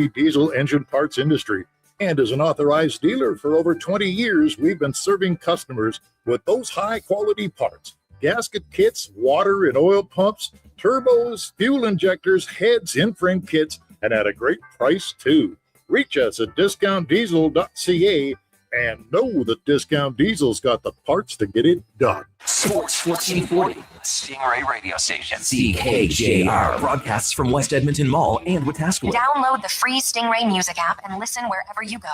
diesel engine parts industry. And as an authorized dealer for over 20 years, we've been serving customers with those high-quality parts. Gasket kits, water and oil pumps, turbos, fuel injectors, heads, in-frame kits, and at a great price, too. Reach us at discountdiesel.ca and know that Discount Diesel's got the parts to get it done. Sports 1440, Stingray radio station. CKJR broadcasts from West Edmonton Mall and Wetaskiwin. Download the free Stingray music app and listen wherever you go.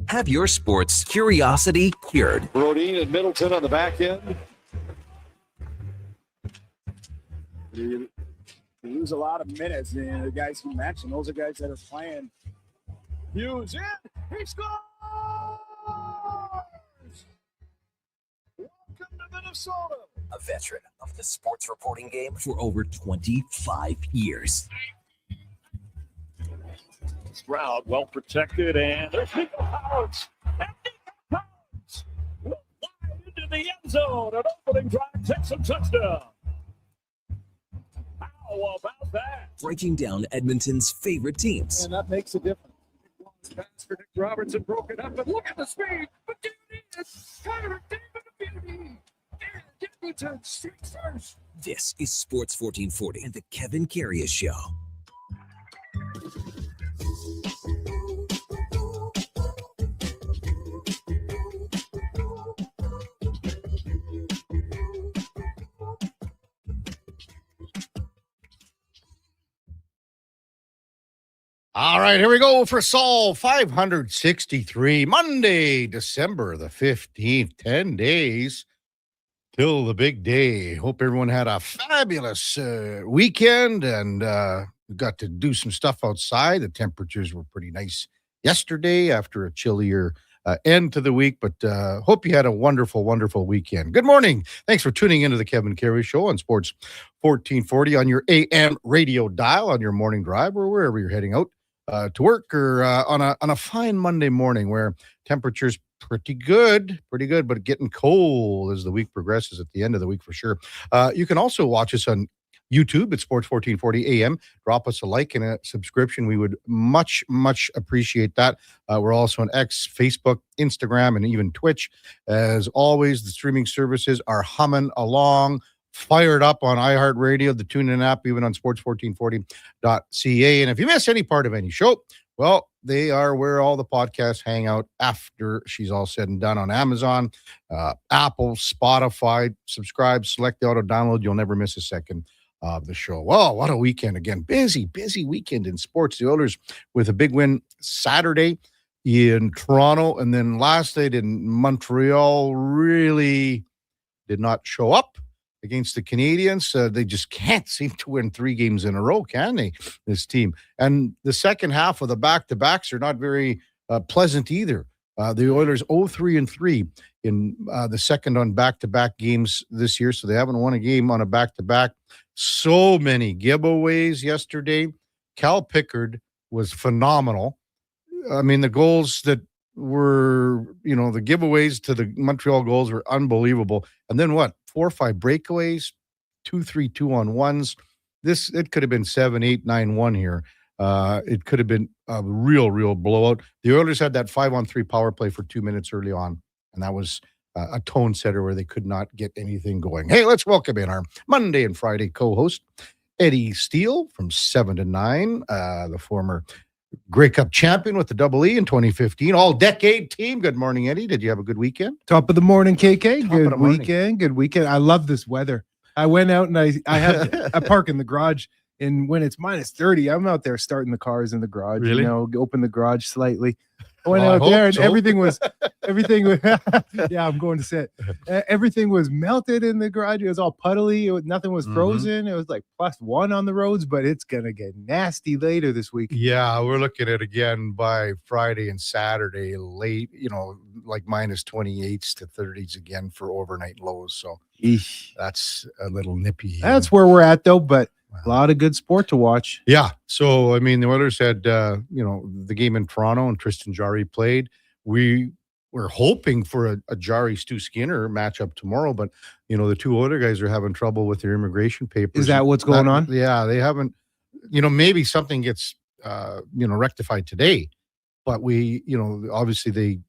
Have your sports curiosity cured. Brodeen and Middleton on the back end. You lose a lot of minutes, and the guys you mentioned, those are guys that are playing. Hughes in, he scores! Welcome to Minnesota. A veteran of the sports reporting game for over 25 years. Stroud well protected, and there's Nico Howard. And Nico Howard wide into the end zone. An opening drive takes a touchdown. How about that? Breaking down Edmonton's favorite teams. And that makes a difference. Pass for Nick Robertson, broken up, and look at the speed. But there it is. Connor David Beauty. And Edmonton streaks first. This is Sports 1440 and the Kevin Karius Show. All right, here we go for Sol 563, Monday, December the 15th, 10 days till the big day. Hope everyone had a fabulous weekend and got to do some stuff outside. The temperatures were pretty nice yesterday after a chillier end to the week, but hope you had a wonderful, wonderful weekend. Good morning. Thanks for tuning into the Kevin Karius Show on Sports 1440 on your AM radio dial on your morning drive or wherever you're heading out to work or on a fine Monday morning where temperatures pretty good, but getting cold as the week progresses at the end of the week for sure. You can also watch us on YouTube at Sports 1440 AM. Drop us a like and a subscription. We would much, much appreciate that. We're also on X, Facebook, Instagram, and even Twitch. As always, the streaming services are humming along. Fired up on iHeartRadio, the TuneIn app, even on sports1440.ca. And if you miss any part of any show, well, they are where all the podcasts hang out after she's all said and done on Amazon, Apple, Spotify. Subscribe, select the auto download. You'll never miss a second of the show. Well, what a weekend again. Busy weekend in sports. The Oilers with a big win Saturday in Toronto. And then last night in Montreal really did not show up against the Canadians. They just can't seem to win 3 games in a row, can they, this team? And the second half of the back-to-backs are not very pleasant either. The Oilers 0-3-3 in the second on back-to-back games this year, so they haven't won a game on a back-to-back. So many giveaways yesterday. Cal Pickard was phenomenal. I mean, the goals that were, the giveaways to the Montreal goals were unbelievable. And then what? 4 or 5 breakaways, 2-3 2-on-1s. It could have been 7-8 9-1 here. It could have been a real blowout. The Oilers had that 5-on-3 power play for 2 minutes early on, and that was a tone setter where they could not get anything going. Hey, let's welcome in our Monday and Friday co-host, Eddie Steele from 7 to 9, the former Grey Cup champion with the Double E in 2015, all-decade team. Good morning, Eddie. Did you have a good weekend? Top of the morning, KK. Good weekend. I love this weather. I went out and I park in the garage, and when it's minus 30, I'm out there starting the cars in the garage. Really? Open the garage slightly. I went out there and everything was, yeah, I'm going to sit. Everything was melted in the garage. It was all puddly. Nothing was frozen. It was like +1 on the roads, but it's going to get nasty later this week. Yeah, we're looking at again by Friday and Saturday late, like minus 28s to 30s again for overnight lows. So that's a little nippy. That's where we're at though, but a lot of good sport to watch. Yeah. So, I mean, the Oilers had, the game in Toronto and Tristan Jarry played. We were hoping for a Jarry Stu Skinner matchup tomorrow, but, the 2 other guys are having trouble with their immigration papers. Is that what's going on? Yeah, they haven't maybe something gets rectified today, but obviously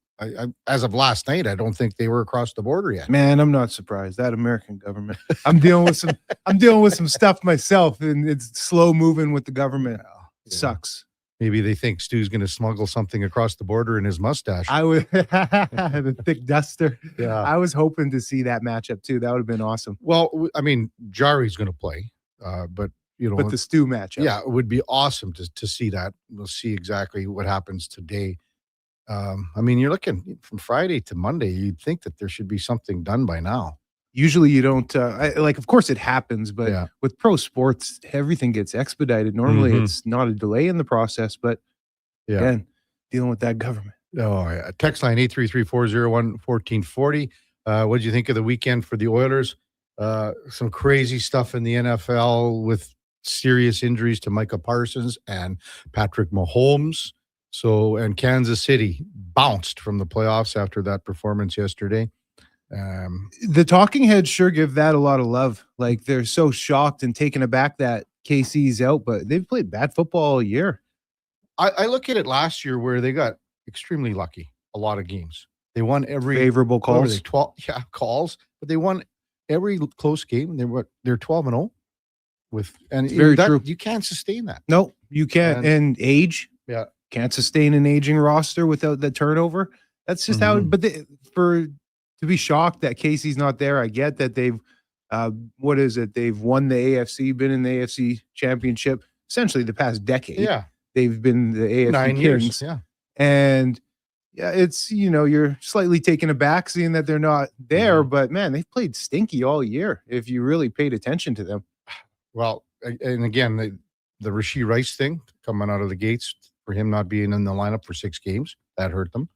as of last night, I don't think they were across the border yet. Man, I'm not surprised. That American government. I'm dealing with some stuff myself, and it's slow moving with the government. It sucks. Maybe they think Stu's going to smuggle something across the border in his mustache. I would the thick duster. Yeah. I was hoping to see that matchup too. That would have been awesome. Well, I mean, Jari's going to play, but But the Stu matchup. yeah, it would be awesome to see that. We'll see exactly what happens today. I mean, you're looking from Friday to Monday. You'd think that there should be something done by now. Usually you don't of course it happens, but with pro sports, everything gets expedited. Normally it's not a delay in the process, but again, dealing with that government. Oh, yeah. Text line 833-401-1440. What did you think of the weekend for the Oilers? Some crazy stuff in the NFL with serious injuries to Micah Parsons and Patrick Mahomes. And Kansas City bounced from the playoffs after that performance yesterday. The talking heads sure give that a lot of love. Like, they're so shocked and taken aback that KC's out, but they've played bad football all year. I look at it last year where they got extremely lucky. A lot of games. They won every favorable calls. 12 calls, but they won every close game. They're 12-0 very true. You can't sustain that. No, you can't. And age. Yeah. Can't sustain an aging roster without the turnover. That's just how. But to be shocked that Casey's not there, I get that they've. What is it? They've won the AFC, been in the AFC Championship essentially the past decade. Yeah, they've been the AFC 9 Kings. years. Yeah, and it's you're slightly taken aback seeing that they're not there. But man, they've played stinky all year. If you really paid attention to them. Well, and again, the Rashee Rice thing coming out of the gates. For him not being in the lineup for 6 games, that hurt them.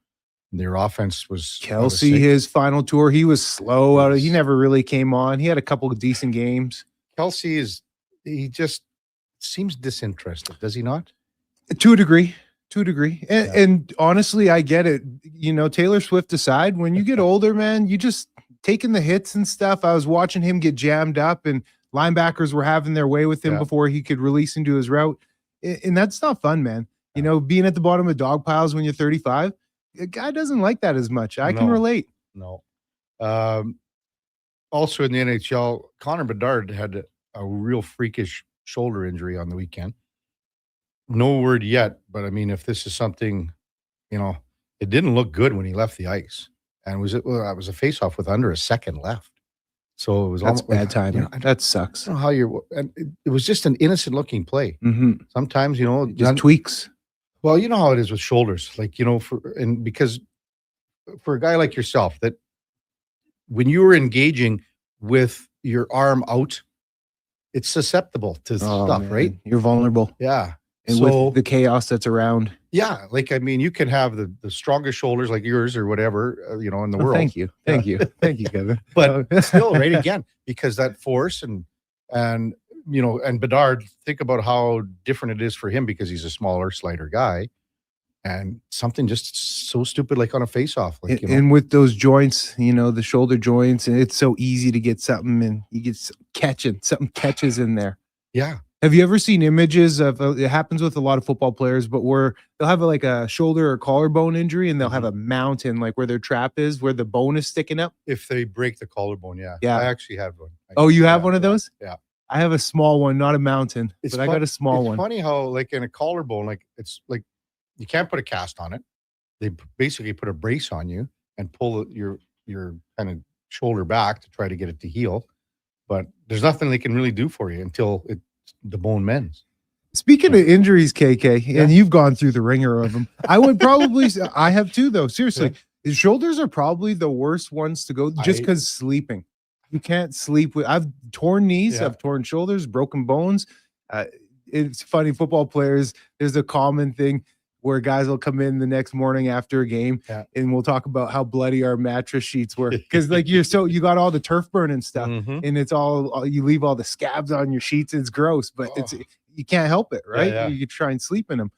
Their offense was Kelsey. His final tour, he was slow. He never really came on. He had a couple of decent games. Kelsey he just seems disinterested, does he not? To a degree. And honestly, I get it. Taylor Swift aside, when you get older, man, you just taking the hits and stuff. I was watching him get jammed up, and linebackers were having their way with him before he could release into his route, and that's not fun, man. Being at the bottom of dog piles when you're 35, a guy doesn't like that as much. I can relate. No. Also in the NHL, Connor Bedard had a real freakish shoulder injury on the weekend. No word yet, but I mean, if this is something, it didn't look good when he left the ice. And it was a face-off with under a second left. So it was almost bad timing. That sucks. I don't know how it was just an innocent looking play. Sometimes, just tweaks. Well, you know how it is with shoulders, because for a guy like yourself, that when you were engaging with your arm out, it's susceptible to stuff, man. Right? You're vulnerable. Yeah. And with the chaos that's around. Yeah. You can have the strongest shoulders like yours or whatever, in the world. Thank you. Thank you, Kevin. But still, right, again, because that force and Bedard, think about how different it is for him because he's a smaller, slighter guy. And something just so stupid like on a face-off. And with those joints, the shoulder joints, and it's so easy to get something and you get something catches in there. Yeah. Have you ever seen images of it happens with a lot of football players, but where they'll have a shoulder or collarbone injury and they'll have a mountain where their trap is, where the bone is sticking up? If they break the collarbone, yeah. Yeah. I actually have one. Oh, you have one of those? Yeah. I have a small one, not a mountain, but I got a small one. It's funny how in a collarbone, it's like you can't put a cast on it. They basically put a brace on you and pull your kind of shoulder back to try to get it to heal. But there's nothing they can really do for you until the bone mends. Speaking of injuries, KK, and you've gone through the ringer of them, I would probably I have too, though. Seriously, the shoulders are probably the worst ones to go just because sleeping. You can't sleep with. I've torn knees, I've torn shoulders, broken bones. It's funny, football players, there's a common thing where guys will come in the next morning after a game and we'll talk about how bloody our mattress sheets were. Because you got all the turf burn and stuff, and it's all you leave all the scabs on your sheets. It's gross, but you can't help it, right? Yeah. You try and sleep in them.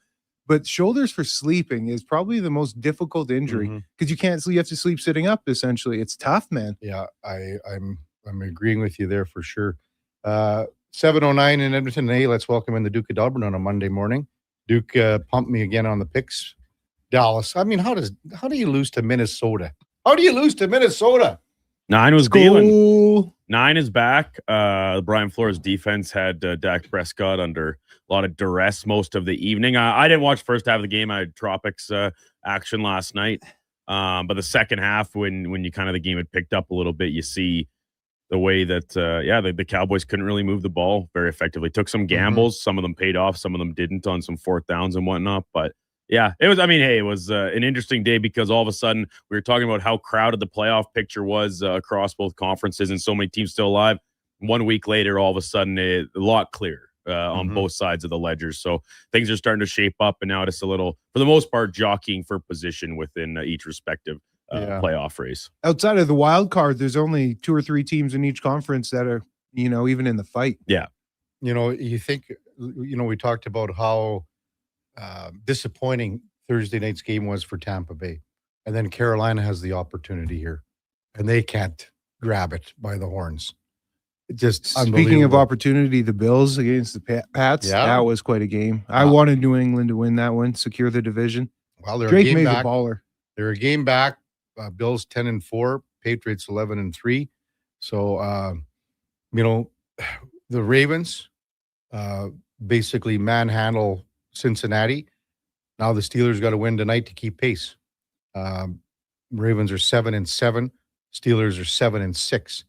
But shoulders for sleeping is probably the most difficult injury because you can't sleep. You have to sleep sitting up, essentially. It's tough, man. Yeah, I'm agreeing with you there for sure. 7:09 in Edmonton. Hey, let's welcome in the Duke of Delburne on a Monday morning. Duke pumped me again on the picks. Dallas. I mean, how do you lose to Minnesota? How do you lose to Minnesota? 9 was dealing. School. 9 is back. Brian Flores' defense had Dak Prescott under a lot of duress most of the evening. I didn't watch first half of the game. I had Tropics action last night. But the second half, when you kind of the game had picked up a little bit, you see the way that the Cowboys couldn't really move the ball very effectively. Took some gambles. Some of them paid off. Some of them didn't on some fourth downs and whatnot. But yeah, it was. I mean, hey, it was an interesting day because all of a sudden we were talking about how crowded the playoff picture was across both conferences and so many teams still alive. 1 week later, all of a sudden, a lot clearer on both sides of the ledger. So things are starting to shape up, and now it's a little, for the most part, jockeying for position within each respective playoff race. Outside of the wild card, there's only 2 or 3 teams in each conference that are, even in the fight. Yeah. You think, we talked about how disappointing Thursday night's game was for Tampa Bay. And then Carolina has the opportunity here, and they can't grab it by the horns. Just Speaking of opportunity, the Bills against the Pats, that was quite a game. I wanted New England to win that one, secure the division. Well, they're Drake a game made back. the baller. They're a game back. Bills 10-4, Patriots 11-3. So, the Ravens basically manhandle Cincinnati. Now the Steelers got to win tonight to keep pace. Ravens are 7-7. Steelers are 7-6.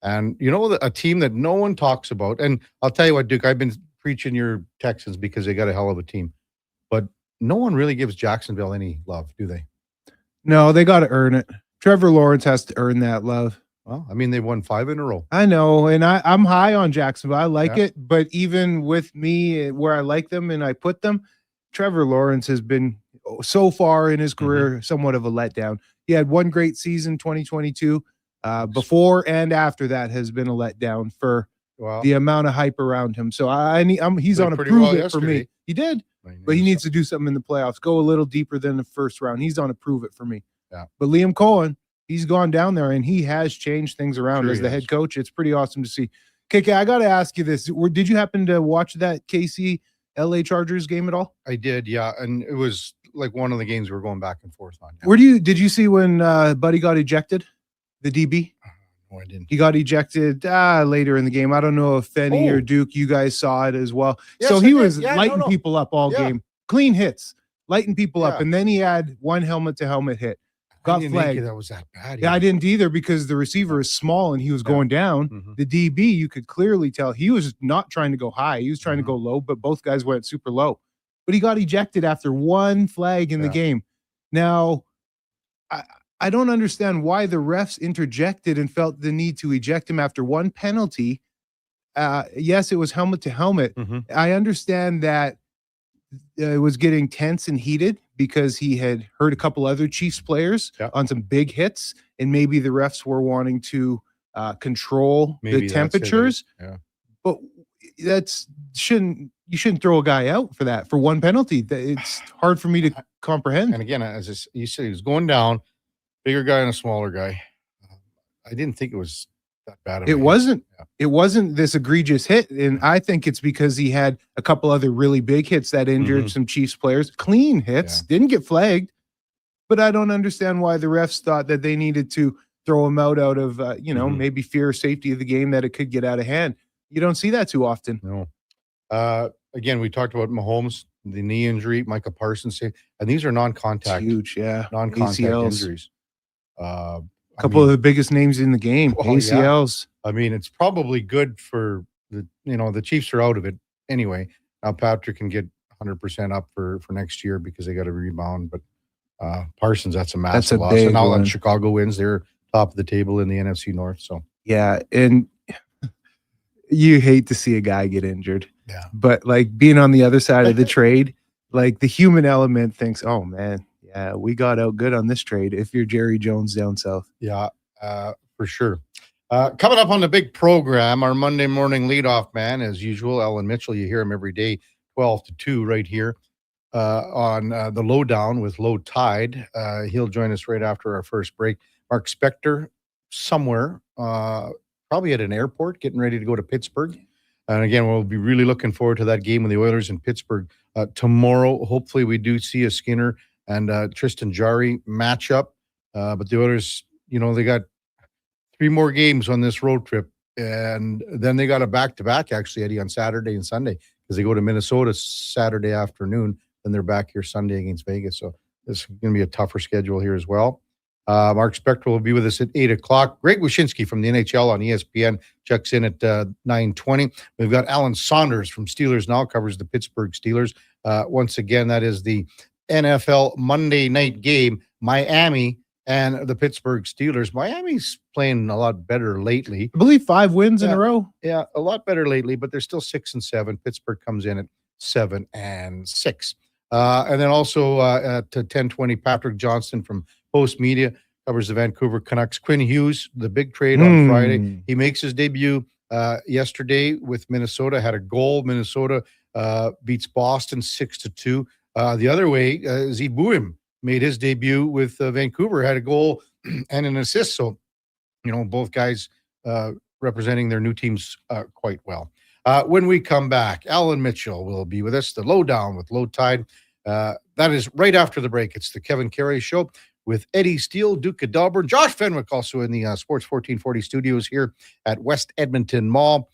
And a team that no one talks about. And I'll tell you what, Duke, I've been preaching your Texans because they got a hell of a team. But no one really gives Jacksonville any love, do they? No, they got to earn it. Trevor Lawrence has to earn that love. Well, I mean, they won 5 in a row. I know, and I'm high on Jacksonville. I like it, but even with me where I like them and I put them, Trevor Lawrence has been so far in his career somewhat of a letdown. He had one great season, 2022. Before and after that has been a letdown for the amount of hype around him. So he's on a prove it for me. He did, but he needs to do something in the playoffs. Go a little deeper than the first round. He's on a prove it for me. Yeah. But Liam Cohen, he's gone down there and he has changed things around as the head coach. It's pretty awesome to see. KK, I got to ask you this. Did you happen to watch that KC LA Chargers game at all? I did, yeah. And it was like one of the games we were going back and forth on. Yeah. Did you see when Buddy got ejected? The DB? No, I didn't. He got ejected later in the game. I don't know if Fenny or Duke, you guys saw it as well. Yes, so he was lighting people up all game. Clean hits, lighting people up. And then he had one helmet-to-helmet hit. Got flagged. That was that bad. Yeah, I didn't either because the receiver is small and he was going down. The DB, you could clearly tell he was not trying to go high. He was trying to go low, but both guys went super low. But he got ejected after one flag in the game. Now, I don't understand why the refs interjected and felt the need to eject him after one penalty. Yes, it was helmet to helmet. I understand that it was getting tense and heated because he had hurt a couple other Chiefs players on some big hits, and maybe the refs were wanting to control the temperatures. But you shouldn't throw a guy out for one penalty. It's hard for me to comprehend. And again, as you said, he was going down. Bigger guy and a smaller guy. I didn't think it was that bad. It wasn't. It wasn't this egregious hit, and I think it's because he had a couple other really big hits that injured some Chiefs players. Clean hits, didn't get flagged, but I don't understand why the refs thought that they needed to throw him out of maybe fear or safety of the game, that it could get out of hand. You don't see that too often. No. Again, we talked about Mahomes, the knee injury, Micah Parsons, and these are non-contact, huge, non-contact ACLs. injuries. A couple of the biggest names in the game, ACLs. I mean, it's probably good for the Chiefs are out of it anyway. Now Patrick can get 100% up for next year because they got to rebound. But Parsons, that's a massive loss. And now that Chicago wins, they're top of the table in the NFC North. So yeah, and you hate to see a guy get injured. Yeah, but like being on the other side of the trade, like the human element thinks, oh man. Yeah, we got out good on this trade if you're Jerry Jones down south. Yeah, for sure. Coming up on the big program, our Monday morning leadoff man, as usual, Ellen Mitchell. You hear him every day, 12 to 2 right here on the Lowdown with Low Tide. He'll join us right after our first break. Mark Spector, somewhere, probably at an airport, getting ready to go to Pittsburgh. And again, we'll be really looking forward to that game with the Oilers in Pittsburgh tomorrow. Hopefully, we do see a Skinner and Tristan Jarry matchup. But the Oilers, they got 3 more games on this road trip. And then they got a back-to-back, actually, Eddie, on Saturday and Sunday, because they go to Minnesota Saturday afternoon. Then they're back here Sunday against Vegas. So this is going to be a tougher schedule here as well. Mark Spector will be with us at 8 o'clock. Greg Wyshynski from the NHL on ESPN checks in at 9:20. We've got Alan Saunders from Steelers Now, covers the Pittsburgh Steelers. Once again, that is the NFL Monday night game, Miami and the Pittsburgh Steelers. Miami's playing a lot better lately. I believe 5 wins in a row. Yeah, a lot better lately, but they're still 6-7. Pittsburgh comes in at 7-6. And then also at 10:20, Patrick Johnston from Post Media covers the Vancouver Canucks. Quinn Hughes, the big trade on Friday. He makes his debut yesterday with Minnesota, had a goal. Minnesota beats Boston 6-2. The other way, Zibuim made his debut with Vancouver, had a goal and an assist. So, both guys representing their new teams quite well. When we come back, Alan Mitchell will be with us, the Lowdown with Low Tide. That is right after the break. It's the Kevin Karius Show with Eddie Steele, Duke of Delburne, Josh Fenwick, also in the Sports 1440 studios here at West Edmonton Mall.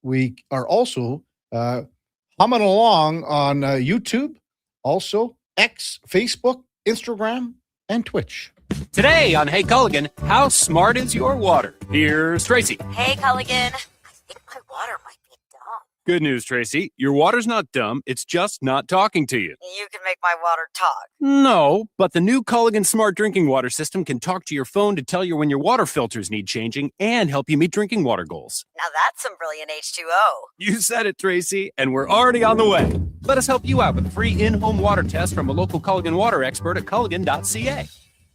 We are also humming along on YouTube, also X, Facebook, Instagram, and Twitch. Today on Hey Culligan, how smart is your water? Here's Tracy. Hey, Culligan. I think my water might be dumb. Good news, Tracy. Your water's not dumb. It's just not talking to you. You can make my water talk. No, but the new Culligan Smart Drinking Water System can talk to your phone to tell you when your water filters need changing and help you meet drinking water goals. Now that's some brilliant H2O. You said it, Tracy, and we're already on the way. Let us help you out with a free in-home water test from a local Culligan water expert at culligan.ca.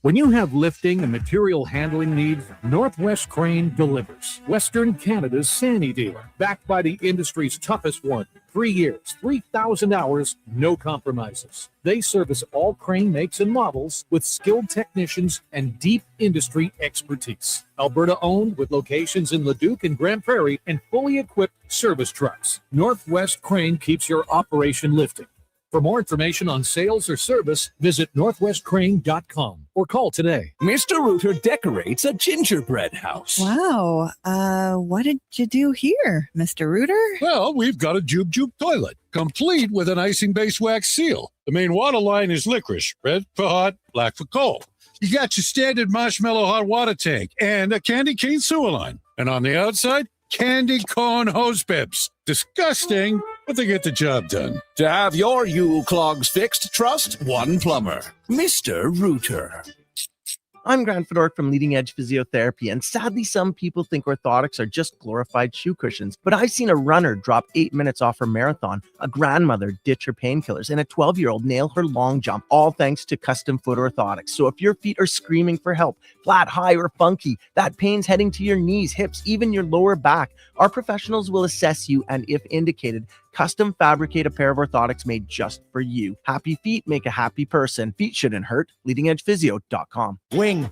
When you have lifting and material handling needs, Northwest Crane delivers. Western Canada's Sani dealer, backed by the industry's toughest one. 3 years, 3,000 hours, no compromises. They service all crane makes and models with skilled technicians and deep industry expertise. Alberta owned with locations in Leduc and Grand Prairie and fully equipped service trucks. Northwest Crane keeps your operation lifting. For more information on sales or service, visit northwestcrane.com or call today. Mr. Rooter decorates a gingerbread house. Wow. What did you do here, Mr. Rooter? Well, we've got a Jube Jube toilet, complete with an icing-based wax seal. The main water line is licorice, red for hot, black for cold. You got your standard marshmallow hot water tank and a candy cane sewer line. And on the outside, candy corn hose pips. Disgusting, but they get the job done. To have your Yule clogs fixed, trust one plumber, Mr. Rooter. I'm Grant Fedork from Leading Edge Physiotherapy, and sadly, some people think orthotics are just glorified shoe cushions. But I've seen a runner drop 8 minutes off her marathon, a grandmother ditch her painkillers, and a 12-year-old nail her long jump, all thanks to custom foot orthotics. So if your feet are screaming for help, flat, high, or funky, that pain's heading to your knees, hips, even your lower back, our professionals will assess you and, if indicated, custom fabricate a pair of orthotics made just for you. Happy feet make a happy person. Feet shouldn't hurt. LeadingEdgePhysio.com. Wing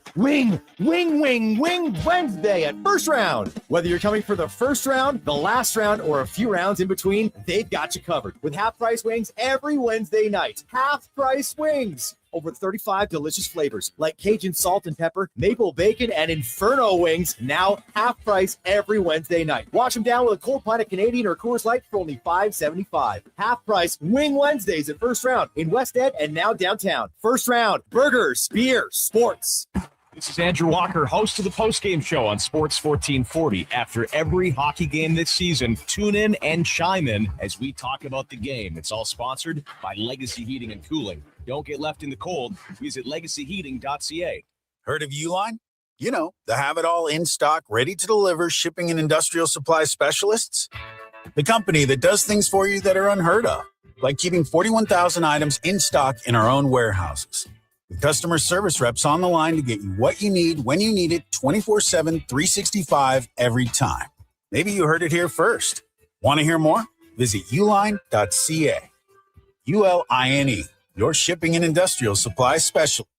Wednesday at First Round. Whether you're coming for the first round, the last round, or a few rounds in between, they've got you covered. With half-price wings every Wednesday night. Half-price wings. Over 35 delicious flavors like Cajun salt and pepper, maple bacon, and Inferno wings, now half price every Wednesday night. Wash them down with a cold pint of Canadian or Coors Light for only $5.75. Half price Wing Wednesdays at First Round in West Ed and now downtown. First Round, burgers, beer, sports. This is Andrew Walker, host of the postgame show on Sports 1440. After every hockey game this season, tune in and chime in as we talk about the game. It's all sponsored by Legacy Heating and Cooling. Don't get left in the cold. Visit legacyheating.ca. Heard of Uline? You know, the have-it-all in stock, ready to deliver shipping and industrial supply specialists. The company that does things for you that are unheard of, like keeping 41,000 items in stock in our own warehouses. With customer service reps on the line to get you what you need when you need it 24/7, 365 every time. Maybe you heard it here first. Want to hear more? Visit uline.ca. ULINE, your shipping and industrial supply specialist.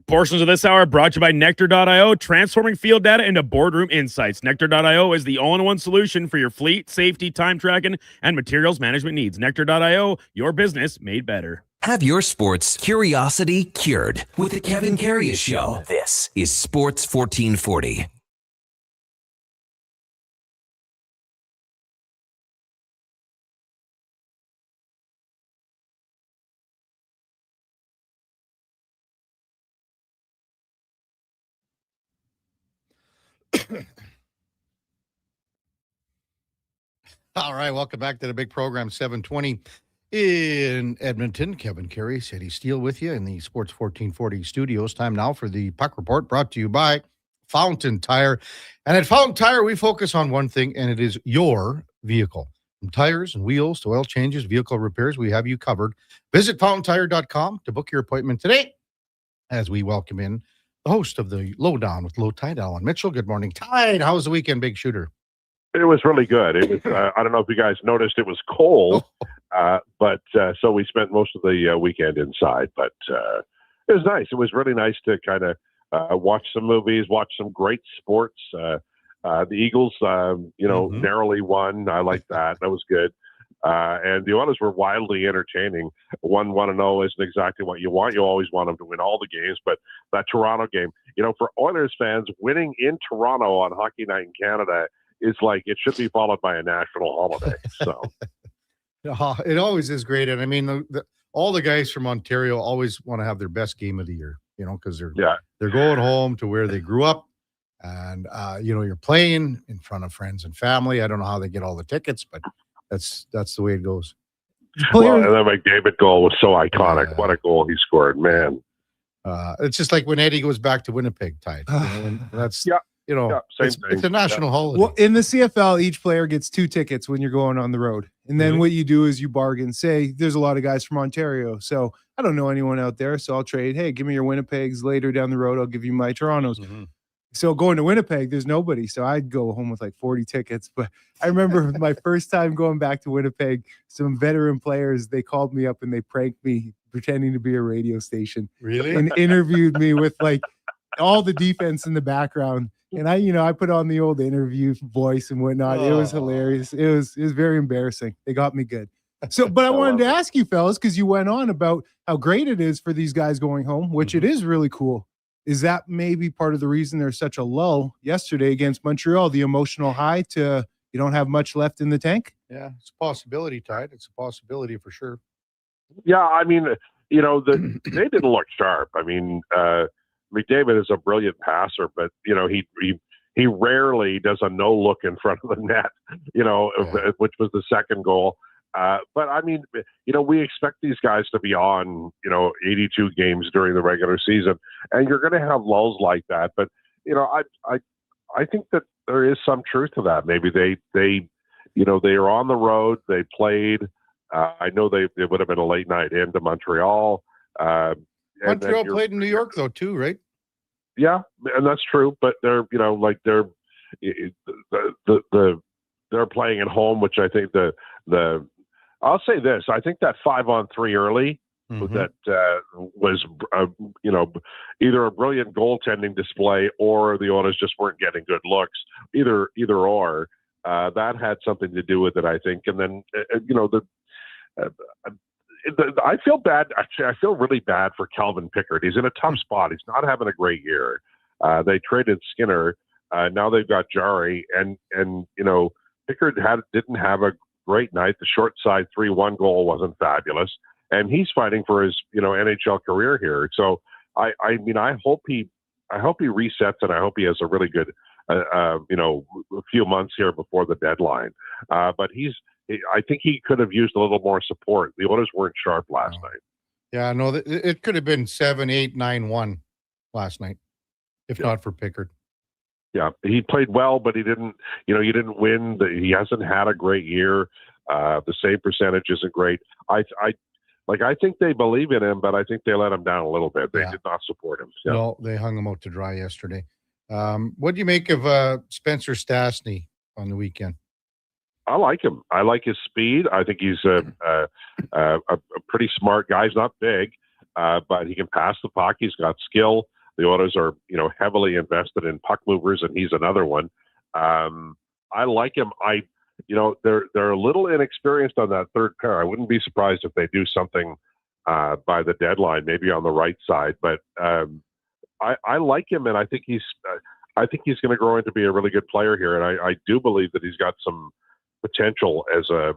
Portions of this hour brought to you by Nectar.io, transforming field data into boardroom insights. Nectar.io is the all-in-one solution for your fleet, safety, time tracking, and materials management needs. Nectar.io, your business made better. Have your sports curiosity cured with the Kevin Karius Show. This is Sports 1440. All right, welcome back to the big program, 720 in Edmonton. Kevin Karius, Eddie Steele with you in the Sports 1440 studios. Time now for the Puck Report, brought to you by Fountain Tire. And at Fountain Tire, we focus on one thing, and it is your vehicle. From tires and wheels to oil changes, vehicle repairs, we have you covered. Visit fountaintire.com to book your appointment today as we welcome in the host of the Lowdown with Low Tide, Alan Mitchell. Good morning, Tide. How was the weekend, big shooter? It was really good. It was. I don't know if you guys noticed. It was cold, but so we spent most of the weekend inside. But it was nice. It was really nice to kind of watch some movies, watch some great sports. The Eagles, narrowly won. I like that. That was good. And the Oilers were wildly entertaining. 1-0 isn't exactly what you want. You always want them to win all the games, but that Toronto game, for Oilers fans, winning in Toronto on Hockey Night in Canada is like it should be followed by a national holiday. So it always is great. And I mean, all the guys from Ontario always want to have their best game of the year, because they're going home to where they grew up. And, you're playing in front of friends and family. I don't know how they get all the tickets, but that's the way it goes. Well, and that McDavid goal was so iconic. What a goal he scored, man. It's just like when Eddie goes back to Winnipeg, Tide. And that's same thing. It's a national holiday. Well, in the CFL, each player gets 2 tickets when you're going on the road. And then what you do is you bargain. Say there's a lot of guys from Ontario, so I don't know anyone out there, so I'll trade. Hey, give me your Winnipegs. Later down the road, I'll give you my Torontos. So going to Winnipeg, there's nobody. So I'd go home with like 40 tickets. But I remember my first time going back to Winnipeg, some veteran players, they called me up and they pranked me pretending to be a radio station. Really? And interviewed me with like all the defense in the background. And I put on the old interview voice and whatnot. It was hilarious. It was very embarrassing. They got me good. So, but I wanted to ask you fellas, because you went on about how great it is for these guys going home, which it is really cool. Is that maybe part of the reason there's such a lull yesterday against Montreal, the emotional high to you don't have much left in the tank? Yeah, it's a possibility, Tide. It's a possibility for sure. Yeah, I mean, they didn't look sharp. I mean, McDavid is a brilliant passer, but he rarely does a no look in front of the net, which was the second goal. But I mean, we expect these guys to be on, 82 games during the regular season, and you're going to have lulls like that. But I think that there is some truth to that. Maybe they are on the road. They played. I know they would have been a late night into Montreal. Montreal played in New York though too, right? Yeah, and that's true. But they're they're playing at home, which I think I'll say this: I think that 5-on-3 early that was either a brilliant goaltending display or the Oilers just weren't getting good looks. Either or, that had something to do with it, I think. And then I feel bad. Actually, I feel really bad for Calvin Pickard. He's in a tough spot. He's not having a great year. They traded Skinner. Now they've got Jari, and Pickard didn't have a great night. The short side 3-1 goal wasn't fabulous, and he's fighting for his NHL career here. So I hope he resets, and I hope he has a really good a few months here before the deadline. But I think he could have used a little more support. The Oilers weren't sharp last night. Yeah, no, it could have been 7-8-9-1 last night, if not for Pickard. Yeah, he played well, but he didn't. You didn't win. He hasn't had a great year. The save percentage isn't great. I think they believe in him, but I think they let him down a little bit. They did not support him. Yeah. No, they hung him out to dry yesterday. What do you make of Spencer Stastny on the weekend? I like him. I like his speed. I think he's a pretty smart guy. He's not big, but he can pass the puck. He's got skill. The Oilers are, heavily invested in puck movers, and he's another one. I like him. They're a little inexperienced on that third pair. I wouldn't be surprised if they do something by the deadline, maybe on the right side. But I like him, and I think he's going to grow into be a really good player here. And I do believe that he's got some potential as a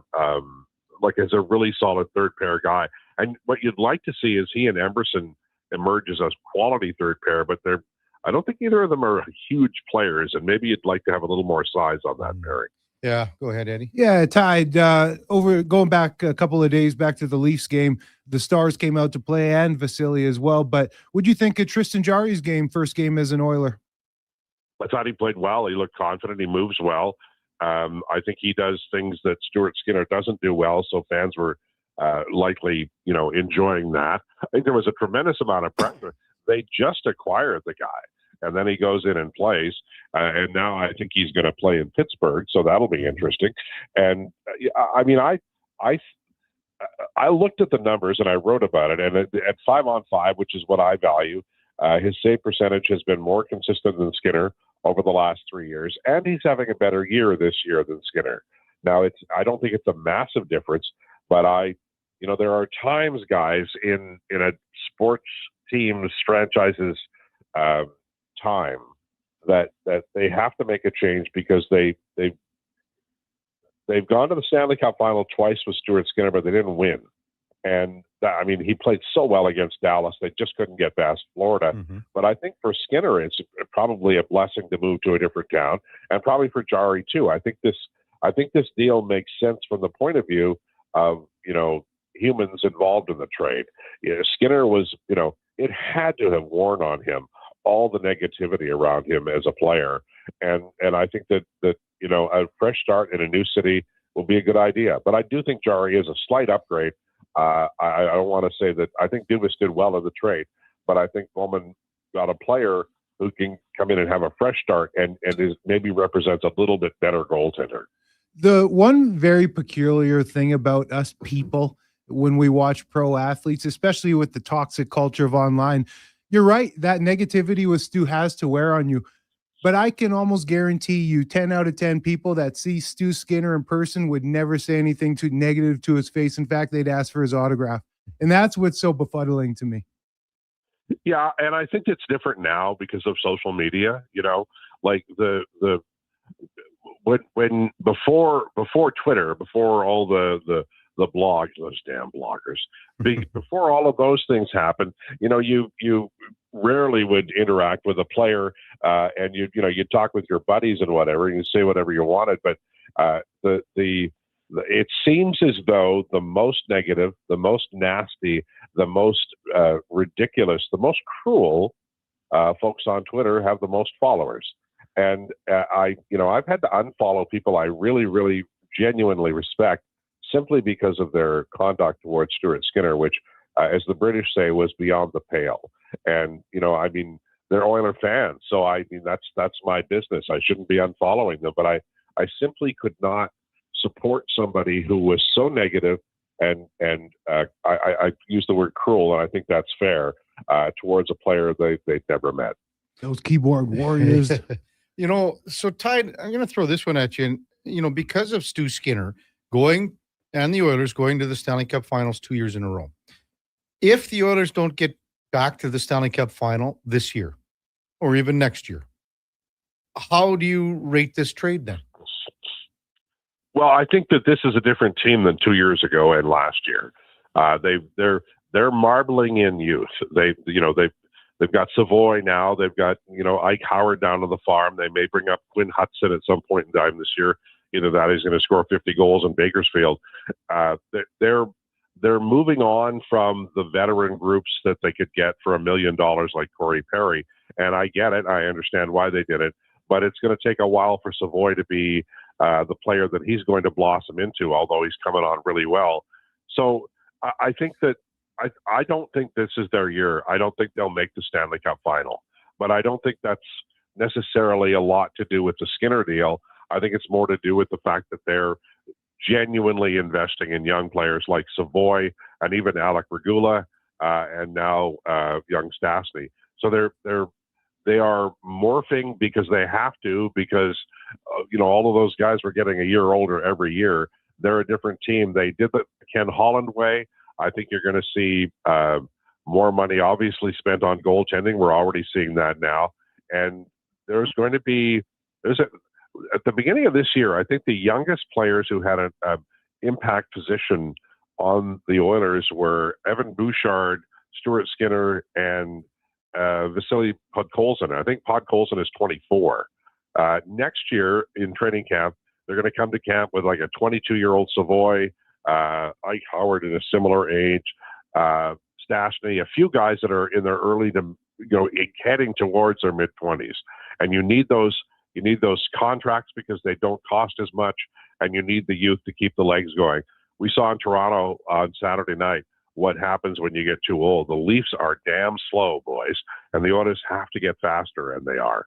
really solid third pair guy. And what you'd like to see is he and Emberson emerge as a quality third pair, but I don't think either of them are huge players, and maybe you'd like to have a little more size on that pairing. Yeah, go ahead, Eddie. Yeah, tied going back a couple of days back to the Leafs game. The Stars came out to play and Vasily as well. But what do you think of Tristan Jarry's first game as an Oiler? I thought he played well. He looked confident. He moves well. I think he does things that Stuart Skinner doesn't do well, so fans were likely, enjoying that. I think there was a tremendous amount of pressure. They just acquired the guy, and then he goes in and plays, and now I think he's going to play in Pittsburgh, so that'll be interesting. And I looked at the numbers and I wrote about it, and at 5-on-5, which is what I value, his save percentage has been more consistent than Skinner over the last 3 years, and he's having a better year this year than Skinner. Now, I don't think it's a massive difference, but there are times, guys, in a sports team's franchise's time that they have to make a change because they've gone to the Stanley Cup final twice with Stuart Skinner, but they didn't win. And he played so well against Dallas, they just couldn't get past Florida. Mm-hmm. But I think for Skinner, it's probably a blessing to move to a different town, and probably for Jarry too. I think this deal makes sense from the point of view of humans involved in the trade. Skinner was, it had to have worn on him all the negativity around him as a player, and I think that a fresh start in a new city will be a good idea. But I do think Jarry is a slight upgrade. I don't want to say that I think Dubas did well in the trade, but I think Bowman got a player who can come in and have a fresh start and maybe represents a little bit better goaltender. The one very peculiar thing about us people when we watch pro athletes, especially with the toxic culture of online, you're right, that negativity has to wear on you. But I can almost guarantee you 10 out of 10 people that see Stu Skinner in person would never say anything too negative to his face. In fact, they'd ask for his autograph. And that's what's so befuddling to me. Yeah, and I think it's different now because of social media, like when before Twitter, before all the blogs, those damn bloggers, before all of those things happened, you rarely would interact with a player, and you talk with your buddies and whatever, and you say whatever you wanted. But it seems as though the most negative, the most nasty, the most ridiculous, the most cruel folks on Twitter have the most followers. And I've had to unfollow people I really, really genuinely respect simply because of their conduct towards Stuart Skinner, which, as the British say, was beyond the pale. And, they're Oiler fans. So, that's my business. I shouldn't be unfollowing them. But I simply could not support somebody who was so negative and I use the word cruel, and I think that's fair, towards a player they've never met. Those keyboard warriors. So Tide, I'm going to throw this one at you. And, because of Stu Skinner and the Oilers going to the Stanley Cup finals 2 years in a row, if the Oilers don't get back to the Stanley Cup final this year or even next year, how do you rate this trade then? Well, I think that this is a different team than 2 years ago and last year. They're marbling in youth. They've got Savoy now. They've got Ike Howard down on the farm. They may bring up Quinn Hudson at some point in time this year. Either that, he's going to score 50 goals in Bakersfield. They're moving on from the veteran groups that they could get for $1 million like Corey Perry, and I get it. I understand why they did it, but it's going to take a while for Savoy to be the player that he's going to blossom into, although he's coming on really well. So I think that I don't think this is their year. I don't think they'll make the Stanley Cup final, but I don't think that's necessarily a lot to do with the Skinner deal. I think it's more to do with the fact that they're genuinely investing in young players like Savoy and even Alec Regula. and now young Stastny. So they are morphing because they have to, because all of those guys were getting a year older every year. They're a different team. They did the Ken Holland way. I think you're going to see more money obviously spent on goaltending. We're already seeing that now. And there's going to be, at the beginning of this year, I think the youngest players who had an impact position on the Oilers were Evan Bouchard, Stuart Skinner, and Vasily Podkolzin. I think Podkolzin is 24. Next year in training camp, they're going to come to camp with like a 22-year-old Savoy, Ike Howard in a similar age, Stastny, a few guys that are in their early to heading towards their mid-20s, and you need those contracts because they don't cost as much, and you need the youth to keep the legs going. We saw in Toronto on Saturday night what happens when you get too old. The Leafs are damn slow, boys, and the Oilers have to get faster, and they are.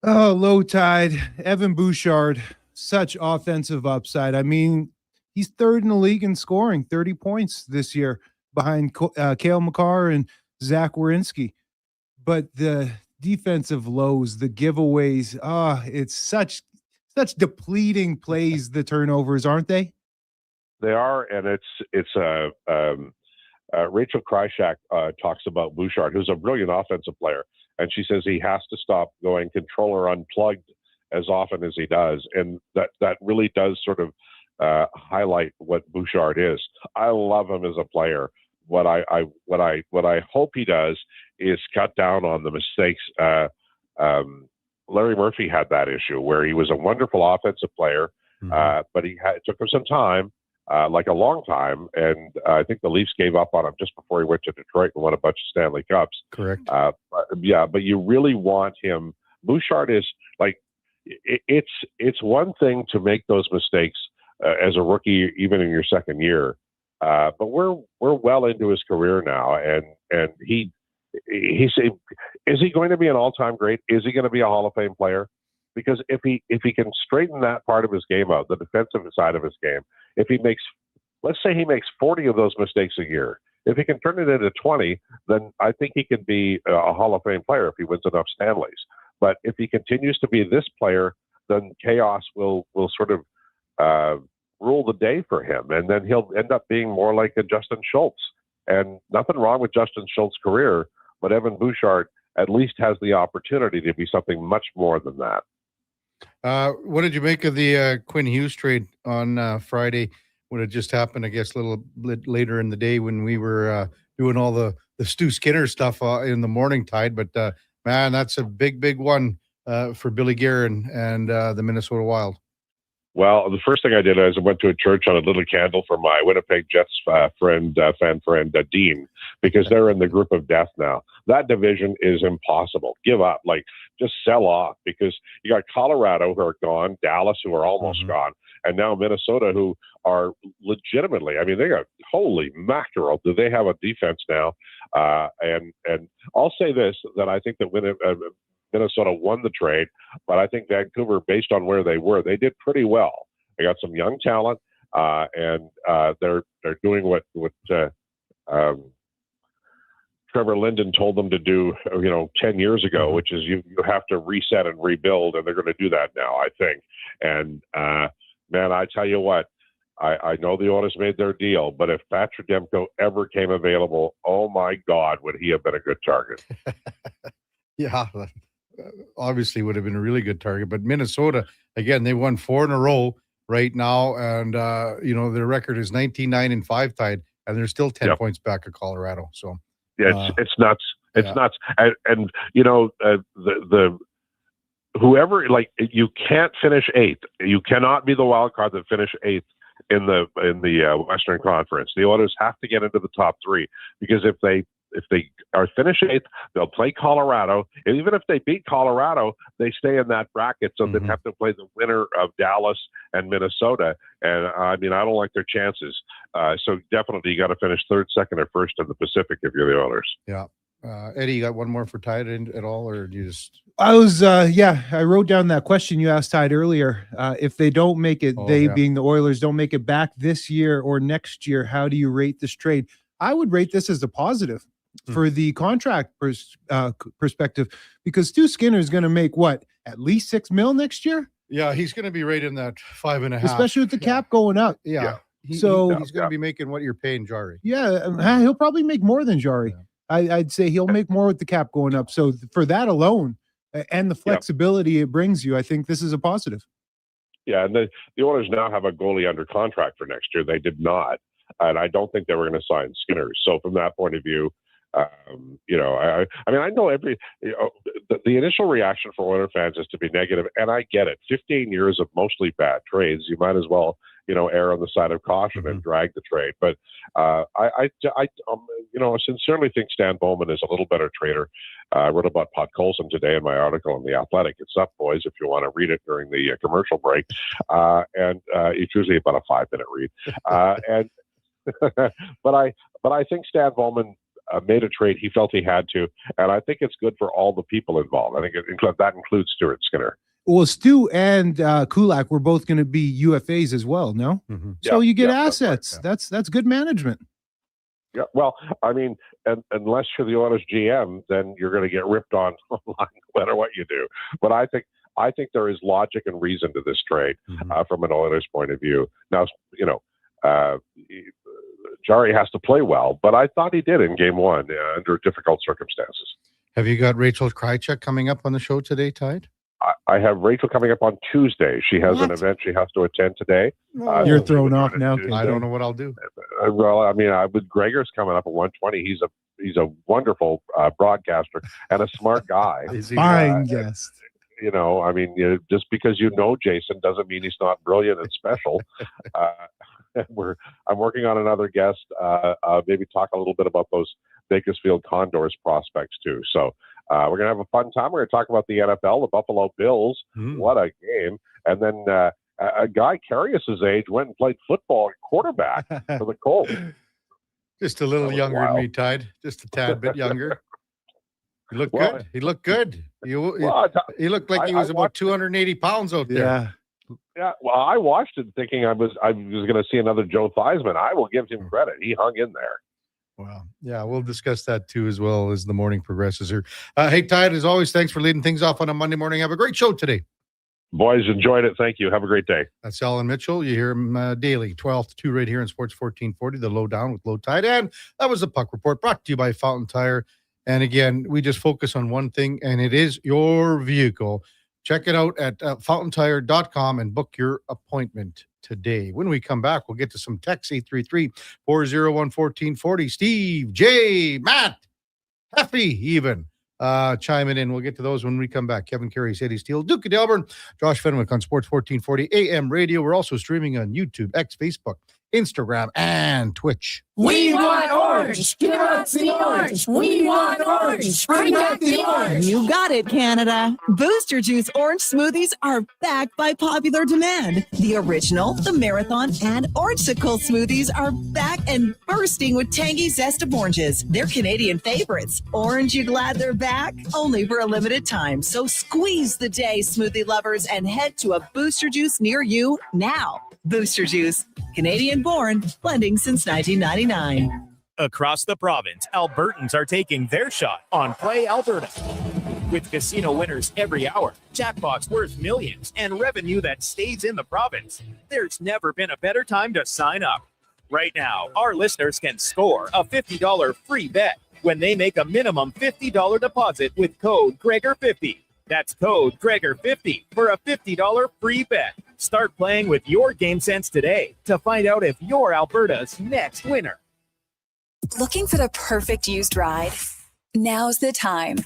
Oh, low tide. Evan Bouchard, such offensive upside. I mean, he's third in the league in scoring, 30 points this year behind Cale Makar and Zach Werenski. But the defensive lows, the giveaways, it's such depleting plays, the turnovers, aren't they? They are, and it's Rachel Krychak talks about Bouchard, who's a brilliant offensive player, and she says he has to stop going controller unplugged as often as he does, and that really does sort of highlight what Bouchard is. I love him as a player. What I hope he does is cut down on the mistakes. Larry Murphy had that issue where he was a wonderful offensive player, but it took him some time. Like a long time, and I think the Leafs gave up on him just before he went to Detroit and won a bunch of Stanley Cups. Correct. But you really want him. Bouchard is like, it's one thing to make those mistakes as a rookie, even in your second year. But we're well into his career now, and he's is he going to be an all-time great? Is he going to be a Hall of Fame player? Because if he can straighten that part of his game out, the defensive side of his game, if he makes, let's say he makes 40 of those mistakes a year, if he can turn it into 20, then I think he can be a Hall of Fame player if he wins enough Stanleys. But if he continues to be this player, then chaos will sort of rule the day for him, and then he'll end up being more like a Justin Schultz. And nothing wrong with Justin Schultz's career, but Evan Bouchard at least has the opportunity to be something much more than that. What did you make of the Quinn Hughes trade on Friday when it just happened, I guess, a little bit later in the day when we were doing all the Stu Skinner stuff in the morning tide? But, man, that's a big one for Billy Guerin and the Minnesota Wild. Well, the first thing I did is I went to a church on a little candle for my Winnipeg Jets fan friend, Dean, because they're in the group of death now. That division is impossible. Give up. Just sell off, because you got Colorado who are gone, Dallas who are almost gone, and now Minnesota who are legitimately, I mean, they got, holy mackerel, do they have a defense now? And I'll say this, that I think that Minnesota won the trade, but I think Vancouver, based on where they were, they did pretty well. They got some young talent, and they're doing what Trevor Linden told them to do, 10 years ago, which is you have to reset and rebuild, and they're going to do that now, I think. And man, I tell you what, I know the Oilers made their deal, but if Patrick Demko ever came available, oh my God, would he have been a good target? Yeah. Obviously would have been a really good target, but Minnesota, again, they won 4 in a row right now, and their record is 19-9-5 tied, and they're still 10 points back of Colorado. So yeah, it's nuts. It's nuts. And the whoever, you can't finish 8th. You cannot be the wild card that finish 8th in the Western Conference. The Oilers have to get into the top 3, because if they are finish 8th, they'll play Colorado. And even if they beat Colorado, they stay in that bracket. So they have to play the winner of Dallas and Minnesota. And I mean, I don't like their chances. So definitely you got to finish 3rd, 2nd, or 1st in the Pacific if you're the Oilers. Yeah. Eddie, you got one more for Tide at all, or do you just? I was, I wrote down that question you asked Tide earlier. If they don't make it, being the Oilers, don't make it back this year or next year, how do you rate this trade? I would rate this as a positive for the contract perspective, because Stu Skinner is going to make what, at least $6 million next year? Yeah, he's going to be right in that 5.5, especially with the cap going up. Yeah. He's going to be making what you're paying Jari. Yeah, he'll probably make more than Jari. I'd say he'll make more with the cap going up. So for that alone, and the flexibility it brings you, I think this is a positive. Yeah, and the Oilers now have a goalie under contract for next year. They did not, and I don't think they were going to sign Skinner. So from that point of view, I mean, I know the initial reaction for Oilers fans is to be negative, and I get it. 15 years of mostly bad trades, you might as well, err on the side of caution and drag the trade. But I sincerely think Stan Bowman is a little better trader. I wrote about Pod Colson today in my article in The Athletic. It's up, boys, if you want to read it during the commercial break. And it's usually about a 5-minute read. But I think Stan Bowman made a trade he felt he had to, and I think it's good for all the people involved. I think that includes Stuart Skinner. Well, Stu and Kulak were both going to be UFAs as well, no? Mm-hmm. So you get assets. That's good management. Yeah, well, I mean, unless you're the Oilers GM, then you're going to get ripped on no matter what you do. But I think there is logic and reason to this trade from an Oilers point of view. Now, Jari has to play well, but I thought he did in Game 1 under difficult circumstances. Have you got Rachel Krychek coming up on the show today, Tide? I have Rachel coming up on Tuesday. She has an event she has to attend today. You're thrown off now. I don't know what I'll do. Well, I mean, with Gregor's coming up at 1:20. He's a wonderful broadcaster and a smart guy. Fine guest. I mean, just because Jason doesn't mean he's not brilliant and special. I'm working on another guest. Maybe talk a little bit about those Bakersfield Condors prospects too. So we're gonna have a fun time. We're gonna talk about the NFL, the Buffalo Bills. What a game! And then a guy Karius' age went and played football at quarterback for the Colts. Just a little younger than me, Tide. Just a tad bit younger. He looked good. He looked good. He looked like he was about 280 pounds out there. Yeah, well, I watched it thinking I was going to see another Joe Theismann. I will give him credit. He hung in there. Wow. Yeah, we'll discuss that too as well as the morning progresses here. Hey, Tide, as always, thanks for leading things off on a Monday morning. Have a great show today. Boys, enjoyed it. Thank you. Have a great day. That's Alan Mitchell. You hear him daily, 12 to 2 right here in Sports 1440, the Lowdown with Low Tide. And that was the Puck Report brought to you by Fountain Tire. And again, we just focus on one thing, and it is your vehicle. Check it out at fountaintire.com and book your appointment today. When we come back, we'll get to some text, 833-401-1440. Steve, Jay, Matt, Heffy even chiming in. We'll get to those when we come back. Kevin Carey, Sadie Steele, Duke of Delburne, Josh Fenwick on Sports 1440 AM radio. We're also streaming on YouTube, X, Facebook, Instagram, and Twitch. We want orange. Give us the orange. We want orange. Bring back the orange. You got it, Canada. Booster Juice orange smoothies are back by popular demand. The original, the marathon, and orangesicle smoothies are back and bursting with tangy zest of oranges. They're Canadian favorites. Orange, you glad they're back? Only for a limited time. So squeeze the day, smoothie lovers, and head to a Booster Juice near you now. Booster Juice, Canadian born, blending since 1999. Across the province, Albertans are taking their shot on Play Alberta. With casino winners every hour, jackpots worth millions, and revenue that stays in the province, there's never been a better time to sign up. Right now, our listeners can score a $50 free bet when they make a minimum $50 deposit with code Gregor50. That's code Gregor50 for a $50 free bet. Start playing with your game sense today to find out if you're Alberta's next winner. Looking for the perfect used ride? Now's the time.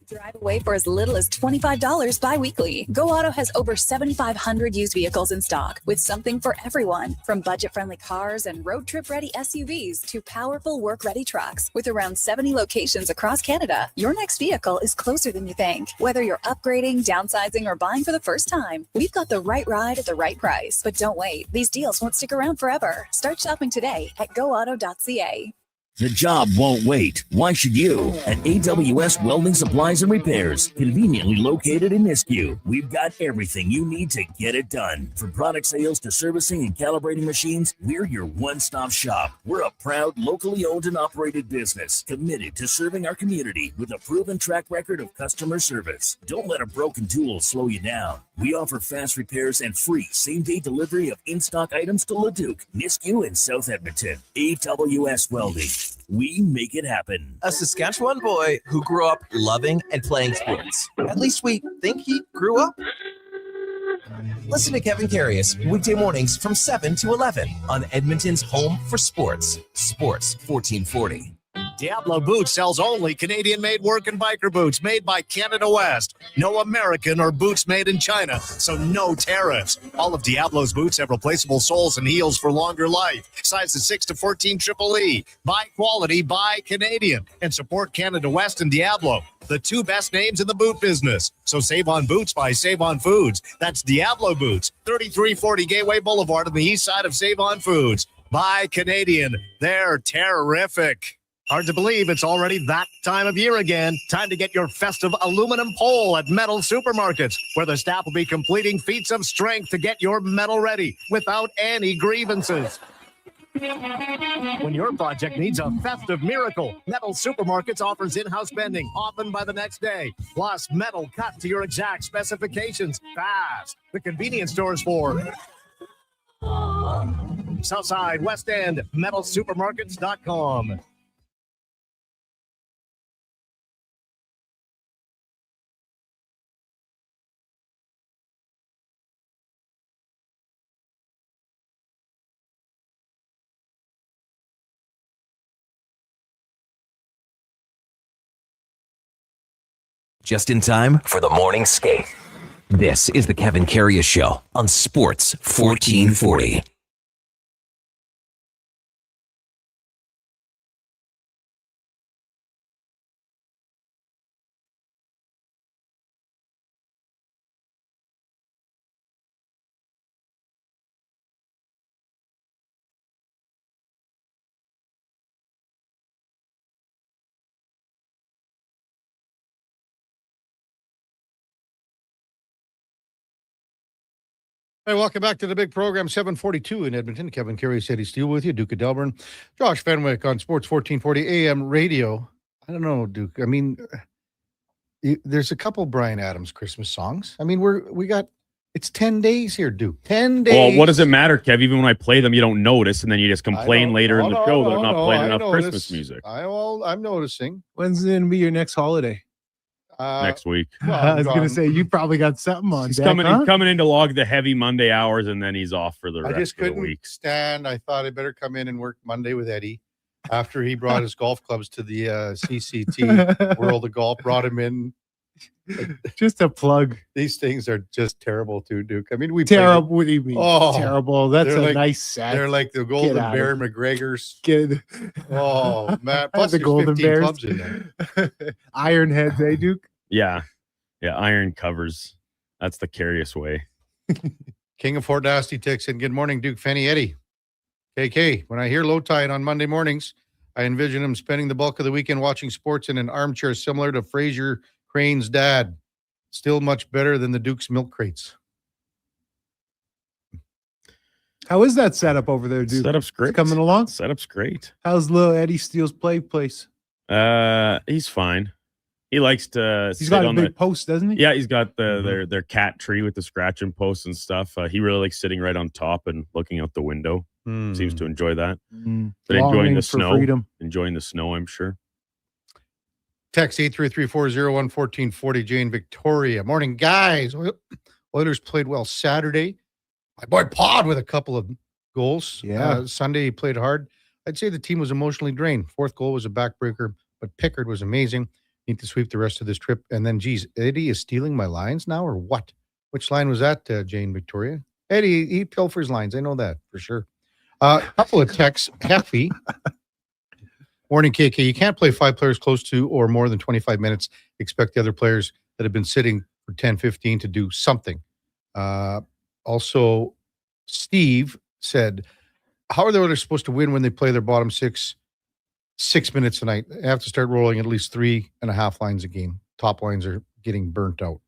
Drive away for as little as $25 bi-weekly. Go Auto has over 7,500 used vehicles in stock with something for everyone. From budget-friendly cars and road trip-ready SUVs to powerful work-ready trucks. With around 70 locations across Canada, your next vehicle is closer than you think. Whether you're upgrading, downsizing, or buying for the first time, we've got the right ride at the right price. But don't wait. These deals won't stick around forever. Start shopping today at goauto.ca. The job won't wait. Why should you? At AWS Welding Supplies and Repairs, conveniently located in Nisku, we've got everything you need to get it done. From product sales to servicing and calibrating machines, we're your one-stop shop. We're a proud, locally owned and operated business, committed to serving our community with a proven track record of customer service. Don't let a broken tool slow you down. We offer fast repairs and free same-day delivery of in-stock items to Leduc, Nisku, and South Edmonton. AWS Welding. We make it happen. A Saskatchewan boy who grew up loving and playing sports. At least we think he grew up. Listen to Kevin Karius weekday mornings from 7 to 11 on Edmonton's home for sports. Sports 1440. Diablo Boots sells only Canadian-made work and biker boots made by Canada West. No American or boots made in China, so no tariffs. All of Diablo's boots have replaceable soles and heels for longer life. Sizes 6 to 14 Triple E. Buy quality, buy Canadian. And support Canada West and Diablo, the two best names in the boot business. So save on boots by Save On Foods. That's Diablo Boots, 3340 Gateway Boulevard on the east side of Save On Foods. Buy Canadian. They're terrific. Hard to believe it's already that time of year again. Time to get your festive aluminum pole at Metal Supermarkets, where the staff will be completing feats of strength to get your metal ready without any grievances. When your project needs a festive miracle, Metal Supermarkets offers in-house bending, often by the next day, plus metal cut to your exact specifications, fast. The convenience stores for Southside, West End, metalsupermarkets.com. Just in time for the morning skate. This is the Kevin Karius Show on Sports 1440. Hey, welcome back to the big program, 742 in Edmonton. Kevin Karius, Eddie Steele with you, Duke of Delburne. Josh Fenwick on Sports 1440 AM radio. I don't know, Duke. I mean, there's a couple Bryan Adams Christmas songs. I mean, it's 10 days here, Duke. 10 days. Well, what does it matter, Kev? Even when I play them, you don't notice, and then you just complain later in the show that I'm not playing enough Christmas music. I'm noticing. When's going to be your next holiday? Next week. I was going to say, you probably got something on He's deck, coming in to log the heavy Monday hours, and then he's off for the rest I just of the couldn't week. stand. I thought I'd better come in and work Monday with Eddie after he brought his golf clubs to the CCT World of Golf, brought him in. Just a plug. These things are just terrible too, Duke. I mean, terrible. What do you mean? Oh, terrible. That's a like, nice set. They're like the Golden Bear McGregor's. Oh, man. Plus the there's Golden 15 Bears. clubs in there. Iron heads, eh, Duke? Yeah. Iron covers. That's the Karius way. King of Fort Nasty texts in. Good morning, Duke, Fanny, Eddie. KK, when I hear Low Tide on Monday mornings, I envision him spending the bulk of the weekend watching sports in an armchair similar to Fraser Crane's dad. Still much better than the Duke's milk crates. How is that setup over there, Duke? Setup's great. It's coming along? Setup's great. How's little Eddie Steele's place? He's fine. He likes to He's sit got a on big post, doesn't he? Yeah, he's got their cat tree with the scratching posts and stuff. He really likes sitting right on top and looking out the window. Seems to enjoy that. But enjoying the snow. Freedom. Enjoying the snow, I'm sure. Text 833-401-1440, Jane Victoria. Morning, guys. Oilers played well Saturday. My boy Pod with a couple of goals. Yeah. Sunday he played hard. I'd say the team was emotionally drained. Fourth goal was a backbreaker, but Pickard was amazing. Need to sweep the rest of this trip. And then, geez, Eddie is stealing my lines now or what? Which line was that, Jane Victoria? Eddie, he pilfers lines. I know that for sure. A couple of texts. Heffy. Warning, KK, you can't play 5 players close to or more than 25 minutes. Expect the other players that have been sitting for 10, 15 to do something. Also, Steve said, how are the Oilers supposed to win when they play their bottom 6 6 minutes a night. They have to start rolling at least 3.5 lines a game. Top lines are getting burnt out.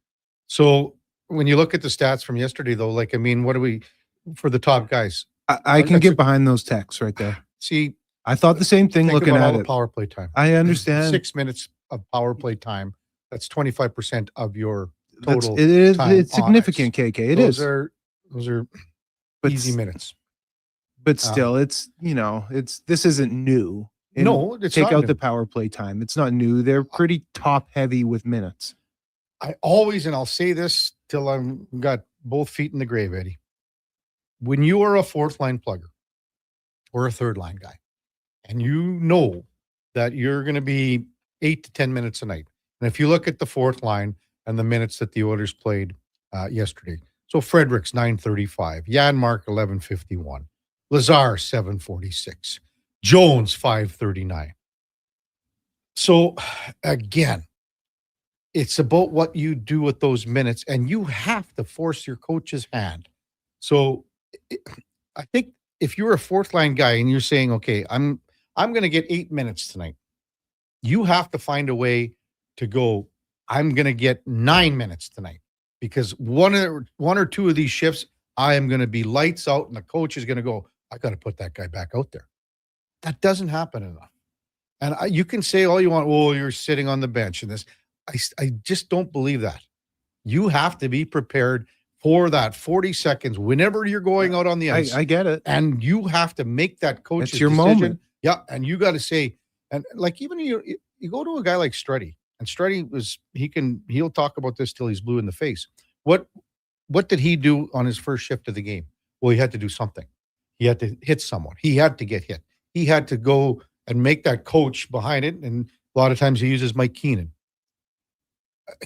So when you look at the stats from yesterday, though, like, I mean, what do we, for the top guys? I can get behind those texts right there. See, I thought the same thing think looking about at all the it. power play time. I understand. 6 minutes of power play time. That's 25% of your total. It's time significant, on ice. KK. Those are But easy minutes. But still, it's this isn't new. And No, it's take not out new. the power play time. It's not new. They're pretty top heavy with minutes. I always, and I'll say this till I'm got both feet in the grave, Eddie. When you are a fourth line plugger or a third line guy, and you know that you're going to be 8 to 10 minutes a night, and if you look at the fourth line and the minutes that the Oilers played yesterday, so Fredericks 935, Janmark 1151, Lazar 746, Jones 539. So again, it's about what you do with those minutes, and you have to force your coach's hand. So I think if you're a fourth line guy and you're saying, okay, I'm going to get 8 minutes tonight, you have to find a way to go, I'm going to get 9 minutes tonight, because one or two of these shifts, I am going to be lights out, and the coach is going to go, I got to put that guy back out there. That doesn't happen enough. And you can say all you want, oh, you're sitting on the bench and this. I just don't believe that. You have to be prepared for that 40 seconds whenever you're going out on the ice. I get it. And you have to make that coach's It's your decision. moment. Yeah, and you got to say, and like even you go to a guy like Struddy, and Struddy he'll talk about this till he's blue in the face. What did he do on his first shift of the game? Well, he had to do something. He had to hit someone. He had to get hit. He had to go and make that coach behind it. And a lot of times he uses Mike Keenan.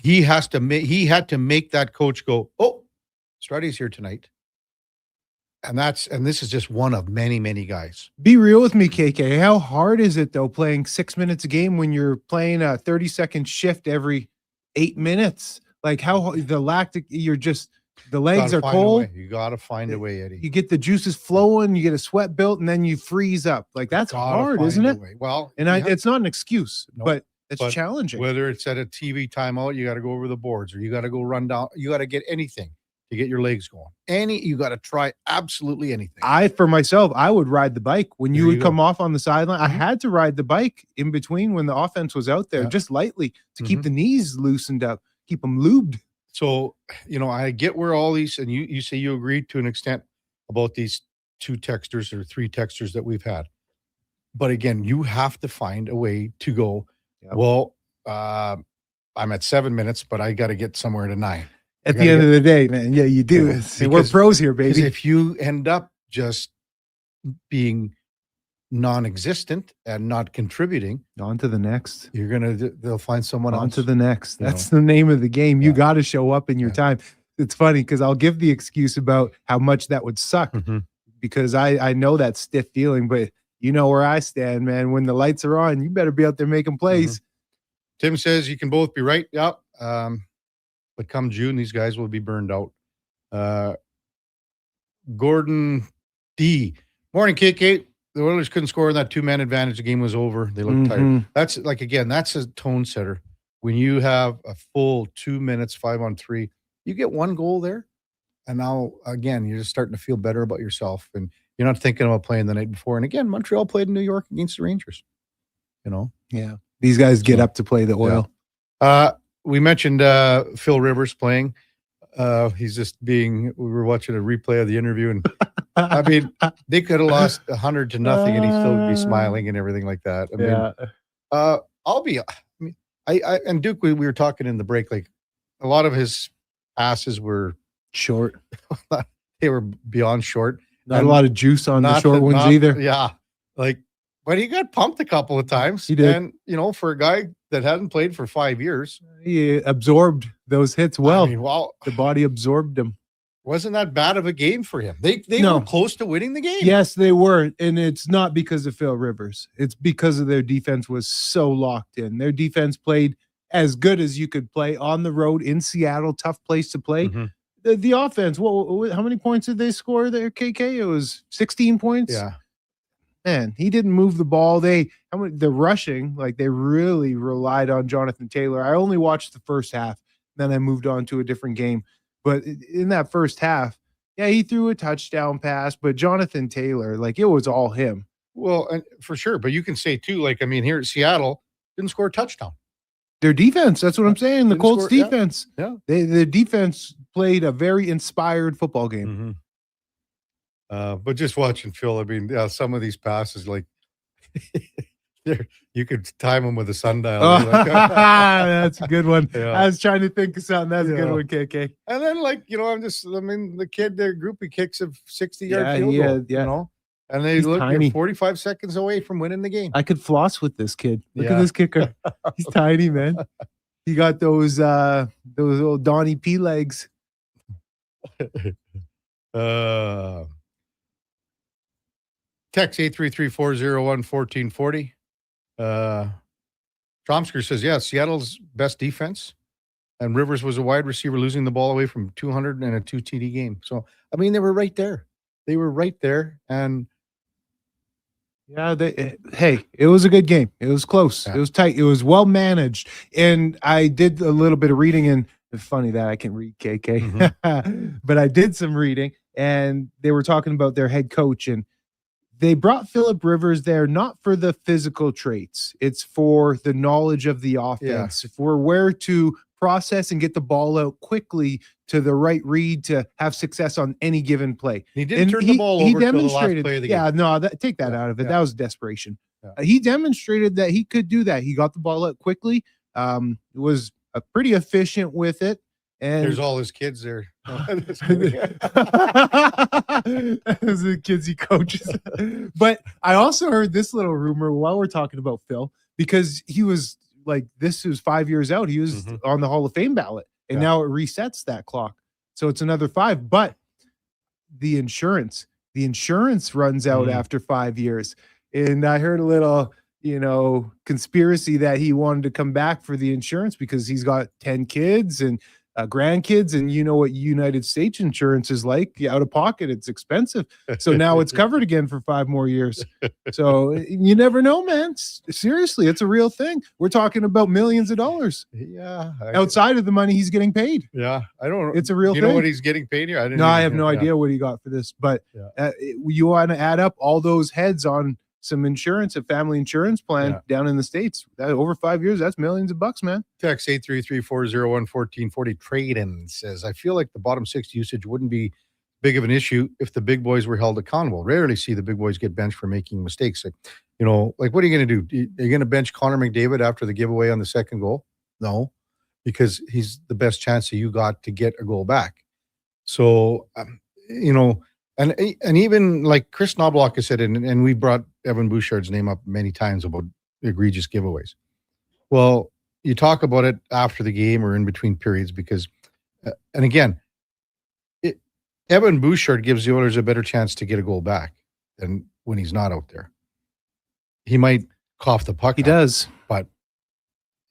He had to make that coach go, oh, Struddy's here tonight. And this is just one of many, many guys. Be real with me, KK. How hard is it though playing 6 minutes a game when you're playing a 30-second shift every 8 minutes? Like the legs are cold. You got to find a way, Eddie. You get the juices flowing, you get a sweat built, and then you freeze up. Like that's hard, isn't it? Well, and it's not an excuse, but it's challenging. Whether it's at a TV timeout, you got to go over the boards, or you got to go run down. You got to get anything to get your legs going. You got to try absolutely anything. For myself, I would ride the bike when you would go. come off on the sideline. I had to ride the bike in between when the offense was out there, just lightly to keep the knees loosened up, keep them lubed. So, I get where all these, and you say you agreed to an extent about these 2 texters or 3 texters that we've had. But again, you have to find a way to go, well, I'm at 7 minutes, but I got to get somewhere to 9. At the end of the day, man. Yeah, you do. We're pros here, baby. Because if you end up just being non-existent and not contributing, on to the next. They'll find someone else. On to the next. That's the name of the game. You got to show up in your time. It's funny because I'll give the excuse about how much that would suck because I know that stiff feeling, but you know where I stand, man. When the lights are on, you better be out there making plays. Tim says you can both be right. Yep. But come June, these guys will be burned out. Gordon D. Morning, KK. The Oilers couldn't score in that 2-man advantage. The game was over. They looked tired. That's that's a tone setter. When you have a full 2 minutes, 5-on-3, you get 1 goal there. And now, again, you're just starting to feel better about yourself. And you're not thinking about playing the night before. And again, Montreal played in New York against the Rangers. Yeah. These guys get up to play the Oil. Yeah. We mentioned Phil Rivers playing. He's just we were watching a replay of the interview, and I mean, they could have lost 100-0, and he still would be smiling and everything like that. I and Duke, we were talking in the break, like a lot of his passes were short. They were beyond short. Not a lot of juice on the short ones either. Yeah. But he got pumped a couple of times. He did. And, for a guy that hadn't played for 5 years, he absorbed those hits well. I mean, the body absorbed them. Wasn't that bad of a game for him? They were close to winning the game. Yes, they were. And it's not because of Phil Rivers. It's because of their defense was so locked in. Their defense played as good as you could play on the road in Seattle. Tough place to play. The offense, how many points did they score there, KK? It was 16 points. Yeah. man, he didn't move the ball. The rushing, like they really relied on Jonathan Taylor. I only watched the first half, then I moved on to a different game. But in that first half, yeah, he threw a touchdown pass, but Jonathan Taylor, like it was all him. Well, and for sure. But you can say too, like, I mean, here at Seattle, didn't score a touchdown. Their defense, that's what I'm saying. The Didn't Colts score- yeah, defense. yeah. The defense played a very inspired football game. But just watching Phil, I mean, yeah, some of these passes, like you could time them with a sundial. That's a good one. Yeah. I was trying to think of something. That's a good Yeah. one, KK. And then, like, you know, I mean, the kid, their groupie kicks a 60-yard Yeah, field yeah, goal, yeah. you know, and they He's look tiny. you're 45 seconds away from winning the game. I could floss with this kid. Look Yeah. at this kicker. He's tiny, man. He got those little Donnie P legs. Text 833-401-1440. Tromsker says, yeah, Seattle's best defense. And Rivers was a wide receiver losing the ball away from 200 and a 2 TD game. So, I mean, they were right there. They were right there. And Yeah, it was a good game. It was close. It was tight. It was well managed. And I did a little bit of reading, and it's funny that I can read, KK. But I did some reading, and they were talking about their head coach, and they brought Phillip Rivers there not for the physical traits. It's for the knowledge of the offense, for where to process and get the ball out quickly to the right read to have success on any given play. he didn't turn the ball over till the last demonstrated, play of the game. yeah, no, take that out of it. yeah. That was desperation. Yeah. He demonstrated that he could do that. He got the ball out quickly. Was pretty efficient with it. And There's all his kids there. those are the kids he coaches. But I also heard this little rumor while we're talking about Phil, because he was like, this was 5 years out. He was on the Hall of Fame ballot, and now it resets that clock. So it's another 5. But the insurance runs out after 5 years. And I heard a little, conspiracy that he wanted to come back for the insurance because he's got 10 kids and grandkids, and you know what United States insurance is like. Out of pocket, it's expensive. So now it's covered again for 5 more years. So you never know, man. Seriously, it's a real thing. We're talking about millions of dollars. Yeah. Outside of the money he's getting paid. Yeah. I don't know. It's a real You thing. know what he's getting paid here? I have no idea what he got for this, but you want to add up all those heads on some insurance, a family insurance plan down in the States. That over 5 years, that's millions of bucks, man. Text 833-401-1440. Trade-in says, I feel like the bottom 6 usage wouldn't be big of an issue if the big boys were held accountable. Rarely see the big boys get benched for making mistakes. Like, what are you going to do? Are you going to bench Connor McDavid after the giveaway on the second goal? No, because he's the best chance that you got to get a goal back. So, and even like Chris Knobloch has said, and we brought Evan Bouchard's name up many times about egregious giveaways. Well, you talk about it after the game or in between periods because, and again, Evan Bouchard gives the Oilers a better chance to get a goal back than when he's not out there. He might cough the puck. He does, but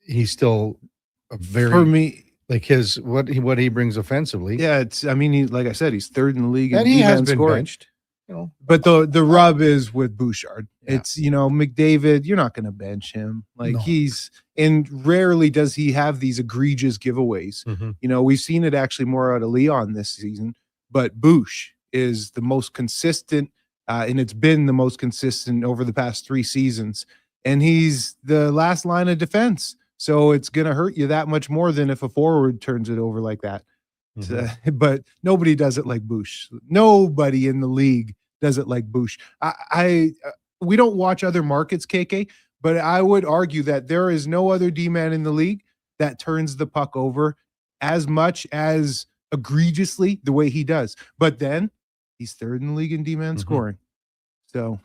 he's still a very, for me, like what he brings offensively. Yeah, like I said, he's 3rd in the league, and in he has defense been scoring. benched. But the rub is with Bouchard. It's, McDavid, you're not going to bench him. Like and rarely does he have these egregious giveaways. We've seen it actually more out of Leon this season, but Bouch is the most consistent, and it's been the most consistent over the past 3 seasons. And he's the last line of defense. So it's going to hurt you that much more than if a forward turns it over like that. But nobody does it like Bouch. Nobody in the league does it like Bouch. We don't watch other markets, KK, but I would argue that there is no other D-man in the league that turns the puck over as much as egregiously the way he does. But then he's 3rd in the league in D-man scoring. So,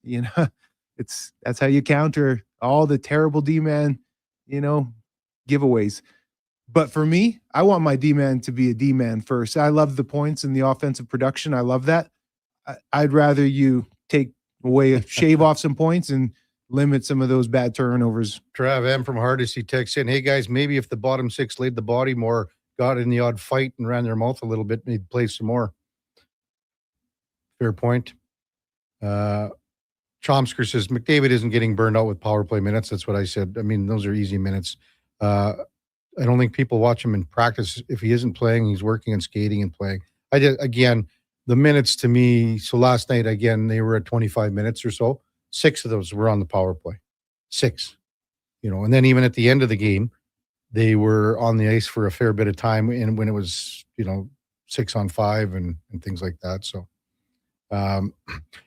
that's how you counter all the terrible D-man, giveaways. But for me, I want my D-man to be a D-man first. I love the points and the offensive production. I love that. I'd rather you shave off some points and limit some of those bad turnovers. Trav M from Hardesty texts in, hey guys, maybe if the bottom 6 laid the body more, got in the odd fight and ran their mouth a little bit, they'd play some more. Fair point. Chomsker says McDavid isn't getting burned out with power play minutes. That's what I said. I mean, those are easy minutes. I don't think people watch him in practice. If he isn't playing, he's working and skating and playing. Again, the minutes to me. So last night, again, they were at 25 minutes or so. 6 of those were on the power play. 6, and then even at the end of the game, they were on the ice for a fair bit of time. And when it was, 6-on-5 and things like that. So coming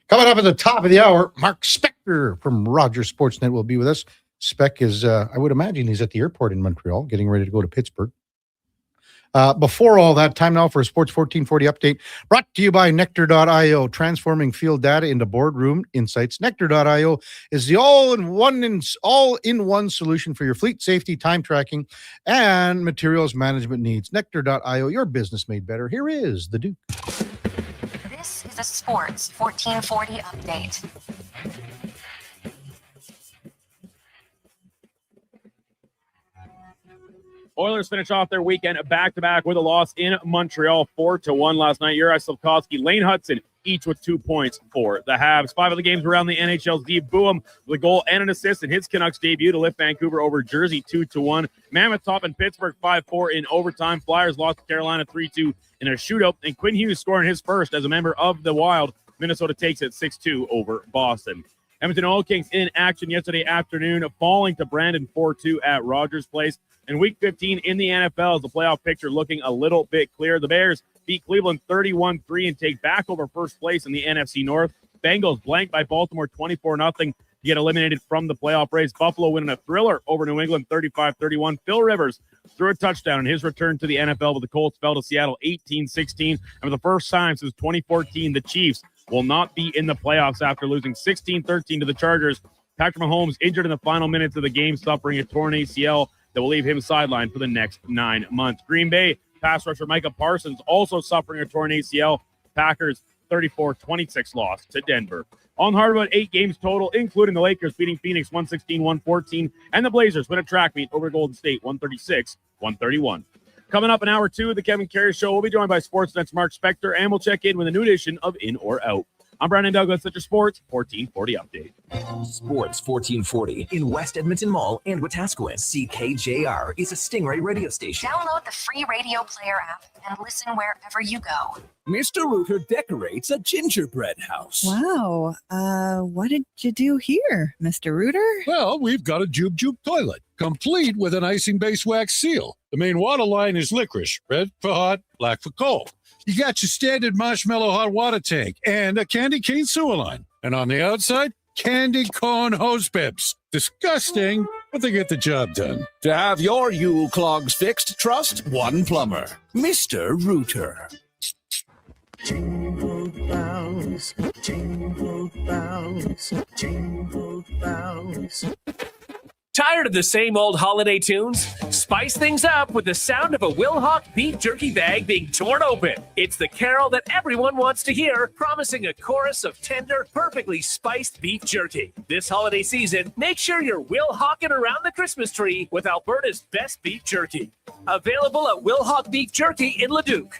up at the top of the hour, Mark Spector from Rogers Sportsnet will be with us. Spec is, I would imagine he's at the airport in Montreal, getting ready to go to Pittsburgh. Before all that, time now for a Sports 1440 update brought to you by Nectar.io, transforming field data into boardroom insights. Nectar.io is the all-in-one solution for your fleet safety, time tracking, and materials management needs. Nectar.io, your business made better. Here is the Duke. This is a Sports 1440 update. Oilers finish off their weekend back-to-back with a loss in Montreal, 4-1 last night. Juraj Slafkovsky, Lane Hudson, each with 2 points for the Habs. 5 of the games around the NHL's D. Boom with a goal and an assist in his Canucks debut to lift Vancouver over Jersey 2-1. Mammoth top in Pittsburgh 5-4 in overtime. Flyers lost to Carolina 3-2 in a shootout. And Quinn Hughes scoring his first as a member of the Wild. Minnesota takes it 6-2 over Boston. Edmonton Oil Kings in action yesterday afternoon, falling to Brandon 4-2 at Rogers Place. And Week 15 in the NFL is the playoff picture looking a little bit clear. The Bears beat Cleveland 31-3 and take back over first place in the NFC North. Bengals blanked by Baltimore 24-0 to get eliminated from the playoff race. Buffalo winning a thriller over New England 35-31. Phil Rivers threw a touchdown in his return to the NFL, but the Colts fell to Seattle 18-16. And for the first time since 2014, the Chiefs will not be in the playoffs after losing 16-13 to the Chargers. Patrick Mahomes injured in the final minutes of the game, suffering a torn ACL that will leave him sidelined for the next 9 months. Green Bay pass rusher Micah Parsons also suffering a torn ACL. Packers 34-26 loss to Denver. On hardwood, 8 games total, including the Lakers beating Phoenix 116-114, and the Blazers win a track meet over Golden State 136-131. Coming up in hour 2 of the Kevin Karius Show, we'll be joined by Sportsnet's Mark Spector, and we'll check in with a new edition of In or Out. I'm Brandon Douglas at your Sports 1440 update. Sports 1440 in West Edmonton Mall and Wetaskiwin. CKJR is a Stingray radio station. Download the free radio player app and listen wherever you go. Mr. Rooter decorates a gingerbread house. Wow. What did you do here, Mr. Rooter? Well, we've got a Jube Jube toilet, complete with an icing-based wax seal. The main water line is licorice, red for hot, black for cold. You got your standard marshmallow hot water tank and a candy cane sewer line. And on the outside, candy corn hose pips. Disgusting, but they get the job done. To have your Yule clogs fixed, trust one plumber, Mr. Rooter. Jingle bells, jingle bells, jingle bells. Tired of the same old holiday tunes? Spice things up with the sound of a Wilhauk beef jerky bag being torn open. It's the carol that everyone wants to hear, promising a chorus of tender, perfectly spiced beef jerky. This holiday season, make sure you're Wilhawking around the Christmas tree with Alberta's best beef jerky. Available at Wilhauk Beef Jerky in Leduc.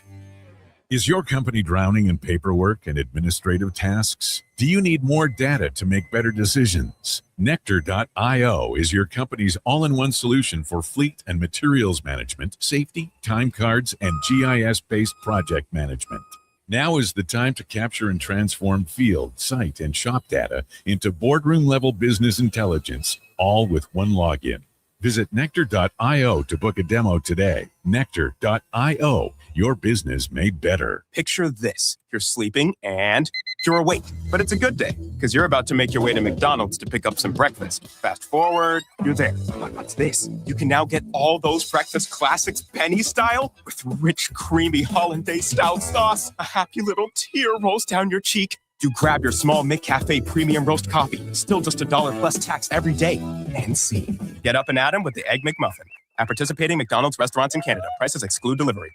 Is your company drowning in paperwork and administrative tasks? Do you need more data to make better decisions? Nectar.io is your company's all-in-one solution for fleet and materials management, safety, time cards, and GIS-based project management. Now is the time to capture and transform field, site, and shop data into boardroom-level business intelligence, all with one login. Visit Nectar.io to book a demo today. Nectar.io, your business made better. Picture this. You're sleeping and you're awake. But it's a good day because you're about to make your way to McDonald's to pick up some breakfast. Fast forward, you're there. But what's this? You can now get all those breakfast classics penny style with rich, creamy hollandaise-style sauce. A happy little tear rolls down your cheek. You grab your small McCafe premium roast coffee, still just $1 plus tax every day, and see. Get up and at 'em with the Egg McMuffin. At participating McDonald's restaurants in Canada, prices exclude delivery.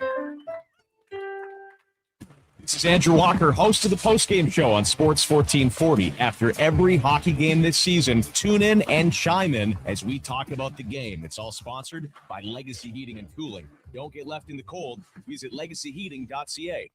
This is Andrew Walker, host of the postgame show on Sports 1440. After every hockey game this season, tune in and chime in as we talk about the game. It's all sponsored by Legacy Heating and Cooling. Don't get left in the cold. Visit legacyheating.ca.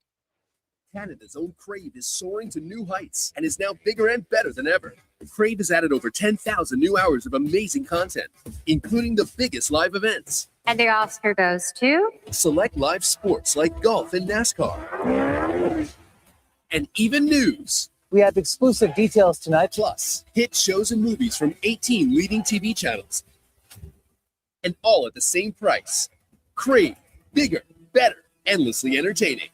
Canada's own Crave is soaring to new heights and is now bigger and better than ever. Crave has added over 10,000 new hours of amazing content, including the biggest live events. And the Oscar goes to? Select live sports like golf and NASCAR. And even news. We have exclusive details tonight. Plus, hit shows and movies from 18 leading TV channels. And all at the same price. Crave. Bigger, better, endlessly entertaining.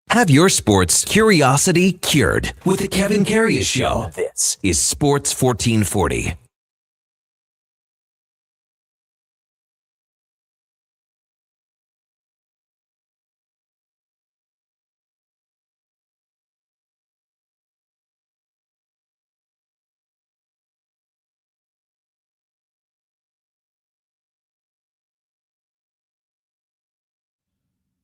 Have your sports curiosity cured with the Kevin Karius Show. This is Sports 1440.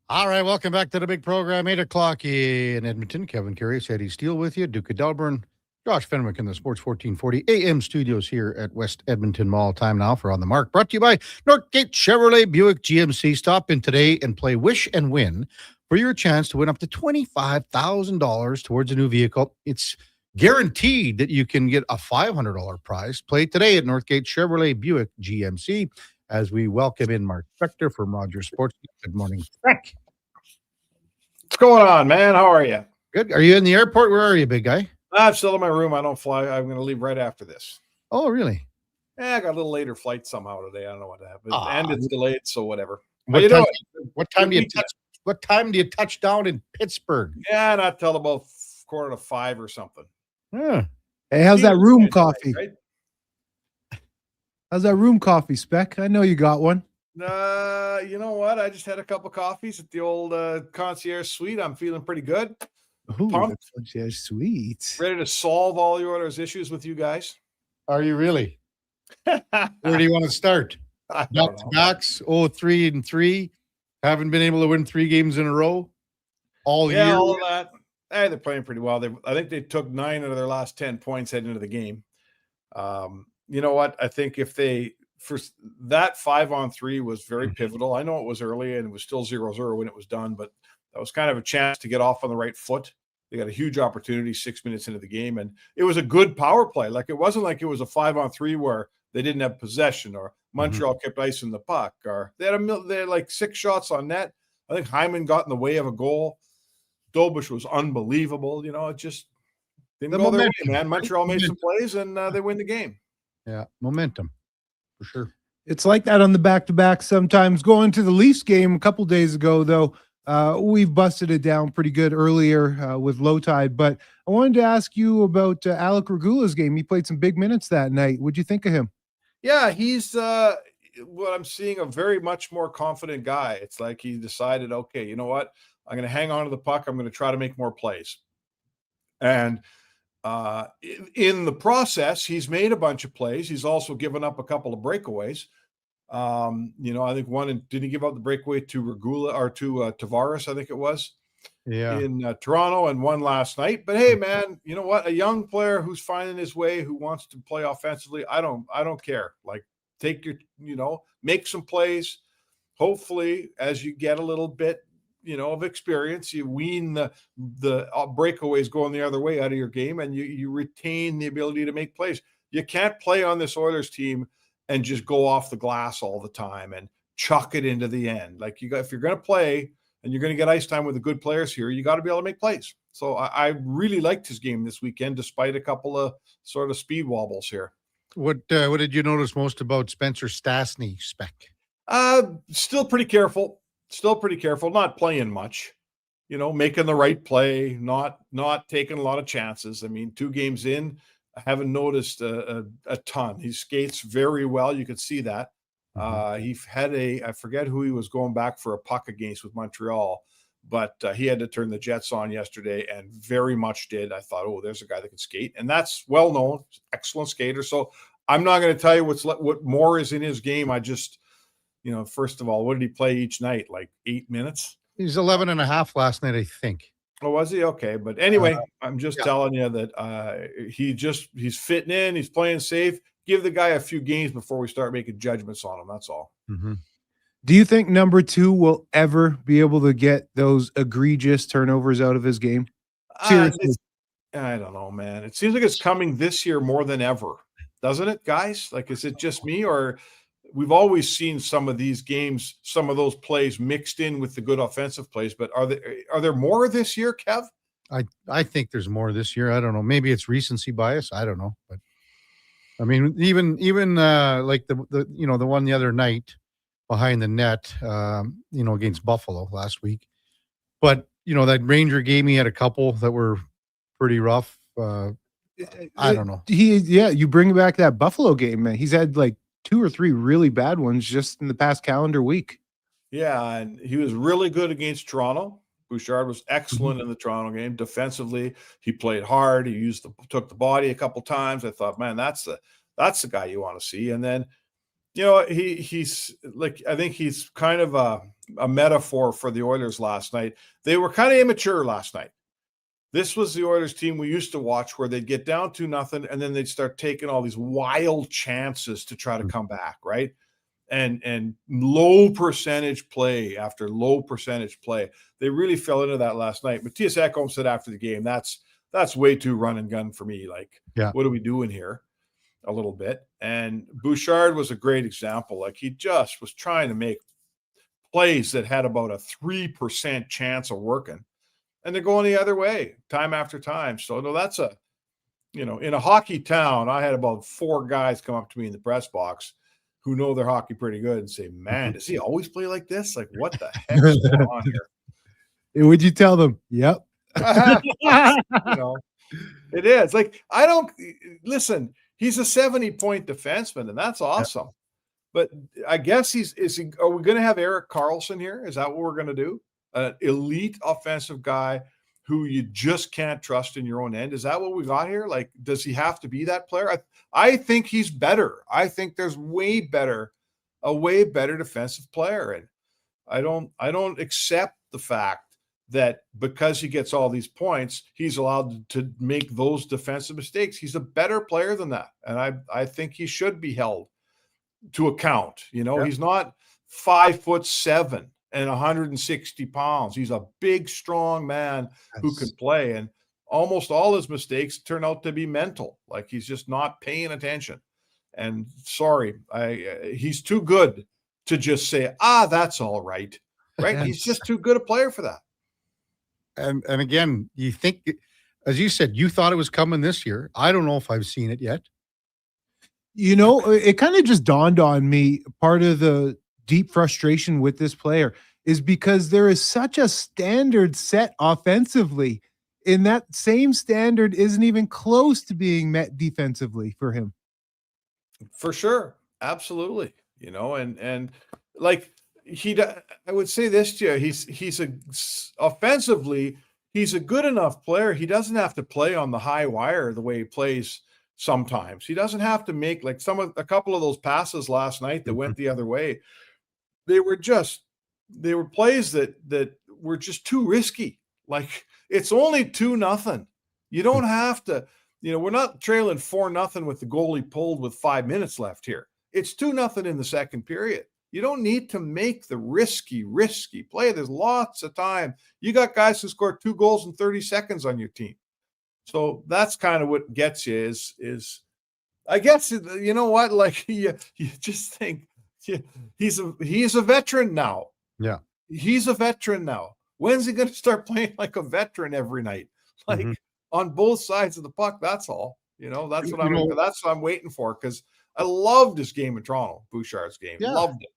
All right, welcome back to the big program. 8 o'clock in Edmonton. Kevin Karius, Eddie Steele with you. Duke of Delburne, Josh Fenwick in the Sports 1440 AM studios here at West Edmonton Mall. Time now for On the Mark. Brought to you by Northgate Chevrolet Buick GMC. Stop in today and play Wish and Win for your chance to win up to $25,000 towards a new vehicle. It's guaranteed that you can get a $500 prize. Play today at Northgate Chevrolet Buick GMC as we welcome in Mark Spector from Rogers Sports. Good morning, Spec. What's going on, man? How are you? Good. Are you in the airport? Where are you, big guy? I'm still in my room. I don't fly. I'm going to leave right after this. Oh, really? Yeah, I got a little later flight somehow today. I don't know what happened. And it's delayed, so whatever. How What you time, doing? what time do you touch down in Pittsburgh? Yeah, not till about 4:45 or something. Yeah. Hey, how's that room Right, coffee? right? How's that room coffee, Spec? I know you got one. You know what? I just had a couple coffees at the old concierge suite. I'm feeling pretty good. Ooh, Pumped. that's sweet. Ready to solve all your issues with you guys. Are you really? Where do you want to start? I don't know. Backs, 3-3. Haven't been able to win 3 games in a row all Yeah, year. all of that. Hey, they're playing pretty well. I think they took 9 out of their last 10 points heading into the game. You know what? I think if they that 5-on-3 was very pivotal. I know it was early and it was still 0-0 when it was done, but that was kind of a chance to get off on the right foot. They got a huge opportunity 6 minutes into the game, and it was a good power play. Like it wasn't like it was a 5-on-3 where they didn't have possession or Montreal kept icing the puck, or they had like 6 shots on net. I think Hyman got in the way of a goal. Dobush was unbelievable. You know, it just didn't go their way, man. Montreal made some plays and they win the game. Yeah, momentum for sure. It's like that on the back-to-back sometimes. Going to the Leafs game a couple days ago, though, we've busted it down pretty good earlier with low tide. But I wanted to ask you about Alec Regula's game. He played some big minutes that night. What'd you think of him? Yeah, he's what I'm seeing, a very much more confident guy. It's like he decided, okay, you know what? I'm going to hang on to the puck. I'm going to try to make more plays. And in the process, he's made a bunch of plays. He's also given up a couple of breakaways. You know, I think did he give up the breakaway to Regula or to Tavares? I think it was. Yeah. In Toronto, and one last night. But hey, man, you know what? A young player who's finding his way, who wants to play offensively, I don't care. Like, take your, make some plays. Hopefully, as you get a little bit, of experience, you wean the breakaways going the other way out of your game, and you retain the ability to make plays. You can't play on this Oilers team and just go off the glass all the time and chuck it into the end. Like, if you're going to play and you're going to get ice time with the good players here, you got to be able to make plays. So I really liked his game this weekend, despite a couple of sort of speed wobbles here. What did you notice most about Spencer Stastny, Spec? Still pretty careful. Not playing much, making the right play, not taking a lot of chances. I mean, 2 games in, I haven't noticed a ton. He skates very well. You could see that. He had I forget who he was going back for a puck against with Montreal, but he had to turn the Jets on yesterday and very much did. I thought, oh, there's a guy that can skate, and that's well known, excellent skater. So I'm not going to tell you what more is in his game. I just, first of all, what did he play each night? Like 8 minutes? He's 11 and a half last night, I think. Oh, was he? Okay. But anyway, I'm just telling you that he's fitting in, he's playing safe. Give the guy a few games before we start making judgments on him. That's all. Mm-hmm. Do you think number 2 will ever be able to get those egregious turnovers out of his game? Seriously. I don't know, man. It seems like it's coming this year more than ever, doesn't it, guys? Like, is it just me, or we've always seen some of these games, some of those plays mixed in with the good offensive plays, but are there more this year, Kev? I think there's more this year. I don't know. Maybe it's recency bias. I don't know. But I mean, even like the one the other night behind the net, against Buffalo last week. But, that Ranger game, he had a couple that were pretty rough. I don't know. You bring back that Buffalo game, man. He's had like 2 or 3 really bad ones just in the past calendar week. Yeah, and he was really good against Toronto. Bouchard was excellent in the Toronto game. Defensively, he played hard. He took the body a couple times. I thought, man, that's the guy you want to see. And then, he's like, I think he's kind of a metaphor for the Oilers last night. They were kind of immature last night. This was the Oilers team we used to watch, where they'd get down 2-0 and then they'd start taking all these wild chances to try to come back, right? And low percentage play after low percentage play. They really fell into that last night. Matthias Ekholm said after the game, that's way too run and gun for me. Like, what are we doing here? A little bit. And Bouchard was a great example. Like, he just was trying to make plays that had about a 3% chance of working. And they're going the other way time after time. So, no, that's in a hockey town, I had about 4 guys come up to me in the press box who know their hockey pretty good and say, man, does he always play like this? Like, what the heck is going on here? Would you tell them? Yep. It is. Like, I don't listen. He's a 70-point defenseman, and that's awesome. Yeah. But I guess are we going to have Erik Karlsson here? Is that what we're going to do? An elite offensive guy who you just can't trust in your own end. Is that what we got here? Like, does he have to be that player? I think he's better. I think there's a way better defensive player. And I don't accept the fact that because he gets all these points, he's allowed to make those defensive mistakes. He's a better player than that. And I think he should be held to account. He's not 5'7" and 160 pounds. He's a big, strong man who can play. And almost all his mistakes turn out to be mental. Like, he's just not paying attention. And sorry, he's too good to just say, that's all right. Right? He's just too good a player for that. And again, you think, as you said, you thought it was coming this year. I don't know if I've seen it yet. It kind of just dawned on me, part of the deep frustration with this player is because there is such a standard set offensively, and that same standard isn't even close to being met defensively for him. For sure. Absolutely. And like, I would say this to you, offensively, he's a good enough player. He doesn't have to play on the high wire the way he plays sometimes. He doesn't have to make like a couple of those passes last night that went the other way. They were plays that were just too risky. Like, it's only 2-0. You don't have to, we're not trailing 4-0 with the goalie pulled with 5 minutes left here. It's 2-0 in the second period. You don't need to make the risky play. There's lots of time. You got guys who scored 2 goals in 30 seconds on your team. So that's kind of what gets you is I guess, you know what? Like, you just think he's a veteran now. Yeah. He's a veteran now. When's he going to start playing like a veteran every night? Like, on both sides of the puck. That's all. That's what I'm waiting for, because I loved his game in Toronto, Bouchard's game. Yeah. Loved it.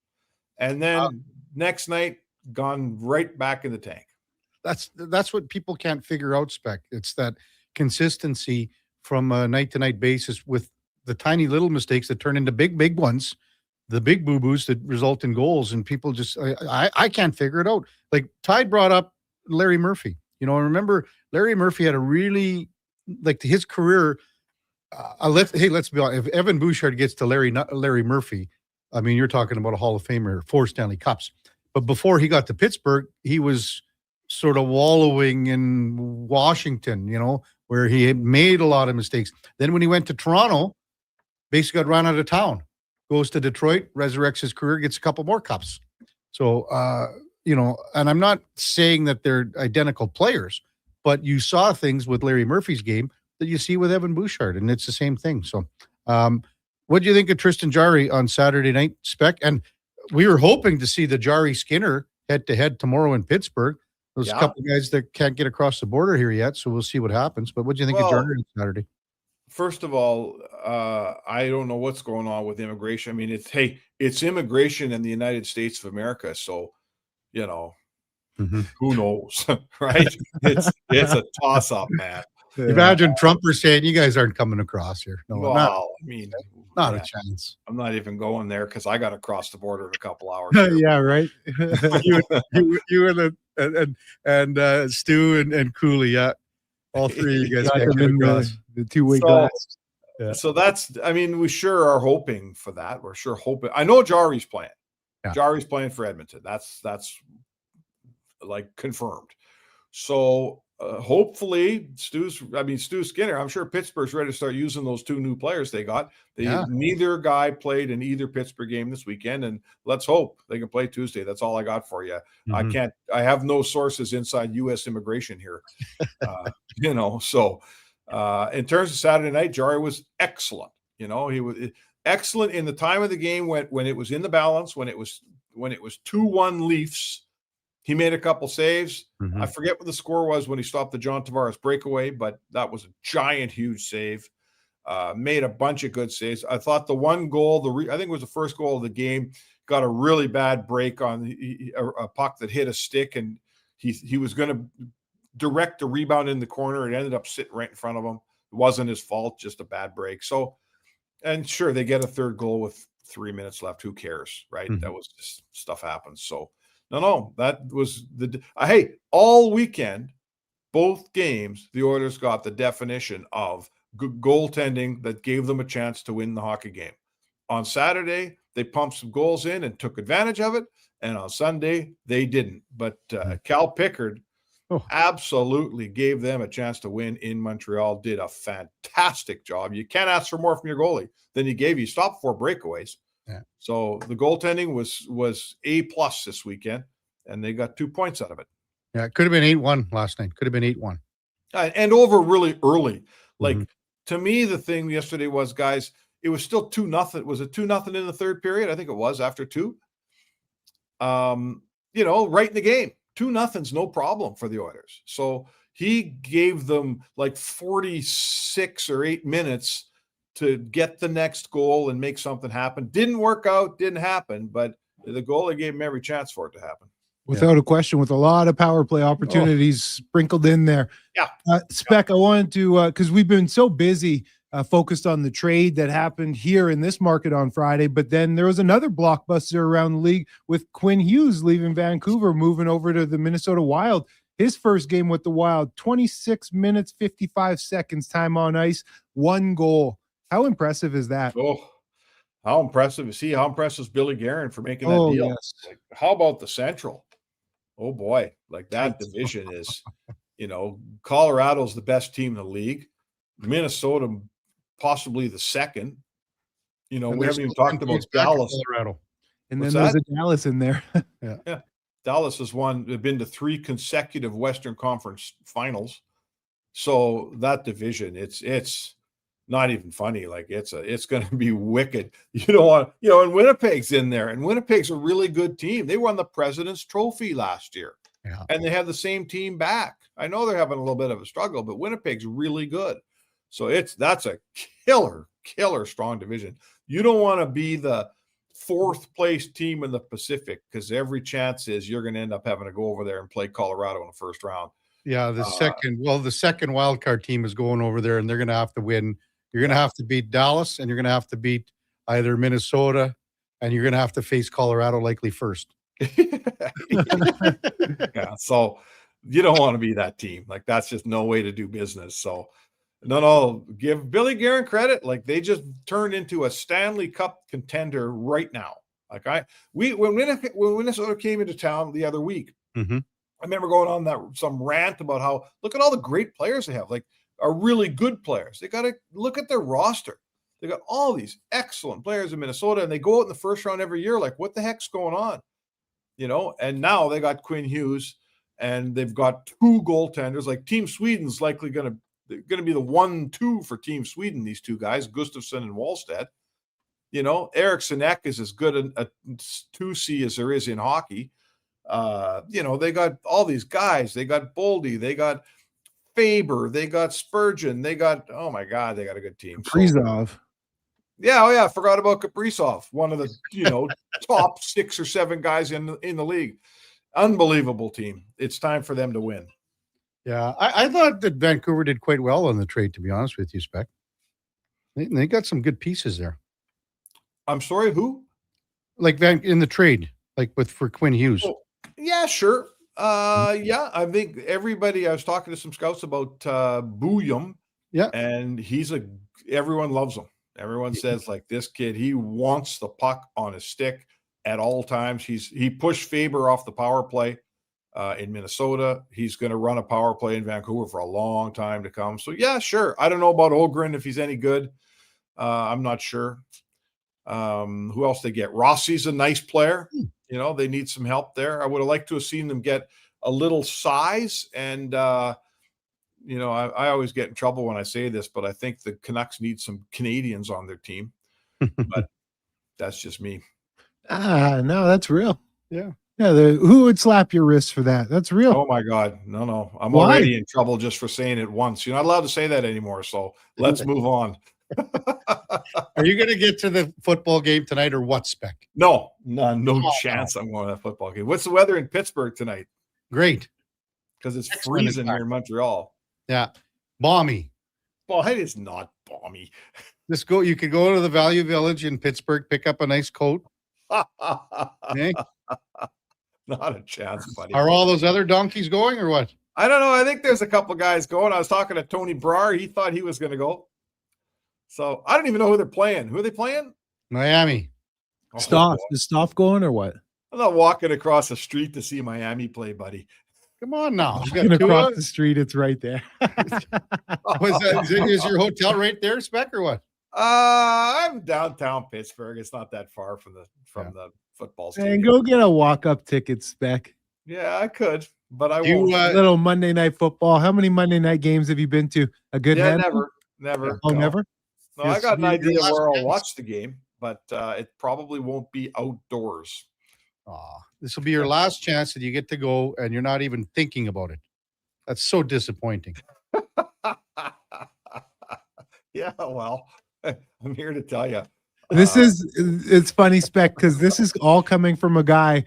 And then next night, gone right back in the tank. That's what people can't figure out, Spec. It's that consistency from a night-to-night basis with the tiny little mistakes that turn into big ones, the big boo-boos that result in goals, and people just I can't figure it out. Like, Tide brought up Larry Murphy. I remember Larry Murphy had a really, like, his career. Let's be honest. If Evan Bouchard gets to Larry Murphy, I mean, you're talking about a Hall of Famer, 4 Stanley Cups. But before he got to Pittsburgh, he was sort of wallowing in Washington, where he had made a lot of mistakes. Then when he went to Toronto, basically got run out of town, goes to Detroit, resurrects his career, gets a couple more cups. So, and I'm not saying that they're identical players, but you saw things with Larry Murphy's game that you see with Evan Bouchard, and it's the same thing. So, what do you think of Tristan Jarry on Saturday night, Spec? And we were hoping to see the Jarry Skinner head-to-head tomorrow in Pittsburgh. There's a couple of guys that can't get across the border here yet, so we'll see what happens. But what do you think of Jarry on Saturday? First of all, I don't know what's going on with immigration. I mean, it's immigration in the United States of America, so who knows, right? It's a toss-up, man. Imagine Trump was saying, "You guys aren't coming across here." No, not a chance. I'm not even going there because I got to cross the border in a couple hours. Yeah, right. you and Stu and Cooley, yeah, all three of you guys can't get across the two-way glass. Yeah. So we sure are hoping for that. We're sure hoping. I know Jarry's playing. Yeah. Jarry's playing for Edmonton. That's like confirmed. So hopefully Stu Skinner, I'm sure Pittsburgh's ready to start using those two new players they got. Neither guy played in either Pittsburgh game this weekend, and let's hope they can play Tuesday. That's all I got for you. I have no sources inside U.S. immigration here. So in terms of Saturday night, Jarry was excellent. He was excellent in the time of the game when it was in the balance, when it was 2-1 Leafs. He made a couple saves. Mm-hmm. I forget what the score was when he stopped the John Tavares breakaway, but that was a giant, huge save. Made a bunch of good saves. I thought the one goal, I think it was the first goal of the game, got a really bad break on a puck that hit a stick, and he was going to direct a rebound in the corner. It ended up sitting right in front of him. It wasn't his fault, just a bad break. So, and sure, they get a third goal with 3 minutes left. Who cares, right? Mm-hmm. That was just stuff happens. So, no, that was all weekend, both games, the Oilers got the definition of goaltending that gave them a chance to win the hockey game. On Saturday, they pumped some goals in and took advantage of it. And on Sunday, they didn't. But Cal Pickard absolutely gave them a chance to win in Montreal, did a fantastic job. You can't ask for more from your goalie than he gave you. Stopped 4 breakaways. Yeah. So the goaltending was A+ this weekend, and they got 2 points out of it. Yeah, it could have been 8-1 last night. Could have been 8-1. And over really early. Like, to me, the thing yesterday was, guys, it was still 2-0. Was it 2-0 in the third period? I think it was after 2. Right in the game. 2-0's no problem for the Oilers. So he gave them like 46 or 8 minutes to get the next goal and make something happen. Didn't work out, didn't happen, but the goalie gave him every chance for it to happen. Without a question, with a lot of power play opportunities sprinkled in there. Yeah. Spec, I wanted to, because we've been so busy focused on the trade that happened here in this market on Friday, but then there was another blockbuster around the league with Quinn Hughes leaving Vancouver, moving over to the Minnesota Wild. His first game with the Wild, 26 minutes, 55 seconds, time on ice, 1 goal. How impressive is that? Oh, how impressive is he? How impressive is Billy Guerin for making that deal? Yes. Like, how about the Central? Oh, boy. Like, that division is, Colorado's the best team in the league. Minnesota, possibly the second. We haven't even talked about Dallas. Colorado. And then there's a Dallas in there. Yeah. Dallas has been to 3 consecutive Western Conference finals. So that division, it's not even funny. Like, it's going to be wicked. You don't want, and Winnipeg's in there, and Winnipeg's a really good team. They won the President's Trophy last year, and they have the same team back. I know they're having a little bit of a struggle, but Winnipeg's really good. So that's a killer strong division. You don't want to be the 4th place team in the Pacific, because every chance is you're going to end up having to go over there and play Colorado in the first round. Yeah, the second wild card team is going over there, and they're going to have to win. You're going to have to beat Dallas, and you're going to have to beat either Minnesota, and you're going to have to face Colorado likely first. Yeah, so you don't want to be that team. Like, that's just no way to do business. So, no, give Billy Guerin credit. Like, they just turned into a Stanley Cup contender right now. Like, when Minnesota came into town the other week, I remember going on some rant about how look at all the great players they have, like are really good players. They got to look at their roster. They got all these excellent players in Minnesota, and they go out in the first round every year. Like, what the heck's going on? And now they got Quinn Hughes, and they've got 2 goaltenders. Like Team Sweden's likely going to be the 1-2 for Team Sweden. These 2 guys, Gustafsson and Wallstedt. Eric Sinek is as good a 2C as there is in hockey. They got all these guys. They got Boldy. They got Faber. They got Spurgeon. They got, oh my God, they got a good team. Kaprizov. I forgot about Kaprizov, one of the top 6 or 7 guys in the league. Unbelievable team. It's time for them to win. Yeah, I thought that Vancouver did quite well on the trade, to be honest with you, Spec. They got some good pieces there. I'm sorry, who? Like in the trade, like for Quinn Hughes. Oh, yeah, sure. I think everybody, I was talking to some scouts about Bouillon. Yeah. And everyone loves him. Everyone says, like, this kid, he wants the puck on his stick at all times. He pushed Faber off the power play in Minnesota. He's going to run a power play in Vancouver for a long time to come. So, yeah, sure. I don't know about Ogren if he's any good. I'm not sure. Who else they get? Rossi's a nice player. They need some help there. I would have liked to have seen them get a little size. And, I always get in trouble when I say this, but I think the Canucks need some Canadians on their team. But that's just me. No, that's real. Yeah. Yeah. Who would slap your wrist for that? That's real. Oh my God. No. I'm Why? already in trouble just for saying it once. You're not allowed to say that anymore. So let's move on. Are you going to get to the football game tonight or what, Spec? No chance I'm going to that football game. What's the weather in Pittsburgh tonight? Great. Because it's freezing here in Montreal. Yeah. Balmy. Well, it is not balmy. You could go to the Value Village in Pittsburgh, pick up a nice coat. Okay? Not a chance, buddy. Are all those other donkeys going or what? I don't know. I think there's a couple guys going. I was talking to Tony Brar. He thought he was going to go. So I don't even know who they're playing. Who are they playing? Miami. Stoff. Is Stoff going or what? I'm not walking across the street to see Miami play, buddy. Come on now. Across the street, it's right there. Is your hotel right there, Spec, or what? I'm downtown Pittsburgh. It's not that far from the football stadium. And go get a walk-up ticket, Spec. Yeah, I could, but I won't. Little Monday Night Football. How many Monday night games have you been to? A good handful? Never. Oh, never? No, I got an idea where I'll watch the game, but it probably won't be outdoors. This will be your last chance that you get to go, and you're not even thinking about it. That's so disappointing. Yeah, well, I'm here to tell you. It's funny, Spec, because this is all coming from a guy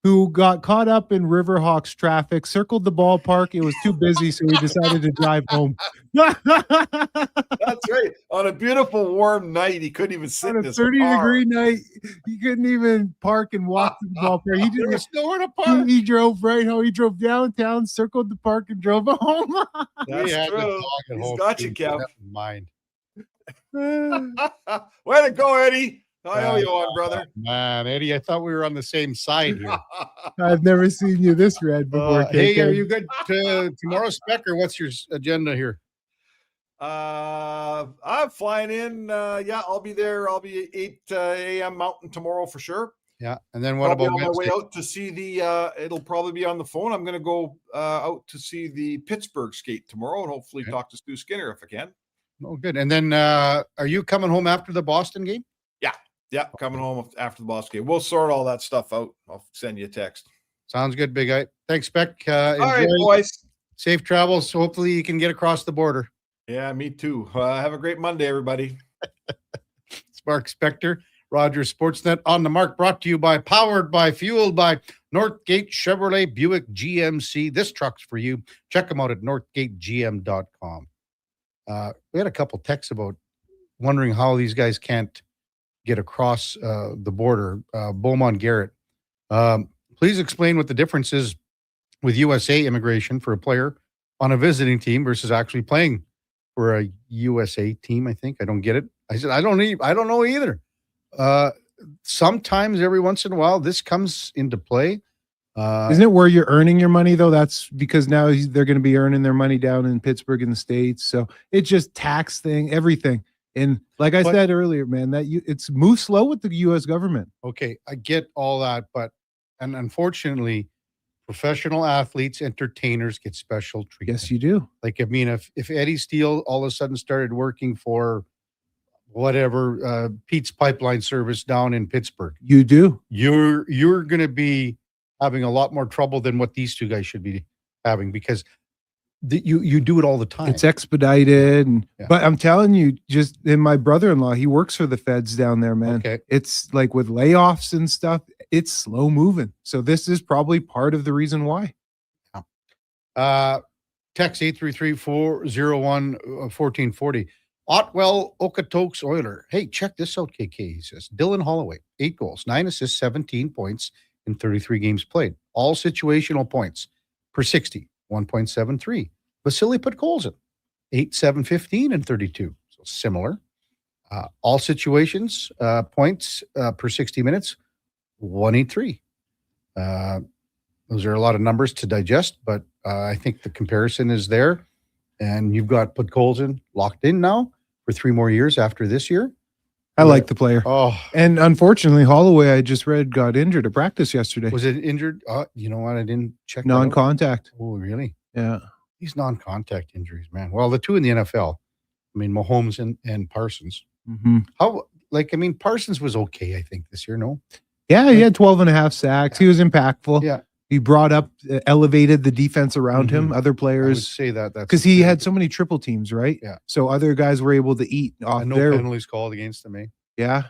who got caught up in Riverhawks traffic, circled the ballpark. It was too busy, so he decided to drive home. That's right. On a beautiful, warm night, he couldn't even sit On in a his 30-degree night, he couldn't even park and walk to the ballpark. He There was just nowhere to park. he drove right home. He drove downtown, circled the park, and drove home. That's had the true. dog at He's home, got you, too. Kev. Never mind. Way to go, Eddie. I owe you one, brother. Man, Eddie, I thought we were on the same side here. I've never seen you this red before. Hey, KK. are you good tomorrow, Spec, or what's your agenda here? I'm flying in. I'll be there. I'll be 8 a.m. Mountain tomorrow for sure. Yeah, and then what I'll be about on my way Wednesday? out to see the it'll probably be on the phone. I'm going to go out to see the Pittsburgh skate tomorrow and hopefully talk to Stu Skinner if I can. Oh, good. And then are you coming home after the Boston game? Yeah, coming home after the Boston game. We'll sort all that stuff out. I'll send you a text. Sounds good, Big Eye. Thanks, Spec. All right, Enjoy. boys. Safe travels. Hopefully you can get across the border. Yeah, me too. Have a great Monday, everybody. Mark Spector, Rogers Sportsnet on the mark, brought to you by, powered by, fueled by Northgate Chevrolet Buick GMC. This truck's for you. Check them out at northgategm.com. We had a couple texts about wondering how these guys can't get across the border. Beaumont Garrett, please explain what the difference is with USA immigration for a player on a visiting team versus actually playing for a USA team. I think I don't get it. I said I don't know either. Sometimes every once in a while this comes into play, Isn't it where you're earning your money though? That's because now they're going to be earning their money down in Pittsburgh in the States. So it's just tax thing, everything. And like I said earlier, man, it's moves slow with the U.S. government. Okay, I get all that, but unfortunately, professional athletes, entertainers get special treatment. Yes, you do. Like, I mean, if Eddie Steele all of a sudden started working for whatever Pete's Pipeline Service down in Pittsburgh, you do. You're going to be having a lot more trouble than what these two guys should be having because you do it all the time. It's expedited, but I'm telling you, and my brother-in-law, he works for the feds down there, man. Okay. It's like with layoffs and stuff, it's slow moving. So this is probably part of the reason why. Text 833-401-1440. Otwell Okotoks Oiler. Hey, check this out, KK. He says Dylan Holloway, 8 goals, 9 assists, 17 points in 33 games played. All situational points per 60. 1.73. Vasily Podkolzin, 8, 7, 15, and 32. So similar. All situations, points per 60 minutes, 183. Those are a lot of numbers to digest, but I think the comparison is there. And you've got Podkolzin locked in now for 3 more years after this year. I like the player. Oh, and unfortunately, Holloway, I just read, got injured at practice yesterday. Was it injured? You know what? I didn't check. Non-contact. Oh, really? Yeah. These non-contact injuries, man. Well, the two in the NFL. I mean, Mahomes and Parsons. Mm-hmm. Parsons was okay, I think, this year, no? Yeah, he had 12 and a half sacks. He was impactful. Yeah. He brought up, elevated the defense around him, other players. I would say that's because he had so many triple teams, right? Yeah. So other guys were able to eat off and no their penalties called against him, eh? Yeah.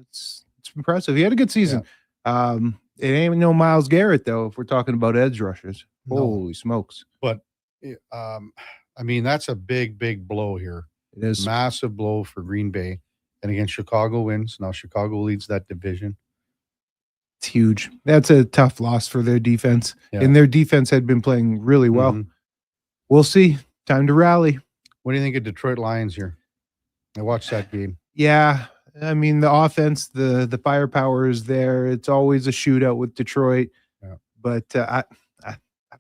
It's impressive. He had a good season. It ain't no Myles Garrett, though, if we're talking about edge rushers. No. Holy smokes. But, that's a big, big blow here. It is. Massive blow for Green Bay. And again, Chicago wins. Now Chicago leads that division. It's huge. That's a tough loss for their defense. Yeah. And their defense had been playing really well. Mhm. We'll see. Time to rally. What do you think of Detroit Lions here? I watched that game. Yeah. I mean, the offense, the firepower is there. It's always a shootout with Detroit. Yeah. But I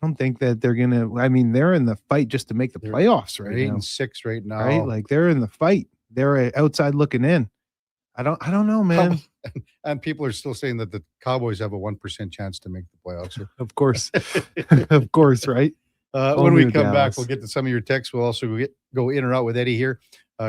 don't think that they're going to, they're in the fight just to make the playoffs right They're now. 8-6 right now. Right? Like they're in the fight. They're outside looking in. I don't know, man. And people are still saying that the Cowboys have a 1% chance to make the playoffs. Of course. Of course, right? When we come back, we'll get to some of your texts. We'll also go in or out with Eddie here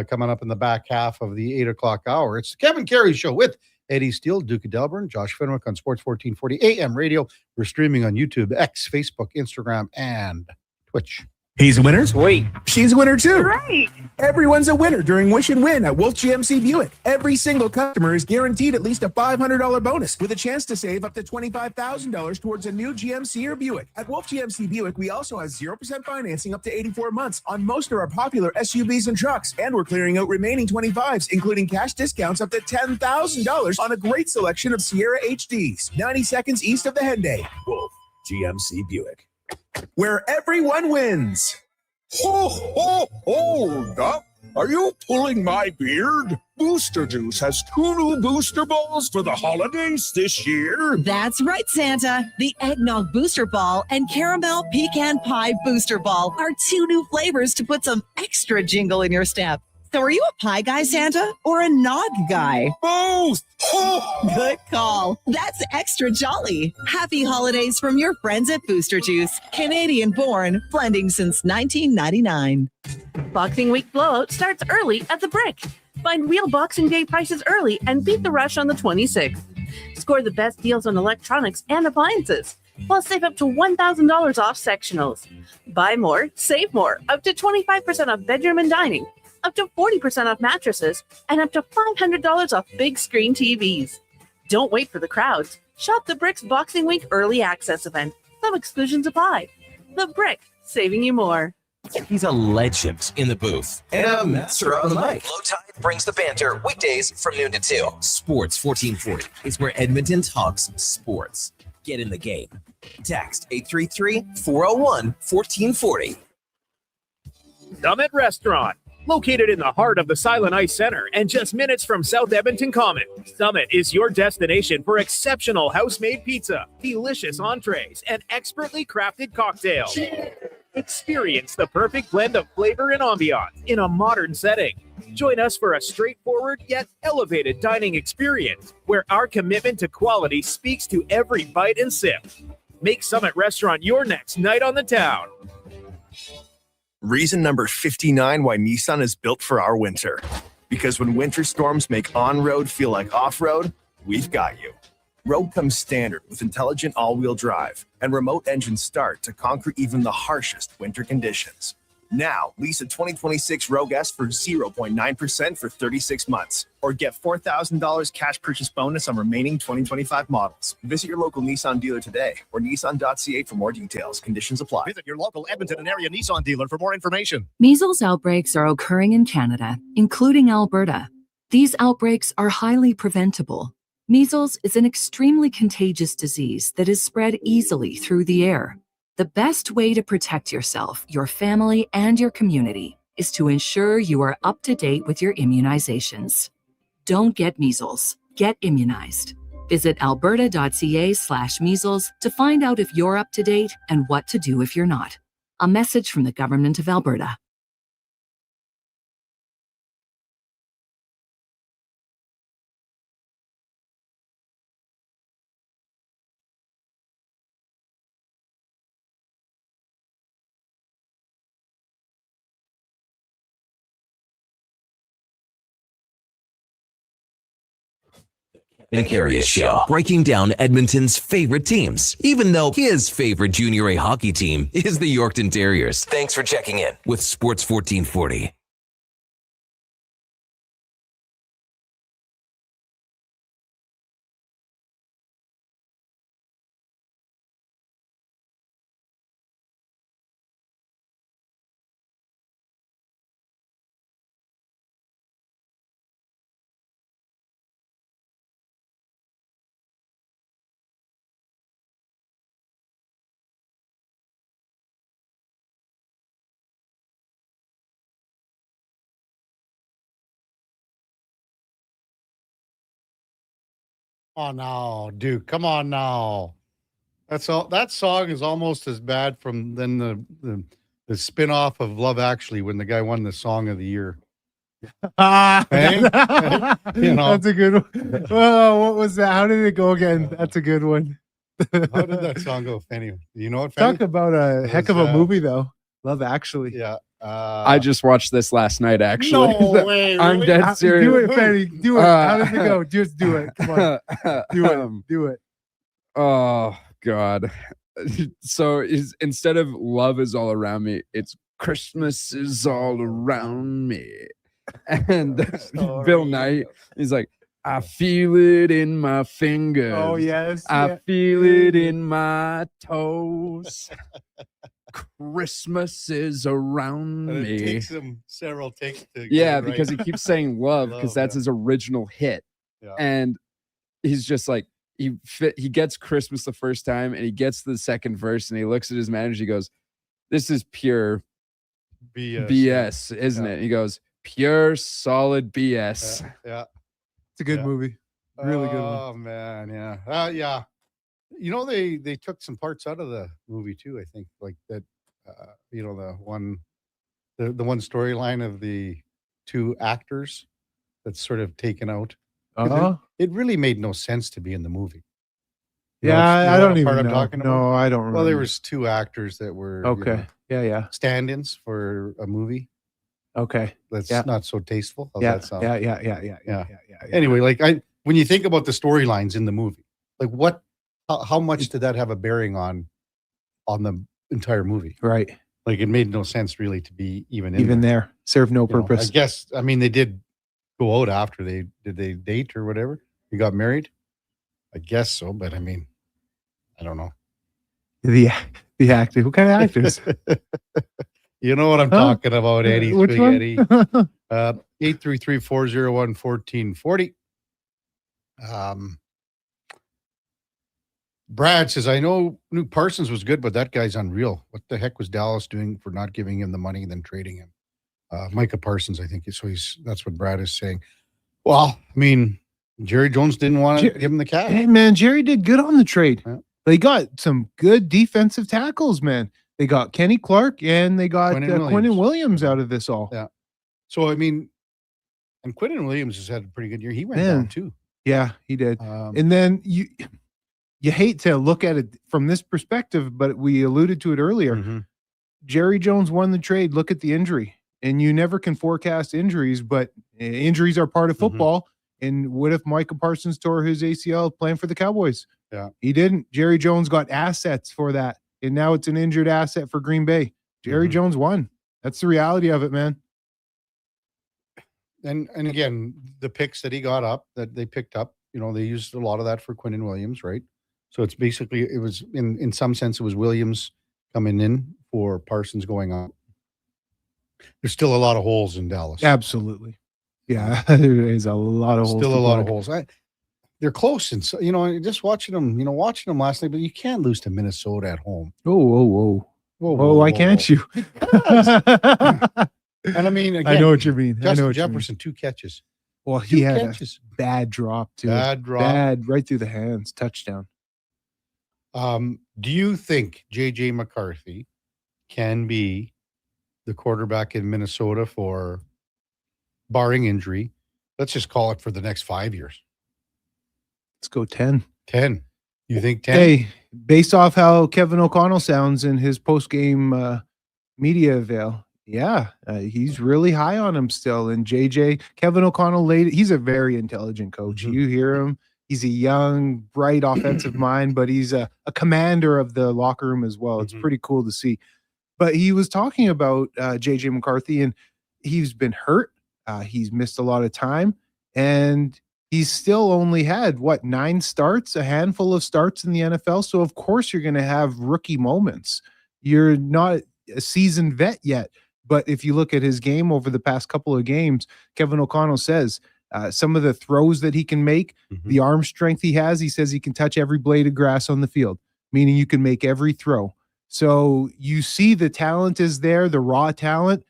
coming up in the back half of the 8 o'clock hour. It's the Kevin Karius Show with Eddie Steele, Duke of Delburne, Josh Fenwick on Sports 1440 AM radio. We're streaming on YouTube, X, Facebook, Instagram, and Twitch. He's a winner. Sweet. She's a winner too. Right. Everyone's a winner during Wish and Win at Wolf GMC Buick. Every single customer is guaranteed at least a $500 bonus with a chance to save up to $25,000 towards a new GMC or Buick. At Wolf GMC Buick, we also have 0% financing up to 84 months on most of our popular SUVs and trucks. And we're clearing out remaining 25s, including cash discounts up to $10,000 on a great selection of Sierra HDs. 90 seconds east of the Henday. Wolf GMC Buick, where everyone wins. Hold up. Are you pulling my beard? Booster Juice has 2 new booster balls for the holidays this year. That's right, Santa. The Eggnog Booster Ball and Caramel Pecan Pie Booster Ball are 2 new flavors to put some extra jingle in your step. So are you a pie guy, Santa, or a nog guy? Both! Good call. That's extra jolly. Happy holidays from your friends at Booster Juice. Canadian born, blending since 1999. Boxing Week blowout starts early at the Brick. Find real Boxing Day prices early and beat the rush on the 26th. Score the best deals on electronics and appliances. Plus, save up to $1,000 off sectionals. Buy more, save more. Up to 25% off bedroom and dining. Up to 40% off mattresses, and up to $500 off big screen TVs. Don't wait for the crowds. Shop the Brick's Boxing Week Early Access event. Some exclusions apply. The Brick, saving you more. He's a legend in the booth and a master on the mic. Low Tide brings the banter weekdays from noon to 2. Sports 1440 is where Edmonton talks sports. Get in the game. Text 833-401-1440. Summit Restaurant. Located in the heart of the Silent Ice Center and just minutes from South Edmonton Common, Summit is your destination for exceptional house-made pizza, delicious entrees, and expertly crafted cocktails. Experience the perfect blend of flavor and ambiance in a modern setting. Join us for a straightforward yet elevated dining experience where our commitment to quality speaks to every bite and sip. Make Summit Restaurant your next night on the town. Reason number 59 why Nissan is built for our winter. Because when winter storms make on-road feel like off-road, we've got you. Rogue comes standard with intelligent all-wheel drive and remote engine start to conquer even the harshest winter conditions. Now, lease a 2026 Rogue S for 0.9% for 36 months, or get $4,000 cash purchase bonus on remaining 2025 models. Visit your local Nissan dealer today or nissan.ca for more details. Conditions apply. Visit your local Edmonton and area Nissan dealer for more information. Measles outbreaks are occurring in Canada, including Alberta. These outbreaks are highly preventable. Measles is an extremely contagious disease that is spread easily through the air. The best way to protect yourself, your family, and your community is to ensure you are up to date with your immunizations. Don't get measles. Get immunized. Visit alberta.ca/measles to find out if you're up to date and what to do if you're not. A message from the Government of Alberta. The Karius Show, breaking down Edmonton's favorite teams, even though his favorite Junior A hockey team is the Yorkton Terriers. Thanks for checking in with Sports 1440. Oh no, Duke! Come on now. That's all. That song is almost as bad from than the spin-off of Love Actually when the guy won the Song of the Year. Hey? You know. That's a good one. Oh, what was that? How did it go again? That's a good one. How did that song go, Fanny? You know what, Fanny? Talk about a heck of a movie, though. Love Actually. Yeah. I just watched this last night, actually. No way, I'm really? dead serious. Do it, Fanny. Do it. How does it go? Just do it. Come on. Do it. Do it. Oh, God. So instead of love is all around me, it's Christmas is all around me. And Bill Knight, he's like, I feel it in my fingers. Oh, yes. I feel it in my toes. Christmas is around And me. it takes him several takes to get Yeah, it right. because he keeps saying love because that's his original hit. Yeah. And he's just like, he gets Christmas the first time and he gets the second verse and he looks at his manager. He goes, this is pure BS, isn't it? He goes, pure solid BS. Yeah. It's a good movie. Really good one. Oh man, yeah. Yeah. You know, they took some parts out of the movie too, I think. Like that you know, the one storyline of the two actors that's sort of taken out. 'Cause Uh-huh. It really made no sense to be in the movie. Yeah, I don't even I'm know. talking about? No, I don't remember. Well, there was two actors that were Okay. Yeah. stand-ins for a movie. Okay. That's Yeah. not so tasteful. How's Yeah. that sound? Yeah. Anyway, like when you think about the storylines in the movie, like how much did that have a bearing on the entire movie? Right. Like it made no sense really to be even There. Serve no You know, purpose. I guess. I mean, they did go out after did they date or whatever? They got married. I guess so, but I mean, I don't know. The actor. What kind of actors? You know what I'm talking about, Eddie Which one? Spaghetti. 833-401-1440. Brad says, I know Luke Parsons was good, but that guy's unreal. What the heck was Dallas doing for not giving him the money and then trading him? Micah Parsons, I think. So that's what Brad is saying. Well, I mean, Jerry Jones didn't want to give him the cash. Hey, man, Jerry did good on the trade. Yeah. They got some good defensive tackles, man. They got Kenny Clark and they got Quinnen Williams out of this all. Yeah. So, I mean, and Quinnen Williams has had a pretty good year. He went down too. Yeah, he did. And then you hate to look at it from this perspective, but we alluded to it earlier. Mm-hmm. Jerry Jones won the trade. Look at the injury. And you never can forecast injuries, but injuries are part of football. And what if Micah Parsons tore his ACL playing for the Cowboys? Yeah. He didn't. Jerry Jones got assets for that. And now it's an injured asset for Green Bay. Jerry Jones won. That's the reality of it, man. And again, the picks that he got up, that they picked up, they used a lot of that for Quinnen Williams, right? So it's basically, it was in some sense, it was Williams coming in for Parsons going up. There's still a lot of holes in Dallas. Absolutely. Yeah, there is a lot of holes. Still a lot of holes. They're close. And so, just watching them last night, but you can't lose to Minnesota at home. Whoa, why can't you? And I mean, again, I know what you mean. Justin Jefferson, 2 catches. Well, he had a bad drop too. Bad drop. Bad right through the hands. Touchdown. Do you think J.J. McCarthy can be the quarterback in Minnesota for, barring injury, let's just call it for the next 5 years? Let's go 10. 10. You think 10? Hey, based off how Kevin O'Connell sounds in his post-game media avail, he's really high on him still. And Kevin O'Connell he's a very intelligent coach. You hear him. He's a young, bright offensive mind, but he's a commander of the locker room as well. It's pretty cool to see. But he was talking about J.J. McCarthy, and he's been hurt. He's missed a lot of time, and he's still only had, 9 starts, a handful of starts in the NFL. So, of course, you're going to have rookie moments. You're not a seasoned vet yet. But if you look at his game over the past couple of games, Kevin O'Connell says some of the throws that he can make, the arm strength he has, he says he can touch every blade of grass on the field, meaning you can make every throw. So you see the talent is there, the raw talent.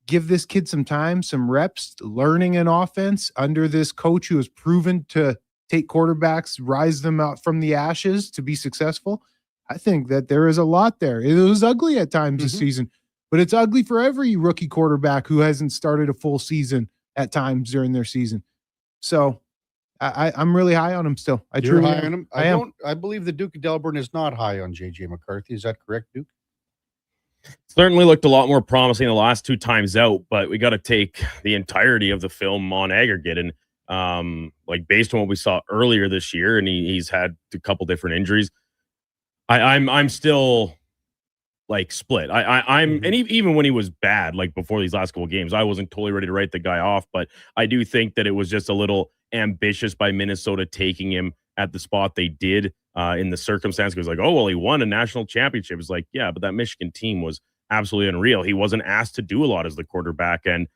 Give this kid some time, some reps, learning an offense under this coach who has proven to take quarterbacks, rise them out from the ashes to be successful. I think that there is a lot there. It was ugly at times this season, but it's ugly for every rookie quarterback who hasn't started a full season at times during their season. So I'm really high on him still. You're high on him? I believe the Duke of Delburne is not high on J.J. McCarthy. Is that correct, Duke? Certainly looked a lot more promising the last 2 times out, but we got to take the entirety of the film on aggregate. And based on what we saw earlier this year, and he's had a couple different injuries, I'm still split. And even when he was bad, before these last couple games, I wasn't totally ready to write the guy off, but I do think that it was just a little ambitious by Minnesota taking him at the spot they did in the circumstance. It was he won a national championship. It's yeah, but that Michigan team was absolutely unreal. He wasn't asked to do a lot as the quarterback, and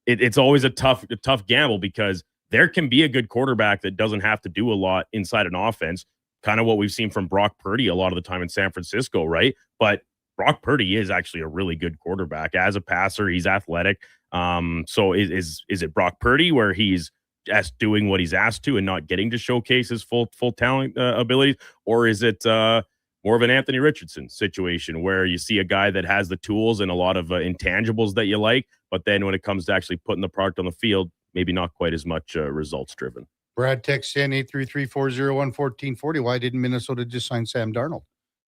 it's always a tough gamble because there can be a good quarterback that doesn't have to do a lot inside an offense, kind of what we've seen from Brock Purdy a lot of the time in San Francisco, right? But Brock Purdy is actually a really good quarterback. As a passer, he's athletic. So is it Brock Purdy where he's just doing what he's asked to and not getting to showcase his full talent abilities? Or is it more of an Anthony Richardson situation where you see a guy that has the tools and a lot of intangibles that you like, but then when it comes to actually putting the product on the field, maybe not quite as much results driven? Brad texts in 833-401-1440. Why didn't Minnesota just sign Sam Darnold?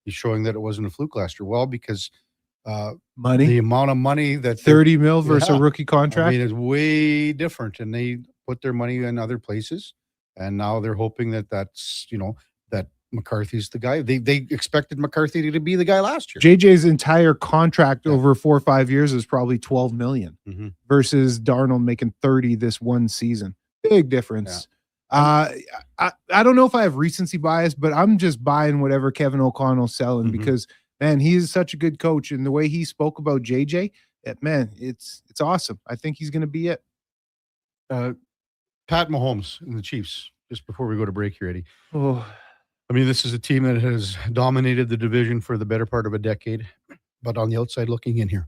He's showing that it wasn't a fluke last year. Well, because money, the amount of money that $30 million versus a rookie contract, it's way different, and they put their money in other places, and now they're hoping that that McCarthy's the guy. They expected McCarthy to be the guy last year. JJ's entire contract over 4 or 5 years is probably $12 million versus Darnold making $30 this one season. Big difference. I don't know if I have recency bias, but I'm just buying whatever Kevin O'Connell's selling because, man, he is such a good coach. And the way he spoke about JJ, man, it's awesome. I think he's going to be it. Pat Mahomes and the Chiefs, just before we go to break here, Eddie. Oh, I mean, this is a team that has dominated the division for the better part of a decade, but on the outside looking in here,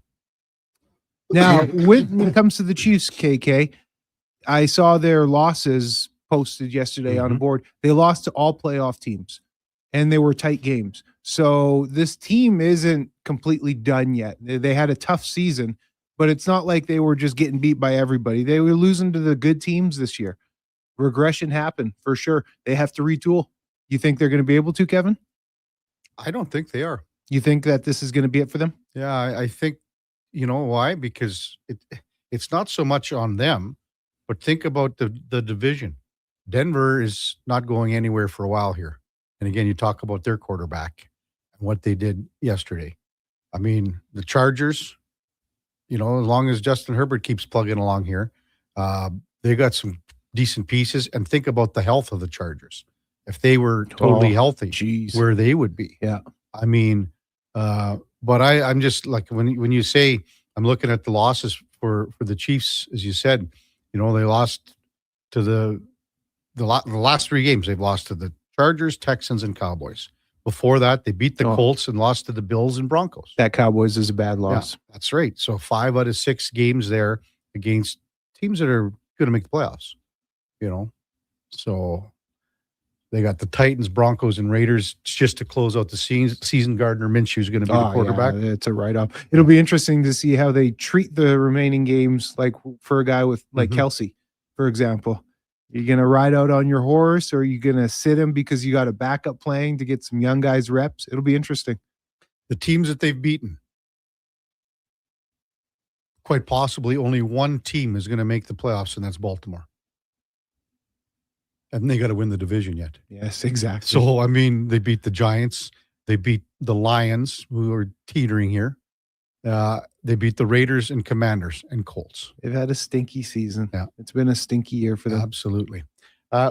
Now, when it comes to the Chiefs, KK, I saw their losses posted yesterday on a board. They lost to all playoff teams, and they were tight games. So this team isn't completely done yet. They had a tough season, but it's not like they were just getting beat by everybody. They were losing to the good teams this year. Regression happened for sure. They have to retool. You think they're going to be able to, Kevin? I don't think they are. You think that this is going to be it for them? Yeah, I think, you know why? Because it's not so much on them, but think about the division. Denver is not going anywhere for a while here. And again, you talk about their quarterback and what they did yesterday. I mean, the Chargers, you know, as long as Justin Herbert keeps plugging along here, they got some decent pieces. And think about the health of the Chargers. If they were totally healthy, where they would be. Yeah. I mean, but I'm just like, when you say, I'm looking at the losses for the Chiefs, as you said, you know, they lost to the last 3 games. They've lost to the Chargers, Texans, and Cowboys. Before that, they beat the Colts and lost to the Bills and Broncos. That Cowboys is a bad loss. Yeah, that's right. So 5 out of 6 games there against teams that are going to make the playoffs, you know. So they got the Titans, Broncos, and Raiders just to close out the season. Gardner Minshew is going to be the quarterback. Yeah, it's a write-off. It'll be interesting to see how they treat the remaining games, like for a guy with like Kelsey, for example. You're going to ride out on your horse, or are you going to sit him because you got a backup playing to get some young guys reps? It'll be interesting. The teams that they've beaten, quite possibly only one team is going to make the playoffs, and that's Baltimore. And they got to win the division yet. Yes, exactly. So, I mean, they beat the Giants. They beat the Lions, who are teetering here. They beat the Raiders and Commanders and Colts. They've had a stinky season. Yeah. It's been a stinky year for them. Absolutely.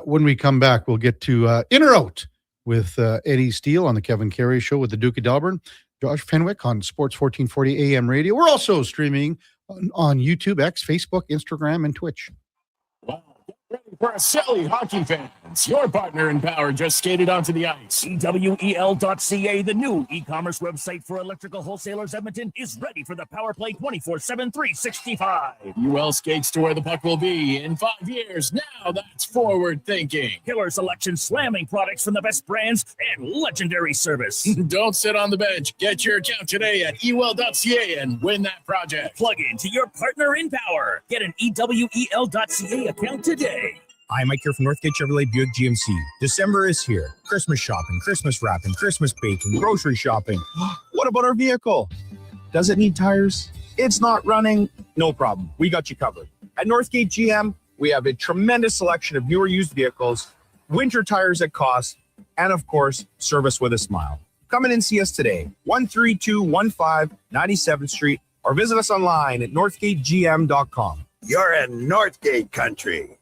When we come back, we'll get to In or Out with Eddie Steele on the Kevin Karius Show with the Duke of Delburne. Josh Fenwick on Sports 1440 AM radio. We're also streaming on YouTube, X, Facebook, Instagram, and Twitch. Ready for a silly hockey fans. Your partner in power just skated onto the ice. EWEL.ca, the new e-commerce website for electrical wholesalers Edmonton, is ready for the power play 24/7, 365. UL skates to where the puck will be in 5 years. Now that's forward thinking. Killer selection, slamming products from the best brands, and legendary service. Don't sit on the bench. Get your account today at EWEL.ca and win that project. Plug into your partner in power. Get an EWEL.ca account today. Hi, Mike here from Northgate Chevrolet Buick GMC. December is here. Christmas shopping, Christmas wrapping, Christmas baking, grocery shopping. What about our vehicle? Does it need tires? It's not running? No problem. We got you covered. At Northgate GM, we have a tremendous selection of newer used vehicles, winter tires at cost, and of course, service with a smile. Come in and see us today, 13215 97th Street, or visit us online at northgategm.com. You're in Northgate country.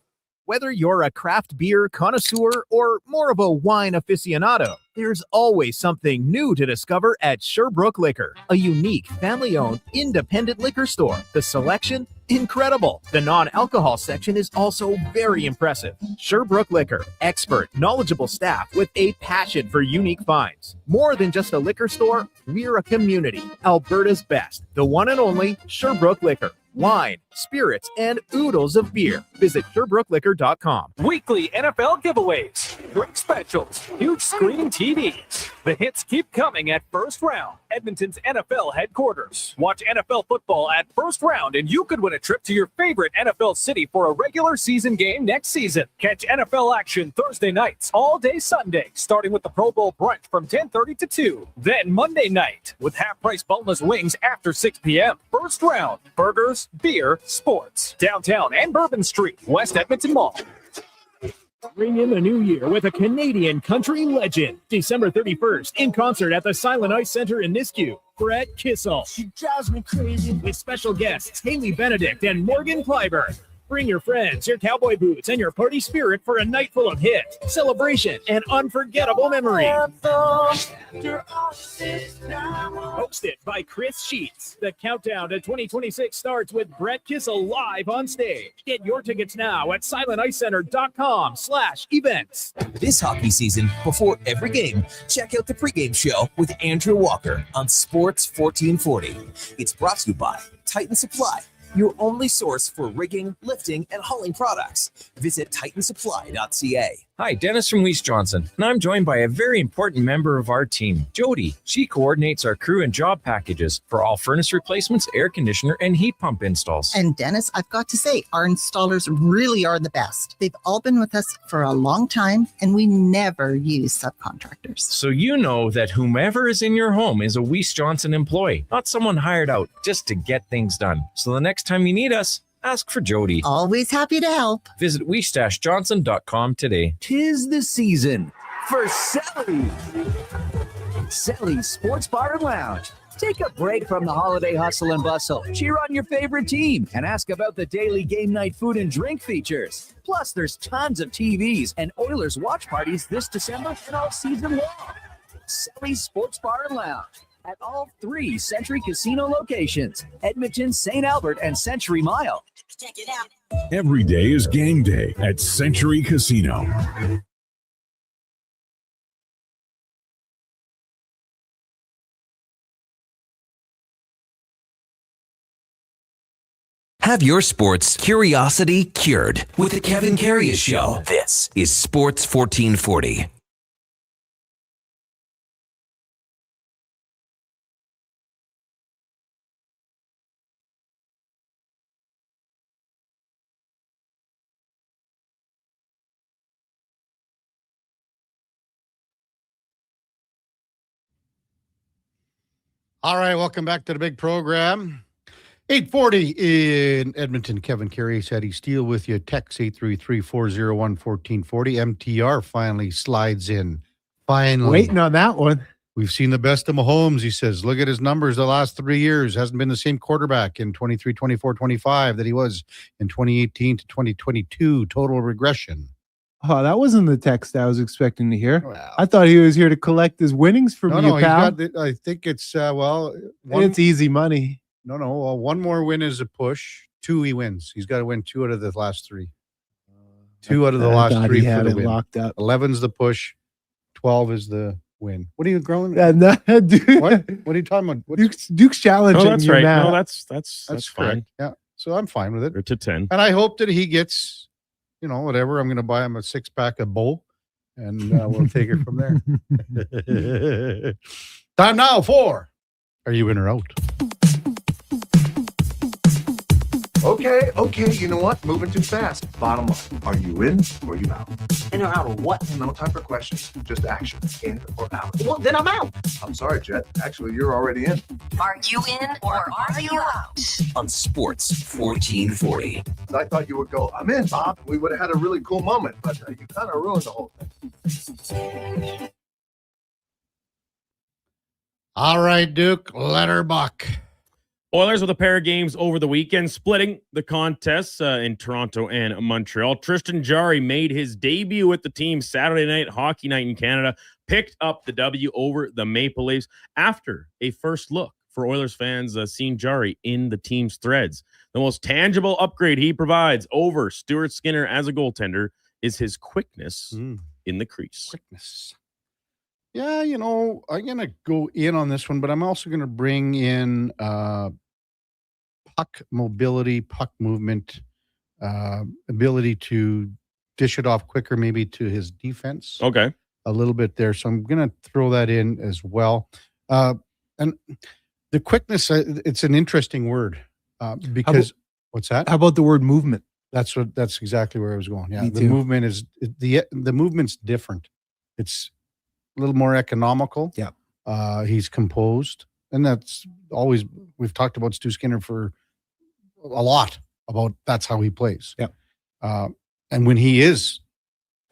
Whether you're a craft beer connoisseur or more of a wine aficionado, there's always something new to discover at Sherbrooke Liquor, a unique family-owned independent liquor store. The selection, incredible. The non-alcohol section is also very impressive. Sherbrooke Liquor, expert, knowledgeable staff with a passion for unique finds. More than just a liquor store, we're a community. Alberta's best, the one and only Sherbrooke Liquor. Wine, spirits, and oodles of beer. Visit SherbrookeLiquor.com. Weekly NFL giveaways, drink specials, huge screen TVs. The hits keep coming at First Round, Edmonton's NFL headquarters. Watch NFL football at First Round, and you could win a trip to your favorite NFL city for a regular season game next season. Catch NFL action Thursday nights, all day Sunday, starting with the Pro Bowl brunch from 10:30 to 2. Then Monday night, with half-price boneless wings after 6 p.m. First Round, burgers, beer, sports. Downtown and Bourbon Street, West Edmonton Mall. Bring in the new year with a Canadian country legend. December 31st, in concert at the Silent Ice Center in Nisku. Brett Kissel. She drives me crazy. With special guests Haley Benedict and Morgan Clyburn. Bring your friends, your cowboy boots, and your party spirit for a night full of hits, celebration, and unforgettable memories. Hosted by Chris Sheets. The countdown to 2026 starts with Brett Kissel live on stage. Get your tickets now at silenticecenter.com/events. This hockey season, before every game, check out the pregame show with Andrew Walker on Sports 1440. It's brought to you by Titan Supply, your only source for rigging, lifting, and hauling products. Visit titansupply.ca. Hi, Dennis from Weiss Johnson, and I'm joined by a very important member of our team, Jody. She coordinates our crew and job packages for all furnace replacements, air conditioner, and heat pump installs. And Dennis, I've got to say, our installers really are the best. They've all been with us for a long time, and we never use subcontractors. So you know that whomever is in your home is a Weiss Johnson employee, not someone hired out just to get things done. So the next time you need us, ask for Jody. Always happy to help. Visit weiss-johnson.com today. 'Tis the season for Selly. Selly's Sports Bar and Lounge. Take a break from the holiday hustle and bustle. Cheer on your favorite team and ask about the daily game night food and drink features. Plus, there's tons of TVs and Oilers watch parties this December and all season long. Selly's Sports Bar and Lounge at all 3 Century Casino locations, Edmonton, St. Albert, and Century Mile. Check it out. Every day is game day at Century Casino. Have your sports curiosity cured with the Kevin Karius Show. This is Sports 1440. All right, welcome back to the big program. 840 in Edmonton. Kevin Karius, Eddie Steele with you. Text 833-401-1440. MTR finally slides in. Finally. Waiting on that one. We've seen the best of Mahomes, he says. Look at his numbers the last 3 years. Hasn't been the same quarterback in 23, 24, 25 that he was in 2018 to 2022. Total regression. Oh, that wasn't the text I was expecting to hear. I thought he was here to collect his winnings from you, pal. I think it's, it's easy money. No. One more win is a push. 2 he wins. He's got to win 2 out of the last 3. 2 out of the last 3 he had for the it win. locked up. 11's the push. 12 is the win. What are you growing? No, dude. What are you talking about? Duke's challenging No, that's you right. now. No, that's That's fine. correct. Yeah. So I'm fine with it. Or to 10. And I hope that he gets, whatever. I'm going to buy him a 6-pack of Bull, and we'll take it from there. Time now for Are You In or Out? Okay. You know what? Moving too fast. Bottom line. Are you in or you out? In or out of what? No time for questions. Just action. In or out. Well, then I'm out. I'm sorry, Jet. Actually, you're already in. Are you in or are you out? On Sports 1440. I thought you would go, I'm in, Bob. We would have had a really cool moment, but you kind of ruined the whole thing. All right, Duke, let her buck. Oilers with a pair of games over the weekend, splitting the contests in Toronto and Montreal. Tristan Jarry made his debut with the team Saturday night, hockey night in Canada, picked up the W over the Maple Leafs after a first look for Oilers fans seeing Jarry in the team's threads. The most tangible upgrade he provides over Stuart Skinner as a goaltender is his quickness in the crease. Quickness. Yeah, I'm going to go in on this one, but I'm also going to bring in puck mobility, puck movement, ability to dish it off quicker, maybe to his defense. Okay. A little bit there. So I'm going to throw that in as well. And the quickness, it's an interesting word because what's that? How about the word movement? That's exactly where I was going. Yeah. Me The too. movement is the movement's different. It's a little more economical. Yeah. He's composed. And that's always, we've talked about Stu Skinner for a lot about that's how he plays. Yeah. And when he is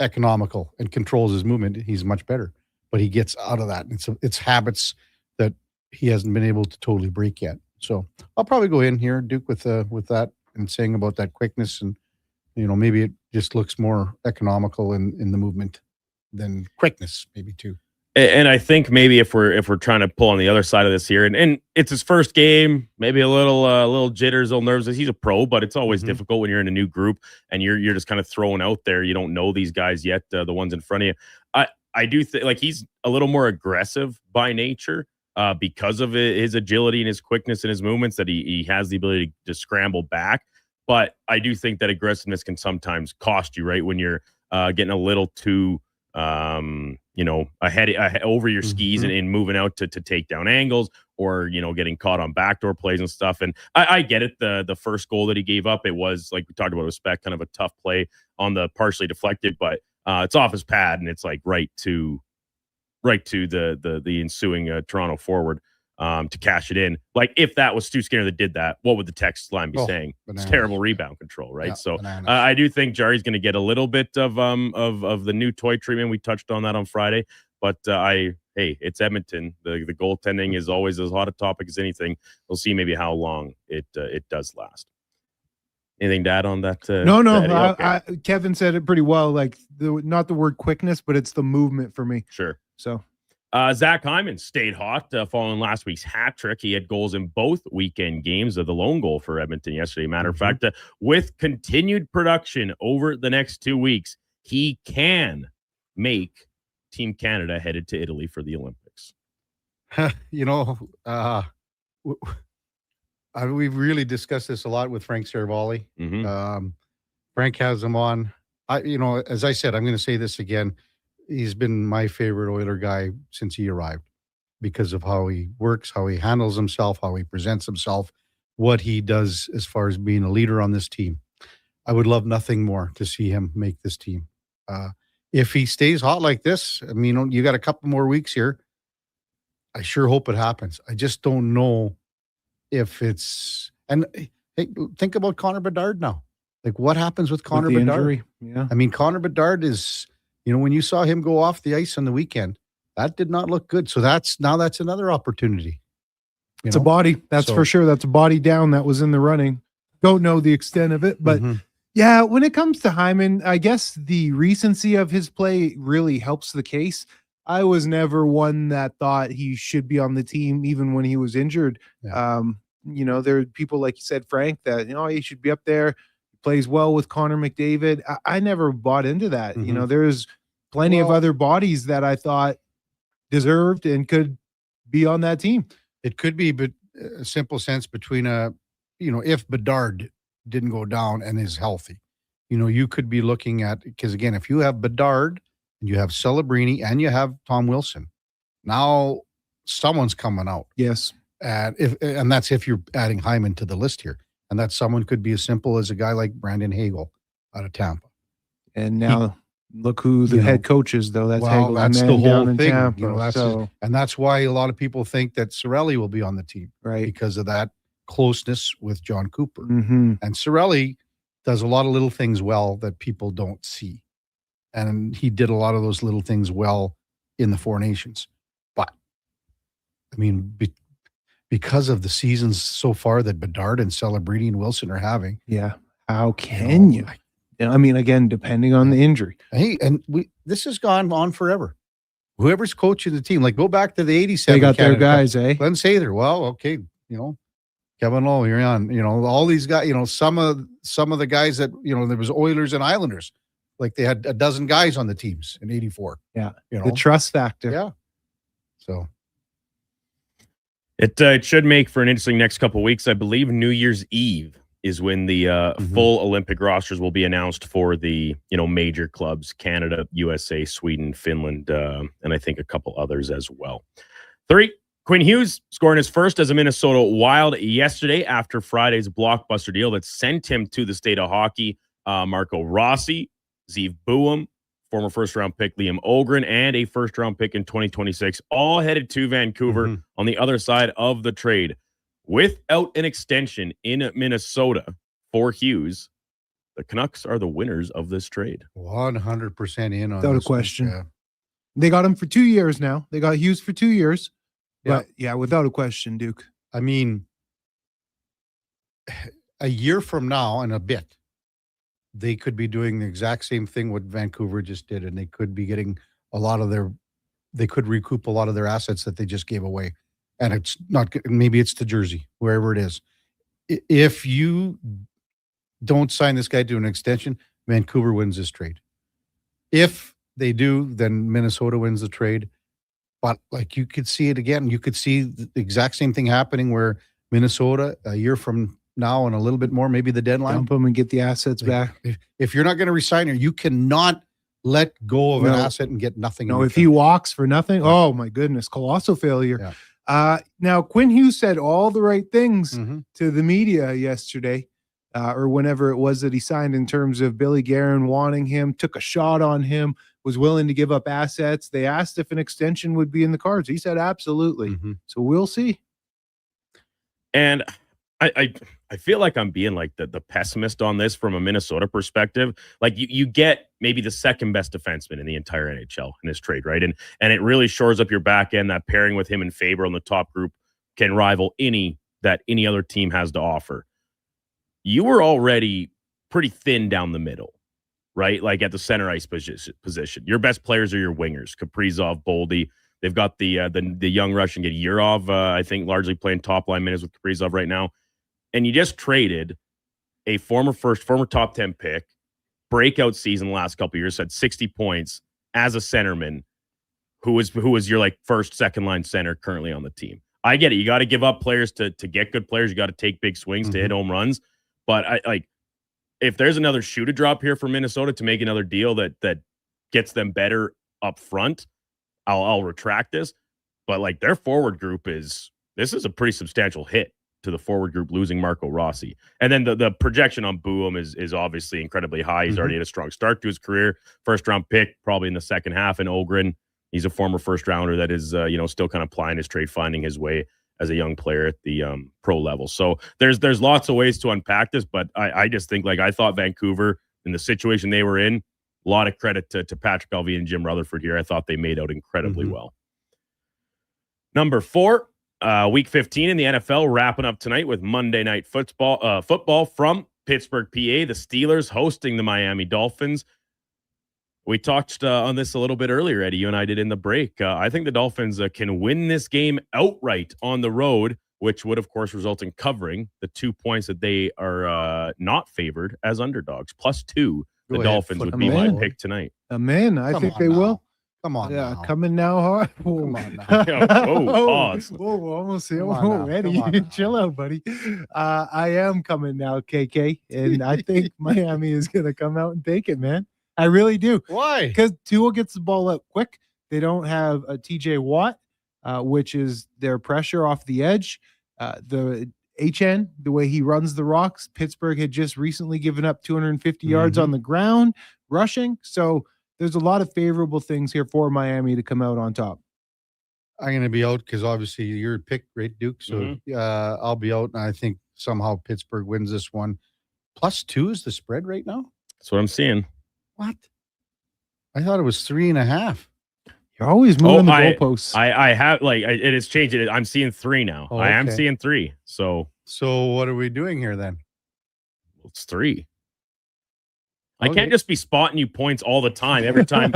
economical and controls his movement, he's much better. But he gets out of that. It's habits that he hasn't been able to totally break yet. So I'll probably go in here, Duke, with that and saying about that quickness, and maybe it just looks more economical in the movement than quickness, maybe too. And I think maybe if we're trying to pull on the other side of this here, and it's his first game, maybe a little jitters, a little nerves. He's a pro, but it's always difficult when you're in a new group and you're just kind of thrown out there. You don't know these guys yet, the ones in front of you. I do think like he's a little more aggressive by nature. because of his agility and his quickness and his movements, that he has the ability to scramble back. But I do think that aggressiveness can sometimes cost you, right? When you're getting a little too, ahead over your skis and moving out to take down angles, or, getting caught on backdoor plays and stuff. And I get it. The first goal that he gave up, it was, like we talked about with Speck, kind of a tough play on the partially deflected, but it's off his pad, and it's like right to the ensuing Toronto forward to cash it in. Like, if that was Stu Skinner that did that, what would the text line be saying? Bananas. It's terrible rebound control, right? Yeah, So bananas. I do think Jari's going to get a little bit of the new toy treatment. We touched on that on Friday, but it's Edmonton. The goaltending is always as hot a topic as anything. We'll see maybe how long it does last. Anything to add on that? No. Okay. Kevin said it pretty well. Like, not the word quickness, but it's the movement for me. Sure. So Zach Hyman stayed hot following last week's hat trick. He had goals in both weekend games of the lone goal for Edmonton yesterday. Matter of fact, with continued production over the next 2 weeks, he can make Team Canada headed to Italy for the Olympics. We've really discussed this a lot with Frank Saravalli. Frank has him on. As I said, I'm going to say this again. He's been my favorite Oiler guy since he arrived, because of how he works, how he handles himself, how he presents himself, what he does as far as being a leader on this team. I would love nothing more to see him make this team. If he stays hot like this, I mean, you got a couple more weeks here. I sure hope it happens. I just don't know if it's. And hey, think about Connor Bedard now. Like, what happens with Connor the Bedard? injury, yeah. I mean, Connor Bedard is, when you saw him go off the ice on the weekend, that did not look good. So that's another opportunity. It's a body. That's for sure. That's a body down that was in the running. Don't know the extent of it, but yeah, when it comes to Hyman, I guess the recency of his play really helps the case. I was never one that thought he should be on the team, even when he was injured. Yeah. There are people, like you said, Frank, that, he should be up there. He plays well with Connor McDavid. I never bought into that. There's plenty of other bodies that I thought deserved and could be on that team. It could be, but a simple sense between if Bedard didn't go down and is healthy, you could be looking at, because again, if you have Bedard and you have Celebrini and you have Tom Wilson, now someone's coming out. Yes. And that's if you're adding Hyman to the list here. And that someone could be as simple as a guy like Brandon Hagel out of Tampa. And now look who the head coach is, though. That's Hagel. That's the whole thing. Tampa, and that's why a lot of people think that Cirelli will be on the team, right? Because of that closeness with John Cooper. Mm-hmm. And Cirelli does a lot of little things well that people don't see. And he did a lot of those little things well in the Four Nations. But, I mean, because of the seasons so far that Bedard and Celebrini and Wilson are having. Yeah. How can you? I mean, again, depending on the injury. Hey, and this has gone on forever. Whoever's coaching the team, like go back to the 87. They got their guys, eh? Glenn Sather. Well, okay, Kevin Lowe, you're on. All these guys. Some of the guys that there was Oilers and Islanders, like they had a dozen guys on the teams in '84. Yeah, the trust factor. Yeah. So it should make for an interesting next couple of weeks. I believe New Year's Eve is when the full Olympic rosters will be announced for the major clubs: Canada, USA, Sweden, Finland, and I think a couple others as well. 3. Quinn Hughes scoring his first as a Minnesota Wild yesterday after Friday's blockbuster deal that sent him to the state of hockey. Marco Rossi, Zeev Buum, former first-round pick Liam Ogren, and a first-round pick in 2026, all headed to Vancouver on the other side of the trade. Without an extension in Minnesota for Hughes, the Canucks are the winners of this trade. 100% in on without a question. Yeah. They got him for 2 years now. They got Hughes for 2 years. But yeah, without a question, Duke. I mean, a year from now and a bit, they could be doing the exact same thing what Vancouver just did, and they could be getting they could recoup a lot of their assets that they just gave away. And it's not, maybe it's to Jersey, wherever it is. If you don't sign this guy to an extension, Vancouver wins this trade. If they do, then Minnesota wins the trade. But like you could see it again. You could see the exact same thing happening where Minnesota a year from now and a little bit more, maybe the deadline. Dump them and get the assets back. If you're not going to resign her, you cannot let go of an asset and get nothing. No, if he walks for nothing, oh my goodness, colossal failure. Now Quinn Hughes said all the right things to the media yesterday, or whenever it was that he signed, in terms of Billy Guerin wanting him, took a shot on him, was willing to give up assets. They asked if an extension would be in the cards. He said absolutely. So we'll see. And I feel like I'm being like the pessimist on this from a Minnesota perspective. Like you get maybe the second best defenseman in the entire NHL in this trade, right? And it really shores up your back end. That pairing with him and Faber on the top group can rival any other team has to offer. You were already pretty thin down the middle, right? Like at the center ice position. Your best players are your wingers, Kaprizov, Boldy. They've got the young Russian kid Yurov, I think, largely playing top line minutes with Kaprizov right now. And you just traded a former top 10 pick, breakout season the last couple of years, had 60 points as a centerman, who was your like first, second line center currently on the team. I get it. You got to give up players to get good players. You got to take big swings to hit home runs. But if there's another shoe to drop here for Minnesota to make another deal that gets them better up front, I'll retract this. But like their forward group this is a pretty substantial hit to the forward group, losing Marco Rossi. And then the projection on Boehm is obviously incredibly high. He's already had a strong start to his career. First round pick, probably in the second half. And Ogren, he's a former first rounder that is still kind of plying his trade, finding his way as a young player at the pro level. So there's lots of ways to unpack this, but I just think, like, I thought Vancouver, in the situation they were in, a lot of credit to Patrick Alvey and Jim Rutherford here. I thought they made out incredibly well. Number 4, Week 15 in the NFL wrapping up tonight with Monday Night Football from Pittsburgh, PA. The Steelers hosting the Miami Dolphins. We touched on this a little bit earlier, Eddie. You and I did in the break. I think the Dolphins can win this game outright on the road, which would, of course, result in covering the 2 points that they are not favored as underdogs. +2, the Dolphins would be my pick tonight. I think they will. Come on. Yeah, coming now hard. Come on now. Pause. Whoa, almost here. Eddie, chill out, buddy. I am coming now, KK, and I think Miami is going to come out and take it, man. I really do. Why? Because Tua gets the ball up quick. They don't have a TJ Watt, which is their pressure off the edge. The HN, the way he runs the rocks, Pittsburgh had just recently given up 250 yards on the ground rushing. So there's a lot of favorable things here for Miami to come out on top. I'm going to be out because obviously you're picked, right, Duke? So I'll be out, and I think somehow Pittsburgh wins this one. +2 is the spread right now? That's what I'm seeing. What? I thought it was 3.5. You're always moving the goalposts. I have, like, it has changed. I'm seeing 3 now. Oh, I am okay. seeing 3. So what are we doing here then? It's 3. I can't just be spotting you points all the time. Every time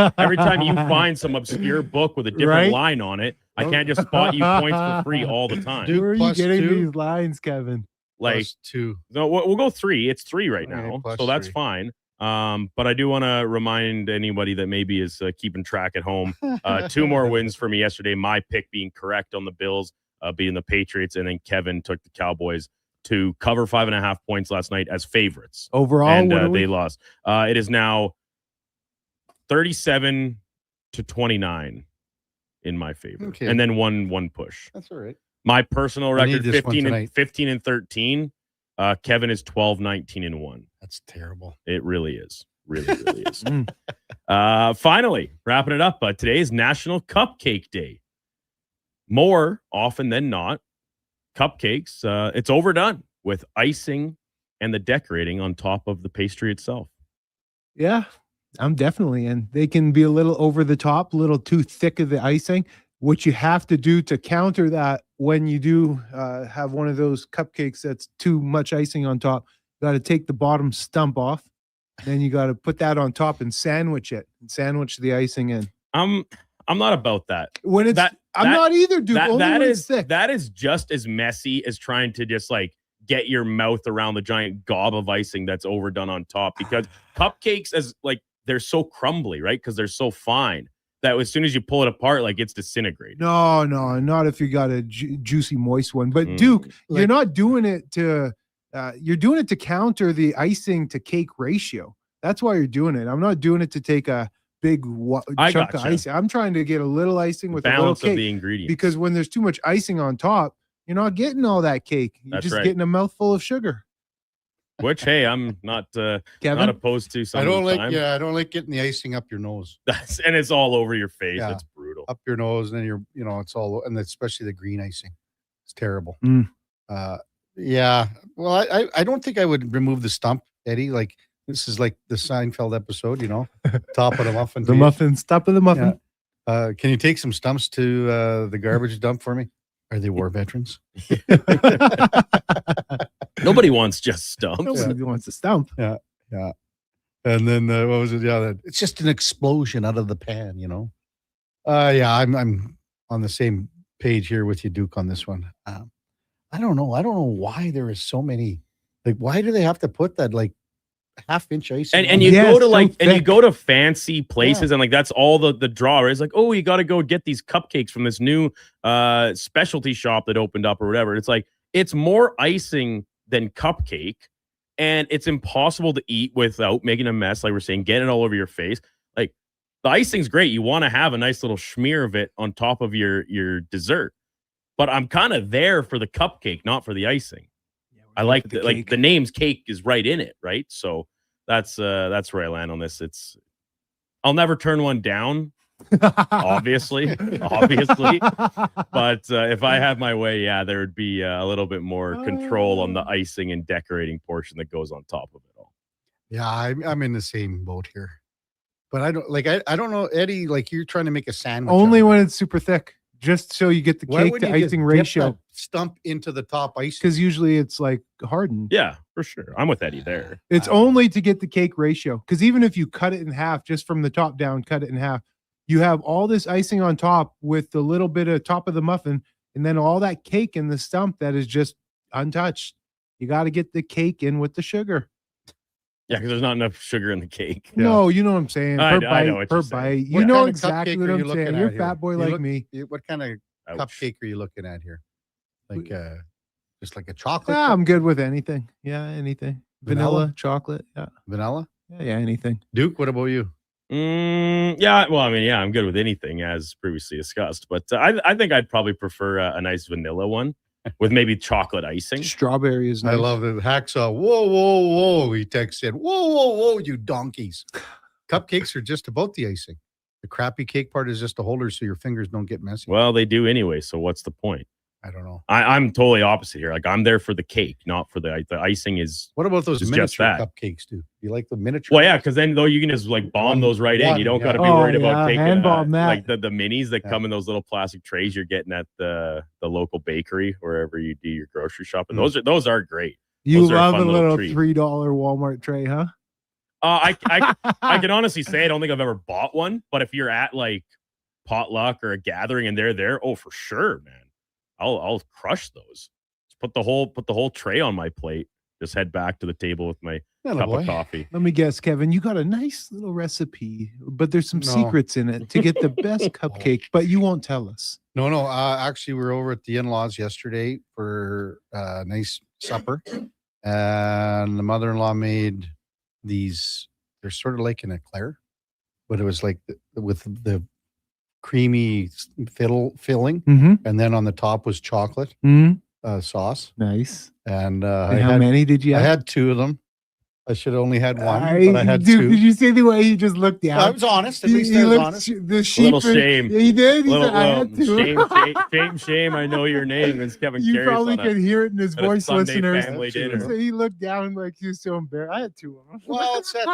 you find some obscure book with a different line on it, I can't just spot you points for free all the time. Where are you getting these lines, Kevin? Like +2. No, we'll go 3. It's 3 right now, Okay, so that's +3. fine. But I do want to remind anybody that maybe is keeping track at home. 2 more wins for me yesterday. My pick being correct on the Bills, being the Patriots, and then Kevin took the Cowboys to cover 5.5 points last night as favorites. Overall, and they lost. It is now 37-29 in my favor, Okay. and then one push. That's all right. My personal I need record: this one 15 and tonight. 13. Kevin is 12-19-1. That's terrible. It really is. Really is. Finally, wrapping it up. Today is National Cupcake Day. More often than not, cupcakes, it's overdone with icing and the decorating on top of the pastry itself. Yeah, I'm definitely in. They can be a little over the top, a little too thick of the icing. What you have to do to counter that when you do have one of those cupcakes that's too much icing on top, you got to take the bottom stump off. Then you got to put that on top and sandwich it, and sandwich the icing in. I'm not about that. When it's I'm not either, dude. That is just as messy as trying to just like get your mouth around the giant gob of icing that's overdone on top, because cupcakes, as like, they're so crumbly, right? Because they're so fine that as soon as you pull it apart, like it's disintegrated. No, not if you got a juicy, moist one. But Duke, you're not doing it to. You're doing it to counter the icing to cake ratio. That's why you're doing it. I'm not doing it to take a big chunk of icing. I'm trying to get a little icing with balance a little cake of the ingredients. Because when there's too much icing on top, you're not getting all that cake. You're just getting a mouthful of sugar. Which, hey, I'm not not opposed to. Some I don't like. time. Yeah, I don't like getting the icing up your nose. And it's all over your face. Yeah. It's brutal. Up your nose, and then it's all, and especially the green icing. It's terrible. Yeah. Well, I don't think I would remove the stump, Eddie. Like this is like the Seinfeld episode, top of the muffin. The muffin, top of the muffin. Yeah. Can you take some stumps to the garbage dump for me? Are they war veterans? Nobody wants just stumps. Nobody wants a stump. Yeah. And then what was it? Yeah, it's just an explosion out of the pan, Yeah, I'm on the same page here with you, Duke, on this one. I don't know. I don't know why there is so many. Like, why do they have to put that like half-inch ice? And you go to and you go to fancy places, and like that's all the draw. Right? It's like, oh, you got to go get these cupcakes from this new specialty shop that opened up or whatever. It's like it's more icing than cupcake, and it's impossible to eat without making a mess. Like we're saying, getting it all over your face. Like the icing's great. You want to have a nice little smear of it on top of your dessert. But I'm kind of there for the cupcake, not for the icing. I like the name's cake is right in it, right? So that's where I land on this. I'll never turn one down, obviously. But if I had my way, there would be a little bit more control on the icing and decorating portion that goes on top of it all. Yeah, I'm in the same boat here. But I don't know, Eddie, like you're trying to make a sandwich. Only when it's super thick. Just so you get the Why cake would to you just icing dip ratio. that stump into the top ice. Because usually it's like hardened. Yeah, for sure. I'm with Eddie there. It's only to get the cake ratio. Because even if you cut it in half, just from the top down, cut it in half, you have all this icing on top with the little bit of top of the muffin, and then all that cake in the stump that is just untouched. You got to get the cake in with the sugar. Yeah, because there's not enough sugar in the cake. No, you know what I'm saying. I know what Per you're bite. saying. You know exactly what I'm saying. You're a fat boy like me. What kind of cupcake are you looking at here? Like just like a chocolate? Yeah, I'm good with anything. Yeah, anything. Vanilla, chocolate. Yeah. Vanilla? Yeah, anything. Duke, what about you? Yeah, well, I mean, I'm good with anything as previously discussed, but I think I'd probably prefer a nice vanilla one with maybe chocolate icing. Strawberry is nice. I love it. Hacksaw. Whoa. He texted, whoa, you donkeys. Cupcakes are just about the icing. The crappy cake part is just a holder so your fingers don't get messy. Well, they do anyway, so what's the point? I don't know. I'm totally opposite here. Like I'm there for the cake, not for the icing is. What about those miniature cupcakes, dude? You like the miniature? Well, yeah, because then though you can just like bomb those right in. You don't got to be worried about taking like the minis that come in those little plastic trays you're getting at the local bakery wherever you do your grocery shopping. Those are great. You love a little $3 Walmart tray, huh? I can honestly say I don't think I've ever bought one, but if you're at like potluck or a gathering and they're there, oh for sure, man, I'll crush those. Just put the whole tray on my plate. Just head back to the table with my cup of coffee. Let me guess, Kevin, you got a nice little recipe, but there's some secrets in it to get the best cupcake, but you won't tell us. No. Actually, we were over at the in-laws yesterday for a nice supper, and the mother-in-law made these. They're sort of like an eclair, but it was like with the creamy filling, and then on the top was chocolate sauce. Nice. And how many did you have? I had 2 of them. I should have only had one, but I had 2. Did you see the way he just looked down? I was honest. At least I was honest. The sheep. Little shame. He did. He little, said, I had 2. Shame. I know your name. It's Kevin Karius. You probably can hear it in his voice, listeners. Family dinner. So he looked down like he was so embarrassed. I had 2 of them. Well, it's that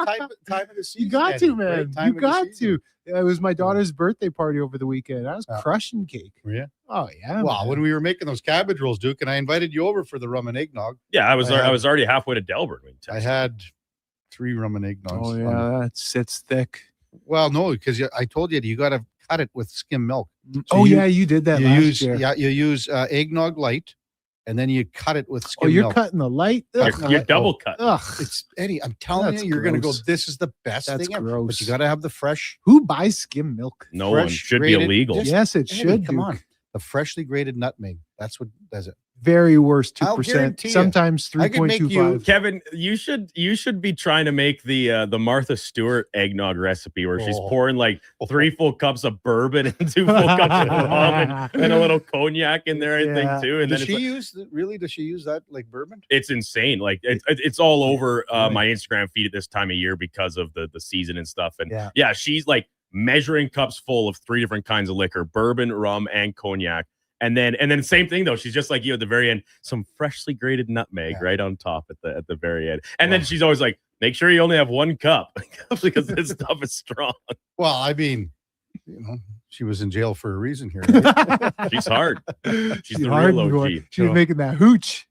time of the season. You got to, man. You got to. It was my daughter's birthday party over the weekend. I was crushing cake. Yeah. Oh yeah. Well, when we were making those cabbage rolls, Duke, and I invited you over for the rum and eggnog. Yeah, I was already halfway to Delburne. I had 3 rum and eggnogs. Oh yeah, it's thick. Well, no, because I told you got to cut it with skim milk. So you did that last year. Yeah, you use eggnog light, and then you cut it with Oh, skim you're milk. cutting the light? You're double cut. Ugh. It's Eddie. I'm telling That's you, you're going to go. gross. This is the best That's thing ever. But gross. you got to have the fresh. Who buys skim milk? No one fresh should be grated- illegal. just- Yes, it Eddie, should. Come Duke. on, the freshly grated nutmeg. That's what does it. Very worse, I'll 2%. guarantee you. Sometimes I can make 3.25. Kevin, you should be trying to make the Martha Stewart eggnog recipe where she's pouring like 3 full cups of bourbon and 2 full cups of rum and a little cognac in there, I think too. And Does then she it's like, use Does she use that like bourbon? it's insane. Like it's all over my Instagram feed at this time of year because of the season and stuff. And yeah, she's like measuring cups full of 3 different kinds of liquor: bourbon, rum, and cognac. And then same thing though. She's just like you at the very end, some freshly grated nutmeg right on top at the very end. And then she's always like, make sure you only have 1 cup because this stuff is strong. Well, I mean, she was in jail for a reason here. Right? She's hard. She's the hard real one. OG. She's making that hooch.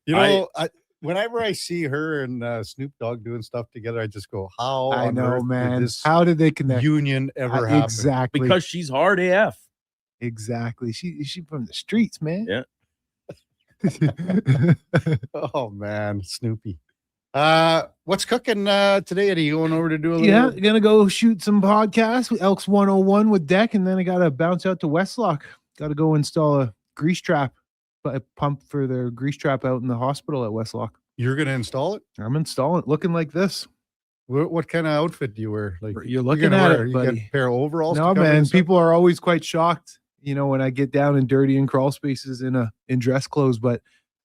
Whenever I see her and Snoop Dogg doing stuff together, I just go, "How I on know, earth did man. this How did they connect? union ever happen?" Exactly. Because she's hard AF. Exactly. She from the streets, man. Yeah. Oh man, Snoopy. What's cooking today? Are you going over to do a little? Yeah, gonna go shoot some podcasts with Elks 101 with Deck, and then I gotta bounce out to Westlock. Gotta go install a grease trap, a pump for their grease trap out in the hospital at Westlock. You're gonna install it? I'm installing it, looking like this. What kind of outfit do you wear? Like You're looking at it, You got buddy. a pair of overalls? No, to cover man. and stuff? People are always quite shocked, when I get down in dirty and crawl spaces in dress clothes. But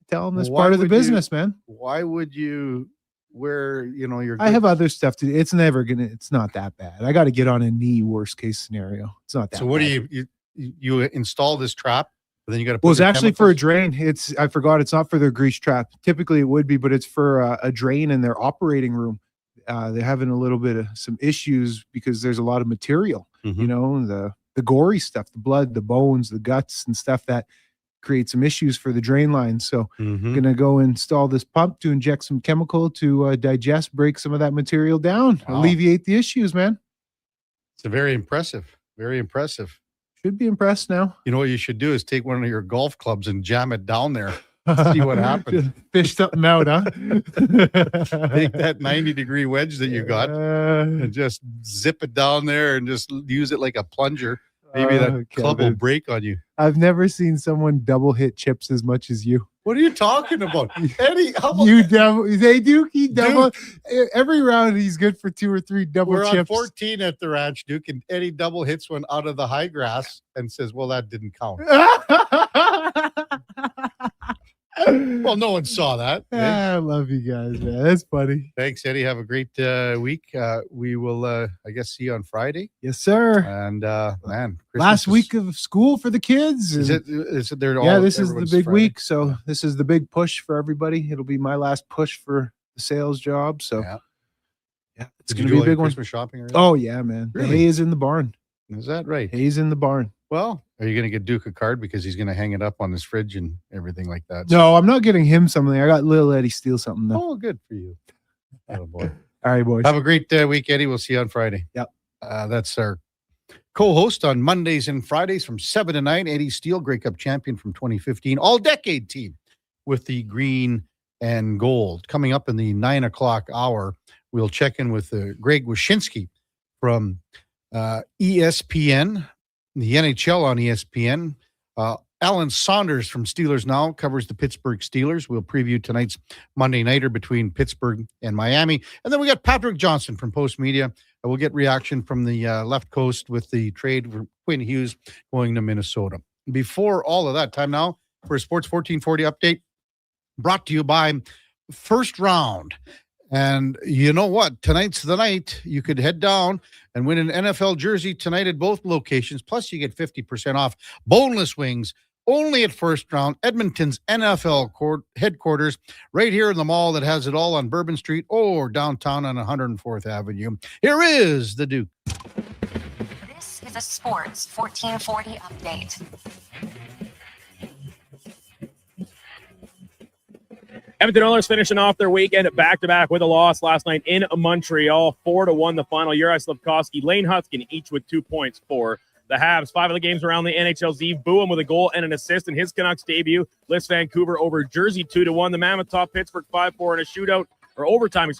tell them that's Why part of the would you- business, man. Why would you wear? Your I have other stuff to do. It's not that bad. I got to get on a knee. Worst case scenario. It's not that. So what bad. do you install this trap? But then you got to. Well, it's actually for a drain. I forgot. It's not for their grease trap. Typically, it would be, but it's for a drain in their operating room. They're having a little bit of some issues because there's a lot of material. The gory stuff, the blood, the bones, the guts, and stuff that create some issues for the drain line. So, I'm gonna go install this pump to inject some chemical to break some of that material down, Wow. alleviate the issues. Man, It's very impressive. Very impressive. should be impressed now. You know what you should do is take one of your golf clubs and jam it down there. See what happens. Fish something out, huh? Take that 90-degree wedge that you got and just zip it down there and just use it like a plunger. Maybe that club will Kevin. break on you. I've never seen someone double hit chips as much as you. What are you talking about? Eddie, how about You double, they do. He double every round. He's good for 2 or 3 double we're chips. on 14 at the ranch, Duke, and Eddie double hits one out of the high grass and says, "Well, that didn't count." Well, no one saw that. eh? I love you guys, man. That's funny. Thanks, Eddie. Have a great week. We will, I guess, see you on Friday. Yes, sir. And man, Christmas Last is- week of school for the kids. Is and- it? Is it? They're yeah, all, this is the everyone's big Friday? week. So this is the big push for everybody. It'll be my last push for the sales job. So yeah, it's Did gonna you do be a all your big one. Christmas shopping already? Oh yeah, man. The Really? hay is in the barn. Is that right? Hay's in the barn. Well, are you going to get Duke a card because he's going to hang it up on his fridge and everything like that? No, I'm not getting him something. I got little Eddie steal something though. Oh, good for you. Oh boy. All right, boys. Have a great week, Eddie. We'll see you on Friday. Yep. That's our co-host on Mondays and Fridays from 7 to 9. Eddie Steele, Grey Cup champion from 2015, all-decade team with the green and gold. Coming up in the 9 o'clock hour, we'll check in with Greg Wyshynski from ESPN, the NHL on ESPN. Alan Saunders from Steelers Now covers the Pittsburgh Steelers. We'll preview tonight's Monday nighter between Pittsburgh and Miami. And then we got Patrick Johnson from Post Media. We'll get reaction from the left coast with the trade for Quinn Hughes going to Minnesota. Before all of that, time now for a Sports 1440 update brought to you by First Round. And you know what? Tonight's the night. You could head down and win an NFL jersey tonight at both locations. Plus, you get 50% off boneless wings only at First Round, Edmonton's NFL headquarters, right here in the mall that has it all on Bourbon Street or downtown on 104th Avenue. Here is the Duke. This is a Sports 1440 update. Edmonton Oilers finishing off their weekend back-to-back with a loss last night in Montreal. 4-1 the final. Uri Slafkovsky, Lane Hutkin, each with 2 points for The Habs, 5 of the games around the NHL's eve. Boom with a goal and an assist in his Canucks debut. Lifts Vancouver over Jersey 2-1. The Mammoth top Pittsburgh 5-4 in a shootout, or overtime,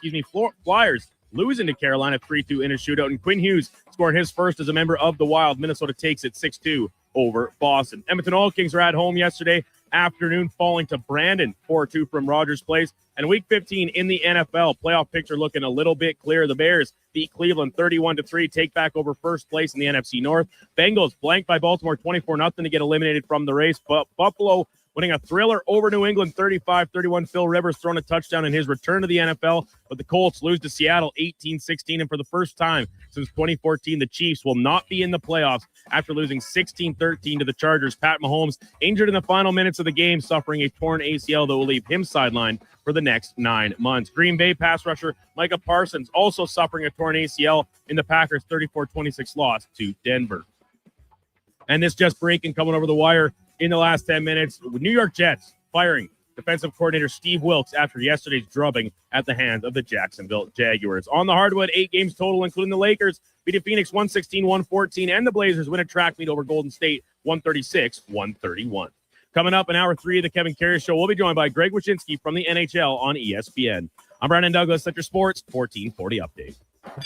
Flyers losing to Carolina 3-2 in a shootout. And Quinn Hughes scoring his first as a member of the Wild. Minnesota takes it 6-2 over Boston. Edmonton Oil Kings were at home yesterday afternoon, falling to Brandon 4-2 from Rogers Place. And week 15 in the NFL, playoff picture looking a little bit clear. The Bears beat Cleveland 31-3, take back over first place in the NFC North. Bengals blanked by Baltimore 24-0 to get eliminated from the race. But Buffalo winning a thriller over New England 35-31. Phil Rivers throwing a touchdown in his return to the NFL. But the Colts lose to Seattle 18-16. And for the first time since 2014, the Chiefs will not be in the playoffs after losing 16-13 to the Chargers. Pat Mahomes injured in the final minutes of the game, suffering a torn ACL that will leave him sidelined for the next 9 months. Green Bay pass rusher Micah Parsons also suffering a torn ACL in the Packers' 34-26 loss to Denver. And this just breaking, coming over the wire in the last 10 minutes. New York Jets firing defensive coordinator Steve Wilkes after yesterday's drubbing at the hands of the Jacksonville Jaguars. On the hardwood, 8 games total, including the Lakers beating Phoenix 116-114, and the Blazers win a track meet over Golden State 136-131. Coming up in hour 3 of the Kevin Karius Show, we'll be joined by Greg Wyshynski from the NHL on ESPN. I'm Brandon Douglas at your Sports 1440 update.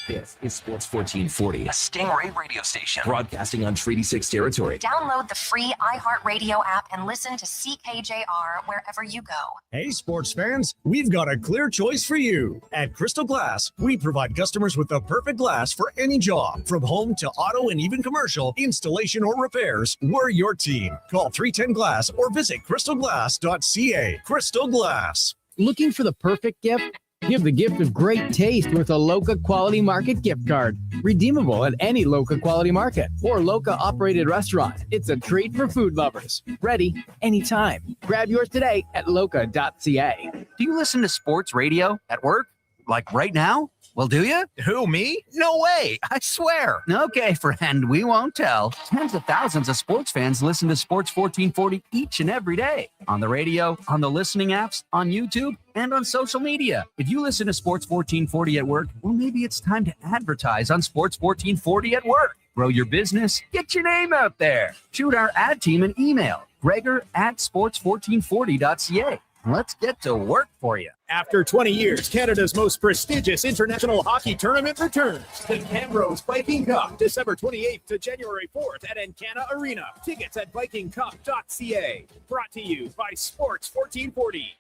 This is Sports 1440, a Stingray radio station broadcasting on Treaty 6 territory. Download the free iHeartRadio app and listen to CKJR wherever you go. Hey, sports fans, we've got a clear choice for you. At Crystal Glass, we provide customers with the perfect glass for any job. From home to auto and even commercial, installation or repairs, we're your team. Call 310 Glass or visit crystalglass.ca. Crystal Glass. Looking for the perfect gift? Give the gift of great taste with a Loca Quality Market gift card. Redeemable at any Loca Quality Market or Loca operated restaurant. It's a treat for food lovers. Ready anytime. Grab yours today at loca.ca. Do you listen to sports radio at work? Like right now? Well, do you? Who, me? No way. I swear. Okay, friend, we won't tell. Tens of thousands of sports fans listen to Sports 1440 each and every day. On the radio, on the listening apps, on YouTube, and on social media. If you listen to Sports 1440 at work, well, maybe it's time to advertise on Sports 1440 at work. Grow your business. Get your name out there. Shoot our ad team an email. Gregor@sports1440.ca. Let's get to work for you. After 20 years, Canada's most prestigious international hockey tournament returns. The Camrose Viking Cup, December 28th to January 4th at Encana Arena. Tickets at vikingcup.ca. Brought to you by Sports 1440.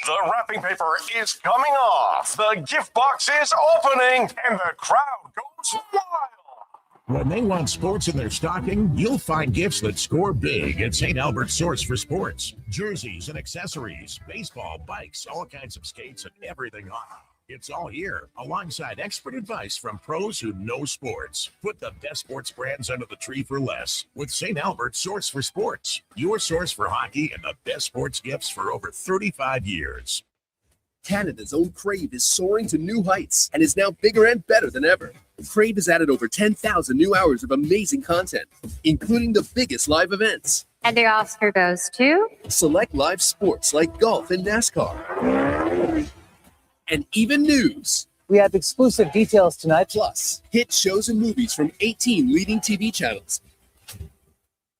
The wrapping paper is coming off. The gift box is opening, and the crowd goes wild. When they want sports in their stocking, you'll find gifts that score big at St. Albert's Source for Sports. Jerseys and accessories, baseball, bikes, all kinds of skates, and everything on. It's all here, alongside expert advice from pros who know sports. Put the best sports brands under the tree for less with St. Albert's Source for Sports, your source for hockey and the best sports gifts for over 35 years. Canada's own Crave is soaring to new heights and is now bigger and better than ever. Crave has added over 10,000 new hours of amazing content, including the biggest live events. And the Oscar goes to? Select live sports like golf and NASCAR. And even news. We have exclusive details tonight. Plus, hit shows and movies from 18 leading TV channels.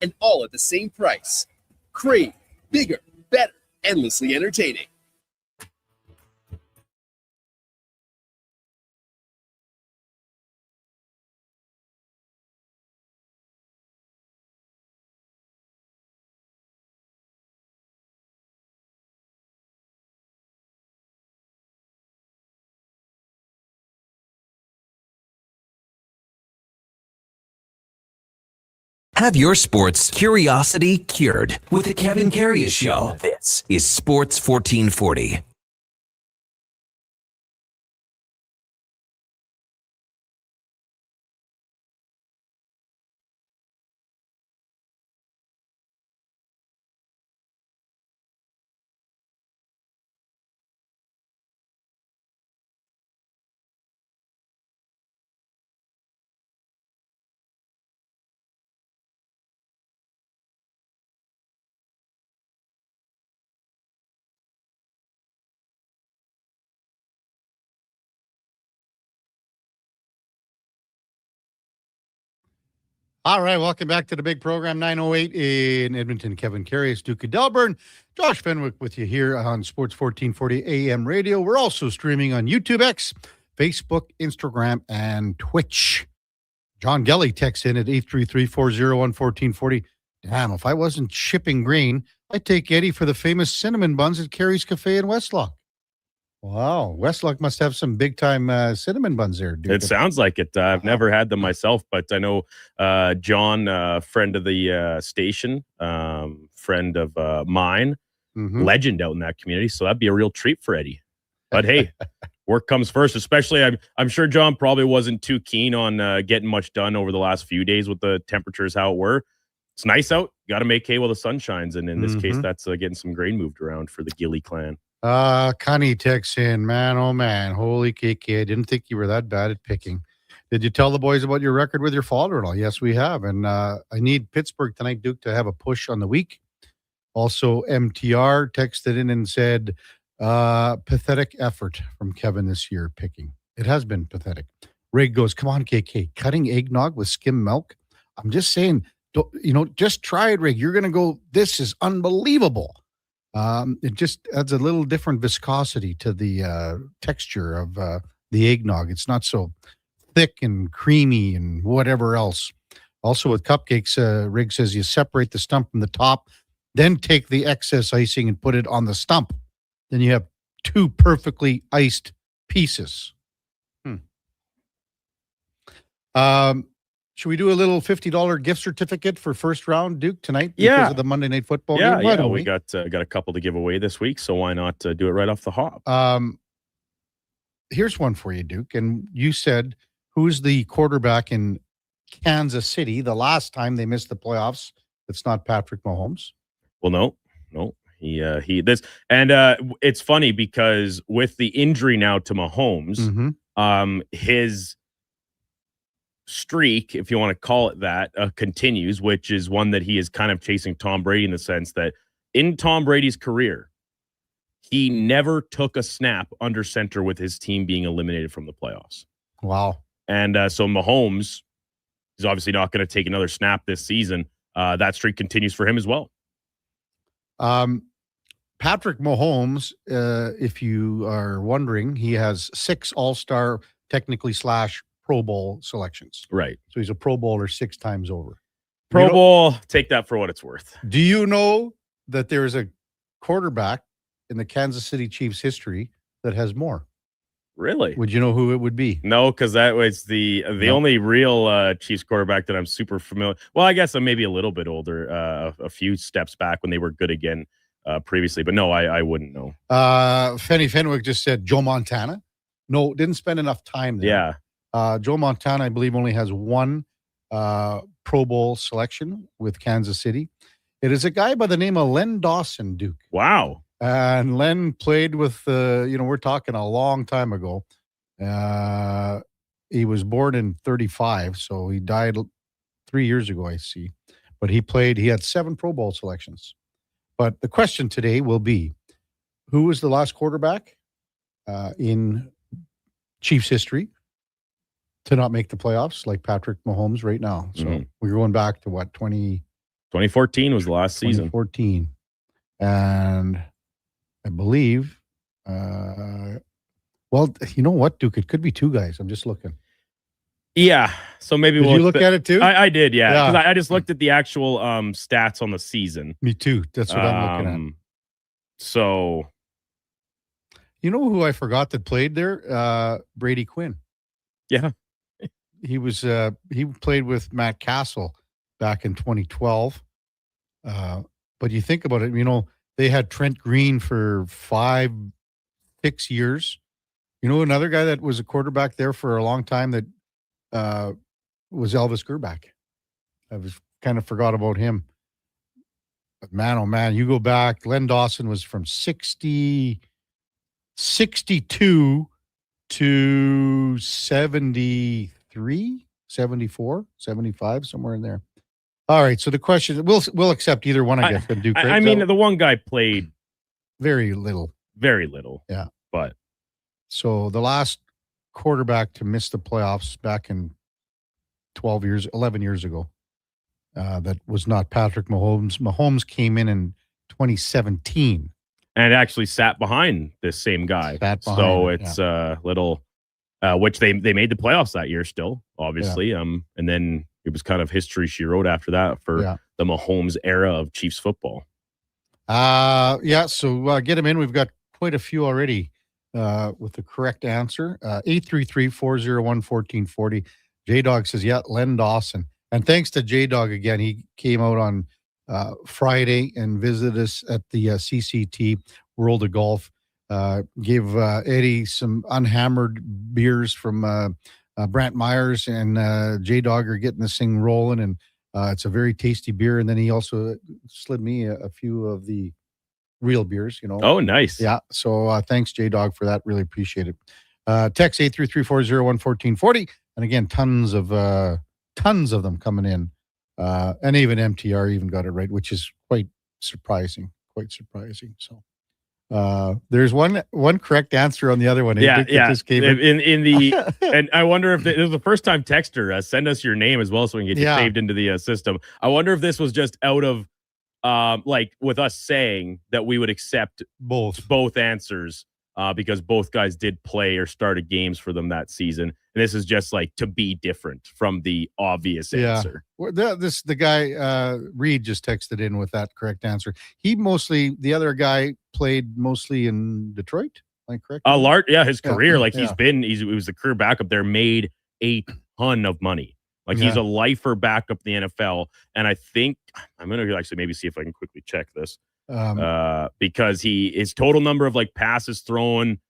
And all at the same price. Crave, bigger, better, endlessly entertaining. Have your sports curiosity cured with the Kevin Karius Show. This is Sports 1440. All right, welcome back to the big program, 908 in Edmonton. Kevin Karius, Duke of Delburne, Josh Fenwick with you here on Sports 1440 AM radio. We're also streaming on YouTube, X, Facebook, Instagram, and Twitch. John Gelly texts in at 833-401-1440. Damn, if I wasn't shipping grain, I'd take Eddie for the famous cinnamon buns at Carrie's Cafe in Westlock. Wow, Westlock must have some big-time cinnamine buns there, dude. It sounds like it. I've never had them myself, but I know John, friend of the station, friend of mine, legend out in that community, so that'd be a real treat for Eddie. But hey, work comes first, especially I'm sure John probably wasn't too keen on getting much done over the last few days with the temperatures how it were. It's nice out. Got to make hay while the sun shines, and in this case, that's getting some grain moved around for the Gilly clan. Connie texts in, man, oh man, holy KK, I didn't think you were that bad at picking. Did you tell the boys about your record with your father-in-law? Yes, we have, and I need Pittsburgh tonight, Duke, to have a push on the week. Also, MTR texted in and said, pathetic effort from Kevin this year picking. It has been pathetic. Rig goes, come on, KK, cutting eggnog with skim milk. I'm just saying, just try it, Rig. You're going to go, this is unbelievable. It just adds a little different viscosity to the texture of the eggnog. It's not so thick and creamy and whatever else. Also with cupcakes, Rig says you separate the stump from the top, then take the excess icing and put it on the stump. Then you have two perfectly iced pieces. Should we do a little $50 gift certificate for first round, Duke, tonight? Because of the Monday Night Football game? Yeah, we got a couple to give away this week, so why not do it right off the hop? Here's one for you, Duke. And you said, who's the quarterback in Kansas City the last time they missed the playoffs? It's not Patrick Mahomes. Well, no. It's funny because with the injury now to Mahomes, his streak, if you want to call it that, continues, which is one that he is kind of chasing Tom Brady in the sense that in Tom Brady's career, he never took a snap under center with his team being eliminated from the playoffs. Wow. And so Mahomes is obviously not going to take another snap this season. That streak continues for him as well. Patrick Mahomes, if you are wondering, he has 6 All-Star, technically / Pro Bowl selections. Right. So he's a Pro Bowler 6 times over. Pro Bowl, take that for what it's worth. Do you know that there is a quarterback in the Kansas City Chiefs history that has more? Really? Would you know who it would be? No, because that was the only real Chiefs quarterback that I'm super familiar. Well, I guess I'm maybe a little bit older, a few steps back when they were good again previously. But no, I wouldn't know. Fenny Fenwick just said Joe Montana. No, didn't spend enough time there. Yeah. Joe Montana, I believe, only has 1 Pro Bowl selection with Kansas City. It is a guy by the name of Len Dawson, Duke. Wow. And Len played with, we're talking a long time ago. He was born in 35, so he died 3 years ago, I see. But he had 7 Pro Bowl selections. But the question today will be, who was the last quarterback in Chiefs history to not make the playoffs like Patrick Mahomes right now? So we're going back to what, 2014 was the last season. 2014. And I believe, well, you know what, Duke? It could be 2 guys. I'm just looking. Yeah. So maybe did you look at it too? I did, yeah. Because I just looked at the actual stats on the season. Me too. That's what I'm looking at. So. You know who I forgot that played there? Brady Quinn. Yeah. He played with Matt Castle back in 2012. But you think about it, they had Trent Green for 5-6 years. Another guy that was a quarterback there for a long time that was Elvis Grbac. I kind of forgot about him. But man, oh man, you go back. Len Dawson was from 62 to 73, 74, 75, somewhere in there. All right, so the question, we'll accept either one, I guess. I mean, the one guy played very little. Very little. Yeah. But. So the last quarterback to miss the playoffs back in 11 years ago that was not Patrick Mahomes. Mahomes came in 2017. And actually sat behind this same guy. So it's a little, which they made the playoffs that year still, obviously. Yeah. And then it was kind of history she wrote after that for the Mahomes era of Chiefs football. So get him in. We've got quite a few already with the correct answer. 833-401-1440. J-Dog says, Len Dawson. And thanks to J-Dog again. He came out on Friday and visited us at the CCT World of Golf. Gave Eddie some unhammered beers from Brant Myers, and J-Dog are getting this thing rolling, and it's a very tasty beer. And then he also slid me a few of the real beers, Oh, nice. Yeah. So thanks, J-Dog, for that. Really appreciate it. Text 833-401-1440. And again, tons of them coming in. And even MTR even got it right, which is quite surprising. So there's one correct answer on the other one. Yeah. Just came in the and I wonder if this was the first time texter send us your name as well so we can get you saved into the system. I wonder if this was just out of like with us saying that we would accept both answers because both guys did play or started games for them that season. And this is just like to be different from the obvious answer. Well, the guy Reed just texted in with that correct answer. The other guy played mostly in Detroit. Am I correct? His career, he was the career backup there, made a ton of money. Like he's a lifer backup in the NFL. And I think I'm going to actually maybe see if I can quickly check this because his total number of like passes thrown,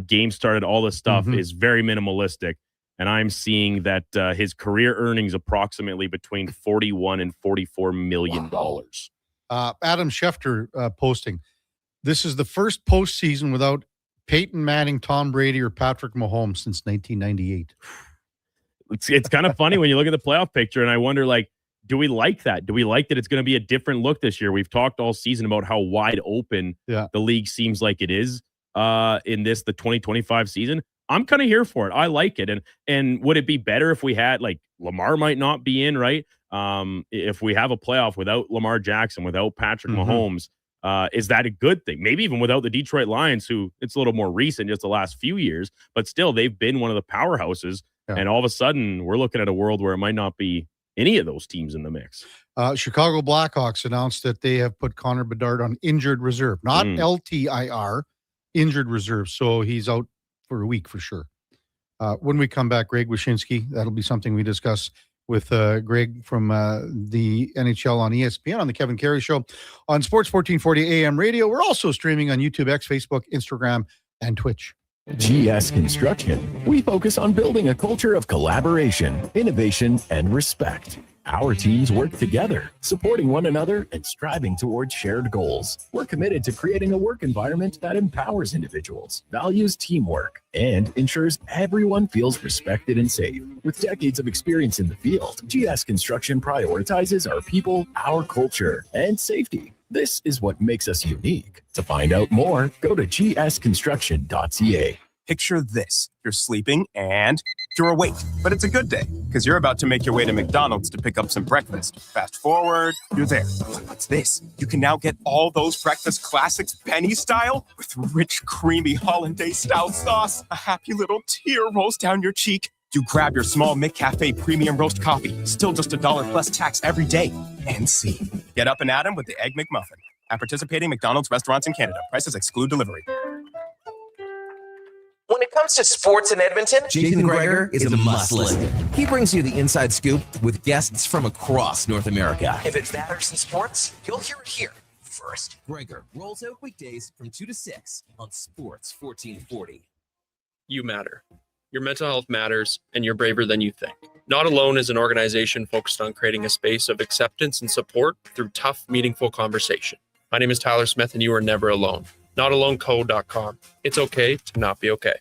games started, all this stuff is very minimalistic. And I'm seeing that his career earnings approximately between $41 and $44 million. Adam Schefter posting, this is the first postseason without Peyton Manning, Tom Brady, or Patrick Mahomes since 1998. It's kind of funny when you look at the playoff picture, and I wonder, like, do we like that? Do we like that it's going to be a different look this year? We've talked all season about how wide open the league seems like it is in the 2025 season. I'm kind of here for it. I like it. And would it be better if we had, like, Lamar might not be in, right? If we have a playoff without Lamar Jackson, without Patrick Mahomes, is that a good thing? Maybe even without the Detroit Lions, who it's a little more recent, just the last few years, but still they've been one of the powerhouses. And all of a sudden we're looking at a world where it might not be any of those teams in the mix. Chicago Blackhawks announced that they have put Connor Bedard on injured reserve, not LTIR, injured reserve. So he's out for a week for sure. When we come back, Greg Wyshynski, that'll be something we discuss with Greg from the NHL on ESPN on the Kevin Karius Show on Sports 1440 AM radio. We're also streaming on YouTube, X, Facebook, Instagram, and Twitch. GS Construction. We focus on building a culture of collaboration, innovation, and respect. Our teams work together, supporting one another and striving towards shared goals. We're committed to creating a work environment that empowers individuals, values teamwork, and ensures everyone feels respected and safe. With decades of experience in the field, GS Construction prioritizes our people, our culture, and safety. This is what makes us unique. To find out more, go to gsconstruction.ca. Picture this. You're sleeping and you're awake, but it's a good day because you're about to make your way to McDonald's to pick up some breakfast. Fast forward, you're there. What's this? You can now get all those breakfast classics penny style with rich, creamy hollandaise style sauce. A happy little tear rolls down your cheek. You grab your small McCafe premium roast coffee, still just $1 plus tax every day. And see. Get up and at 'em with the Egg McMuffin. At participating McDonald's restaurants in Canada. Prices exclude delivery. When it comes to sports in Edmonton, Jason Greger is a must listen. He brings you the inside scoop with guests from across North America. If it matters in sports, you'll hear it here first. Greger rolls out weekdays from 2 to 6 on Sports 1440. You matter. Your mental health matters, and you're braver than you think. Not Alone is an organization focused on creating a space of acceptance and support through tough, meaningful conversation. My name is Tyler Smith, and you are never alone. NotAloneCo.com. It's okay to not be okay.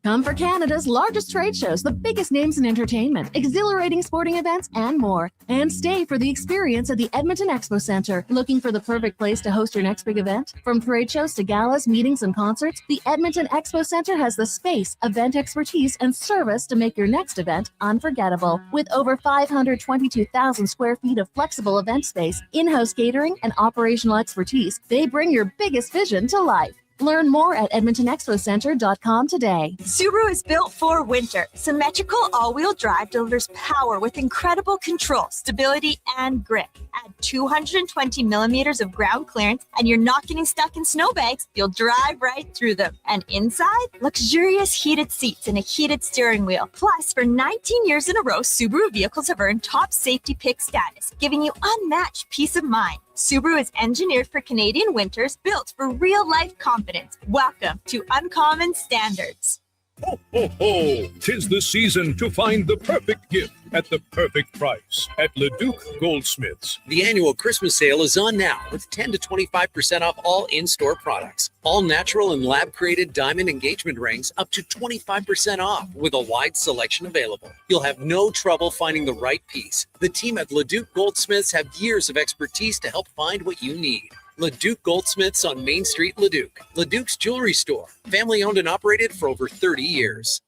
Come for Canada's largest trade shows, the biggest names in entertainment, exhilarating sporting events, and more. And stay for the experience at the Edmonton Expo Centre. Looking for the perfect place to host your next big event? From trade shows to galas, meetings, and concerts, the Edmonton Expo Centre has the space, event expertise, and service to make your next event unforgettable. With over 522,000 square feet of flexible event space, in-house catering, and operational expertise, they bring your biggest vision to life. Learn more at edmontonexpocentre.com today. Subaru is built for winter. Symmetrical all-wheel drive delivers power with incredible control, stability, and grip. Add 220 millimeters of ground clearance, and you're not getting stuck in snowbanks. You'll drive right through them. And inside, luxurious heated seats and a heated steering wheel. Plus, for 19 years in a row, Subaru vehicles have earned top safety pick status, giving you unmatched peace of mind. Subaru is engineered for Canadian winters, built for real-life confidence. Welcome to Uncommon Standards. Ho, ho, ho! 'Tis the season to find the perfect gift at the perfect price at Leduc Goldsmiths. The annual Christmas sale is on now with 10 to 25% off all in-store products. All natural and lab-created diamond engagement rings up to 25% off with a wide selection available. You'll have no trouble finding the right piece. The team at Leduc Goldsmiths have years of expertise to help find what you need. Leduc Goldsmiths on Main Street, Leduc. Leduc's Jewelry Store. Family owned and operated for over 30 years.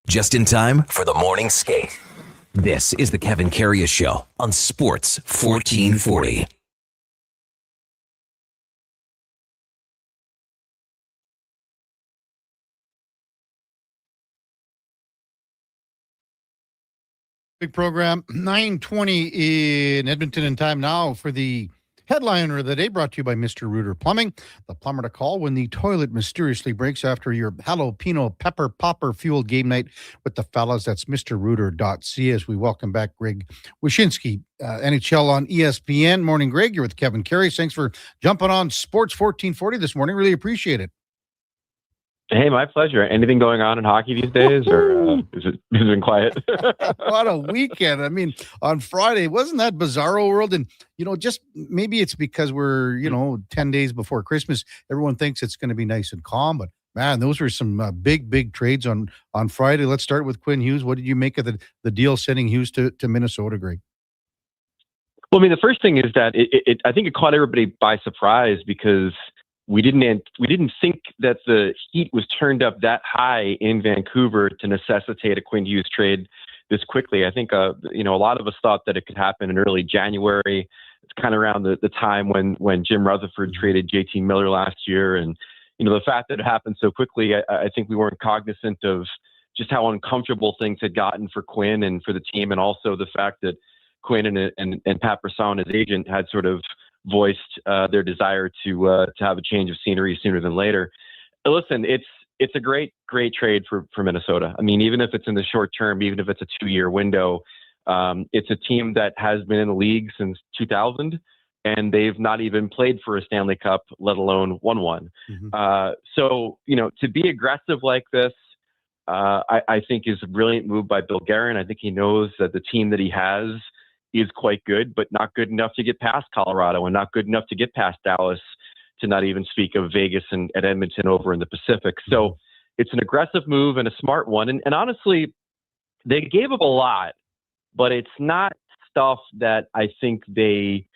Just in time for the morning skate. This is the Kevin Karius Show on Sports 1440. Big program, 9:20 in Edmonton, and time now for the headliner of the day, brought to you by Mr. Rooter Plumbing. The plumber to call when the toilet mysteriously breaks after your jalapeno pepper popper fueled game night with the fellas. That's mrrooter.ca. As we welcome back Greg Wyshynski, NHL on ESPN. Morning, Greg. You're with Kevin Karius. Thanks for jumping on Sports 1440 this morning. Really appreciate it. Hey, my pleasure. Anything going on in hockey these days, or is it been quiet? What a weekend. I mean, on Friday, wasn't that bizarro world? And, just maybe it's because we're, 10 days before Christmas. Everyone thinks it's going to be nice and calm. But, man, those were some big trades on Friday. Let's start with Quinn Hughes. What did you make of the deal sending Hughes to Minnesota, Greg? Well, I mean, the first thing is that I think it caught everybody by surprise because we didn't think that the heat was turned up that high in Vancouver to necessitate a Quinn Hughes trade this quickly. I think a lot of us thought that it could happen in early January. It's kind of around the time when Jim Rutherford traded JT Miller last year, and the fact that it happened so quickly, I think we weren't cognizant of just how uncomfortable things had gotten for Quinn and for the team, and also the fact that Quinn and Pat Brisson, his agent, had sort of voiced their desire to have a change of scenery sooner than later. Listen, it's a great trade for Minnesota. I mean, even if it's in the short term, even if it's a 2-year window, it's a team that has been in the league since 2000, and they've not even played for a Stanley Cup, let alone won one. Mm-hmm. So to be aggressive like this, I think is a brilliant move by Bill Guerin. I think he knows that the team that he has is quite good, but not good enough to get past Colorado and not good enough to get past Dallas, to not even speak of Vegas and Edmonton over in the Pacific. So it's an aggressive move and a smart one. And honestly, they gave up a lot, but it's not stuff that I think they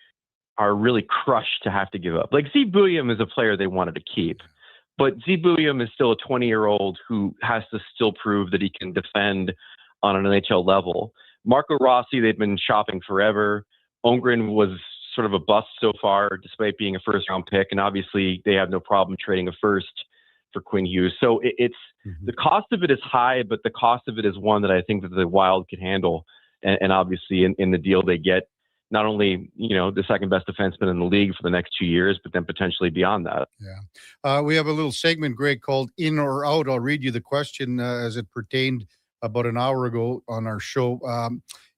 are really crushed to have to give up. Like Z Buium is a player they wanted to keep, but Z Buium is still a 20-year-old who has to still prove that he can defend on an NHL level. Marco Rossi, they've been shopping forever. Holmgren was sort of a bust so far, despite being a first-round pick, and obviously they have no problem trading a first for Quinn Hughes. So it's the cost of it is high, but the cost of it is one that I think that the Wild can handle. And obviously in the deal they get not only the second best defenseman in the league for the next 2 years, but then potentially beyond that. Yeah, we have a little segment, Greg, called In or Out. I'll read you the question as it pertained about an hour ago on our show.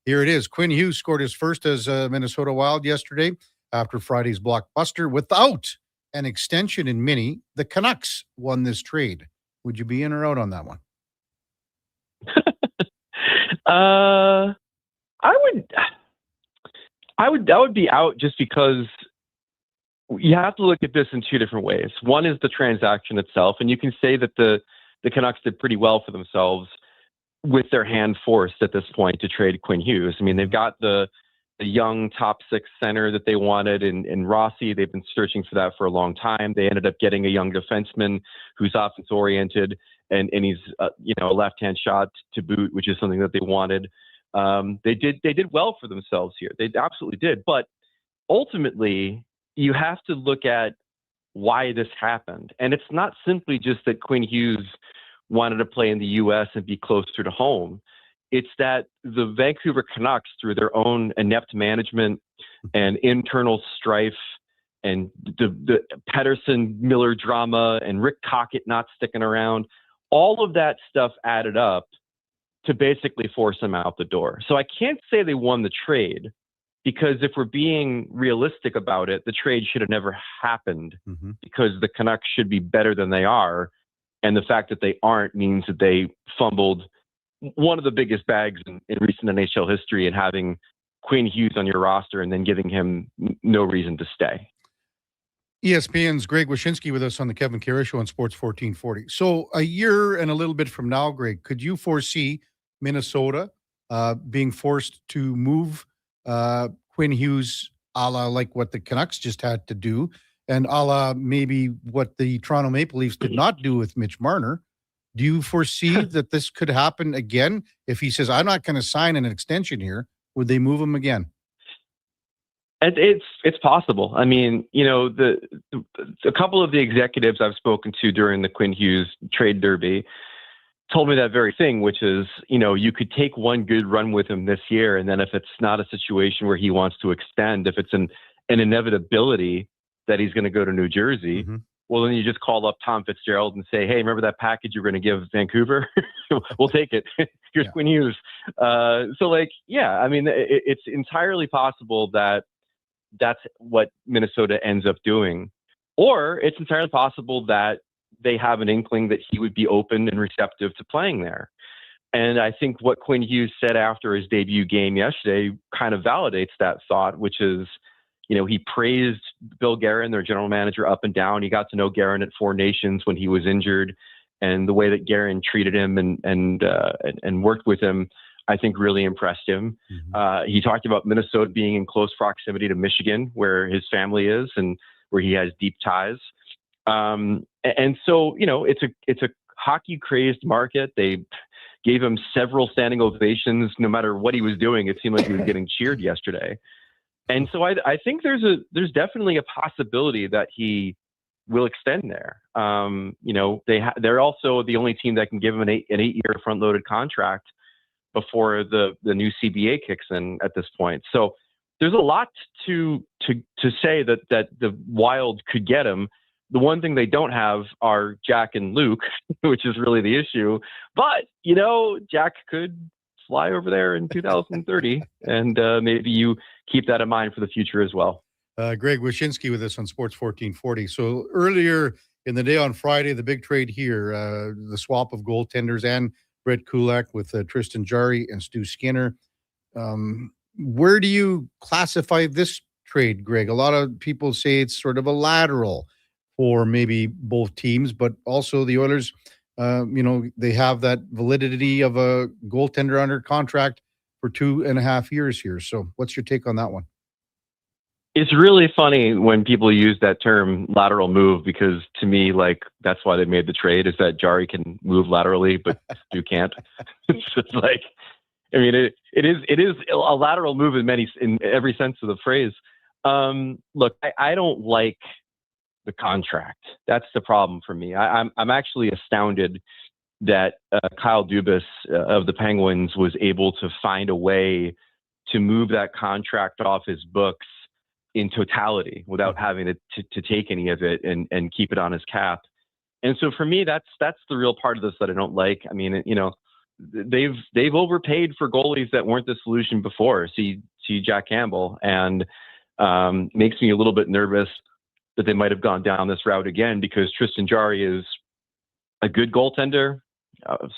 Here it is. Quinn Hughes scored his first as a Minnesota Wild yesterday after Friday's blockbuster without an extension in mini. The Canucks won this trade. Would you be in or out on that one? I would. That would be out just because you have to look at this in two different ways. One is the transaction itself, and you can say that the Canucks did pretty well for themselves with their hand forced at this point to trade Quinn Hughes. I mean, they've got the young top six center that they wanted in Rossi. They've been searching for that for a long time. They ended up getting a young defenseman who's offense oriented and he's a left-hand shot to boot, which is something that they wanted. They did well for themselves here. They absolutely did. But ultimately, you have to look at why this happened. And it's not simply just that Quinn Hughes wanted to play in the U.S. and be closer to home. It's that the Vancouver Canucks, through their own inept management and internal strife and the Pettersson-Miller drama and Rick Tocchet not sticking around, all of that stuff added up to basically force him out the door. So I can't say they won the trade, because if we're being realistic about it, the trade should have never happened because the Canucks should be better than they are. And the fact that they aren't means that they fumbled one of the biggest bags in recent NHL history, and having Quinn Hughes on your roster and then giving him no reason to stay. ESPN's Greg Wyshynski with us on the Kevin Karius Show on Sports 1440. So a year and a little bit from now, Greg, could you foresee Minnesota being forced to move Quinn Hughes a la like what the Canucks just had to do, and a la maybe what the Toronto Maple Leafs did not do with Mitch Marner? Do you foresee that this could happen again? If he says, I'm not going to sign an extension here, would they move him again? It's possible. I mean, a couple of the executives I've spoken to during the Quinn Hughes trade derby told me that very thing, which is, you could take one good run with him this year, and then if it's not a situation where he wants to extend, if it's an inevitability that he's going to go to New Jersey, well, then you just call up Tom Fitzgerald and say, hey, remember that package you were going to give Vancouver? We'll take it. Here's Quinn Hughes. It's entirely possible that that's what Minnesota ends up doing. Or it's entirely possible that they have an inkling that he would be open and receptive to playing there. And I think what Quinn Hughes said after his debut game yesterday kind of validates that thought, which is, he praised Bill Guerin, their general manager, up and down. He got to know Guerin at Four Nations when he was injured, and the way that Guerin treated him and worked with him, I think really impressed him. He talked about Minnesota being in close proximity to Michigan, where his family is and where he has deep ties. And so, it's a hockey crazed market. They gave him several standing ovations. No matter what he was doing, it seemed like he was getting cheered yesterday. And so I think there's definitely a possibility that he will extend there. They're also the only team that can give him an 8-year front loaded contract before the new CBA kicks in at this point. So there's a lot to say that the Wild could get him. The one thing they don't have are Jack and Luke, which is really the issue. But, Jack could fly over there in 2030, and maybe you keep that in mind for the future as well. Greg Wyshynski with us on Sports 1440. So earlier in the day on Friday, the big trade here, the swap of goaltenders and Brett Kulak with Tristan Jarry and Stu Skinner. Where do you classify this trade, Greg? A lot of people say it's sort of a lateral for maybe both teams, but also the Oilers, they have that validity of a goaltender under contract for 2.5 years here. So what's your take on that one? It's really funny when people use that term lateral move, because to me, that's why they made the trade, is that Jarry can move laterally, but you can't. It's just it is a lateral move in every sense of the phrase. Look, I don't like the contract. That's the problem for me. I'm actually astounded that Kyle Dubas of the Penguins was able to find a way to move that contract off his books in totality without having to take any of it and keep it on his cap. And so for me, that's the real part of this that I don't like. I mean, they've overpaid for goalies that weren't the solution before. See Jack Campbell, and makes me a little bit nervous that they might have gone down this route again, because Tristan Jarry is a good goaltender,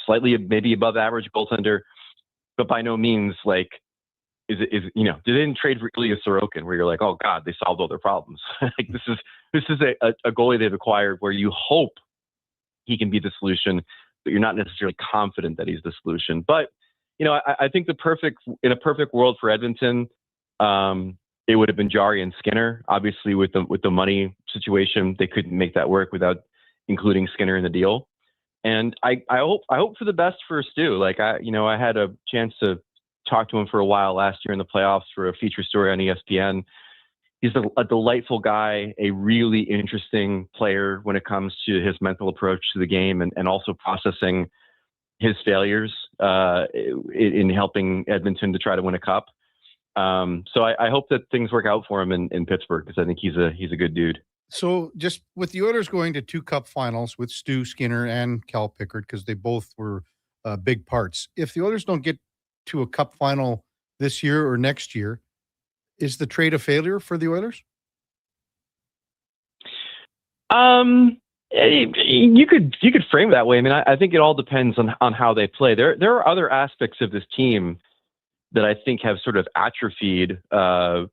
slightly maybe above average goaltender, but by no means they didn't trade for Ilya Sorokin, where you're like, oh God, they solved all their problems. Like this is a goalie they've acquired where you hope he can be the solution, but you're not necessarily confident that he's the solution. But I think in a perfect world for Edmonton, it would have been Jari and Skinner. Obviously, with the money situation, they couldn't make that work without including Skinner in the deal. And I hope for the best for Stu. Like I had a chance to talk to him for a while last year in the playoffs for a feature story on ESPN. He's a delightful guy, a really interesting player when it comes to his mental approach to the game and also processing his failures in helping Edmonton to try to win a cup. So I hope that things work out for him in Pittsburgh, because I think he's a good dude. So just with the Oilers going to 2 cup finals with Stu Skinner and Cal Pickard, because they both were big parts. If the Oilers don't get to a cup final this year or next year, is the trade a failure for the Oilers? You could frame it that way. I mean, I think it all depends on how they play. There are other aspects of this team that I think have sort of atrophied compared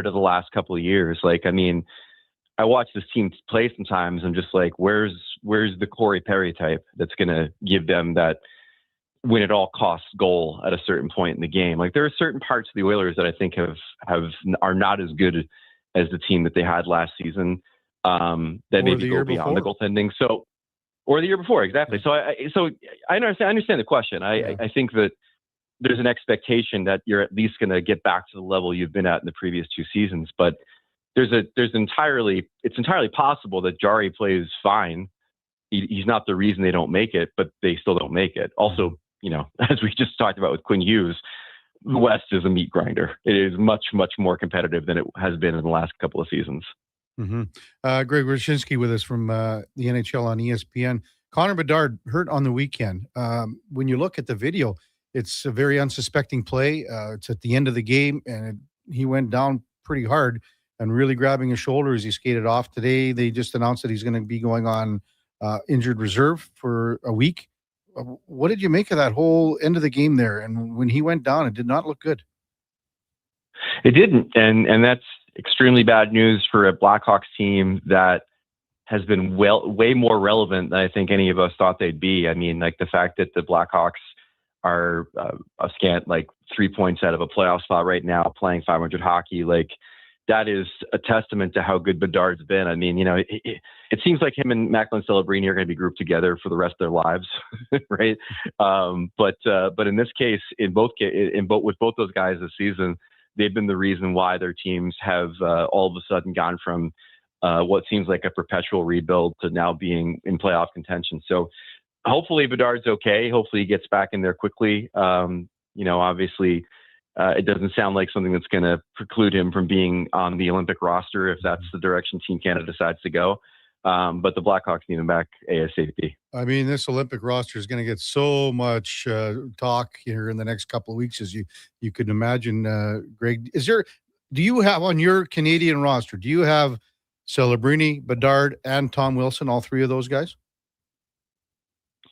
to the last couple of years. Like, I mean, I watch this team play sometimes. I'm just like, where's the Corey Perry type that's going to give them that win at all costs goal at a certain point in the game? Like, there are certain parts of the Oilers that I think are not as good as the team that they had last season. That maybe go beyond the goaltending. So, or the year before, exactly. So I understand the question. I think that there's an expectation that you're at least going to get back to the level you've been at in the previous 2 seasons. But it's entirely possible that Jari plays fine. He's not the reason they don't make it, but they still don't make it. Also, as we just talked about with Quinn Hughes, the West is a meat grinder. It is much, much more competitive than it has been in the last couple of seasons. Mm-hmm. Greg Wyshynski with us from the NHL on ESPN. Connor Bedard hurt on the weekend. When you look at the video, it's a very unsuspecting play. It's at the end of the game, and he went down pretty hard and really grabbing his shoulder as he skated off. Today, they just announced that he's going to be going on injured reserve for a week. What did you make of that whole end of the game there? And when he went down, it did not look good. It didn't, and that's extremely bad news for a Blackhawks team that has been way more relevant than I think any of us thought they'd be. I mean, like the fact that the Blackhawks are a scant 3 points out of a playoff spot right now, playing 500 hockey, like that is a testament to how good Bedard's been. I mean, it seems like him and Macklin Celebrini are going to be grouped together for the rest of their lives, right? But in this case, with both those guys this season, they've been the reason why their teams have all of a sudden gone from what seems like a perpetual rebuild to now being in playoff contention. So hopefully Bedard's okay. Hopefully he gets back in there quickly. Obviously it doesn't sound like something that's going to preclude him from being on the Olympic roster if that's the direction Team Canada decides to go. But the Blackhawks need him back ASAP. I mean, this Olympic roster is going to get so much talk here in the next couple of weeks, as you could imagine. Greg, do you have on your Canadian roster, do you have Celebrini, Bedard, and Tom Wilson, all 3 of those guys?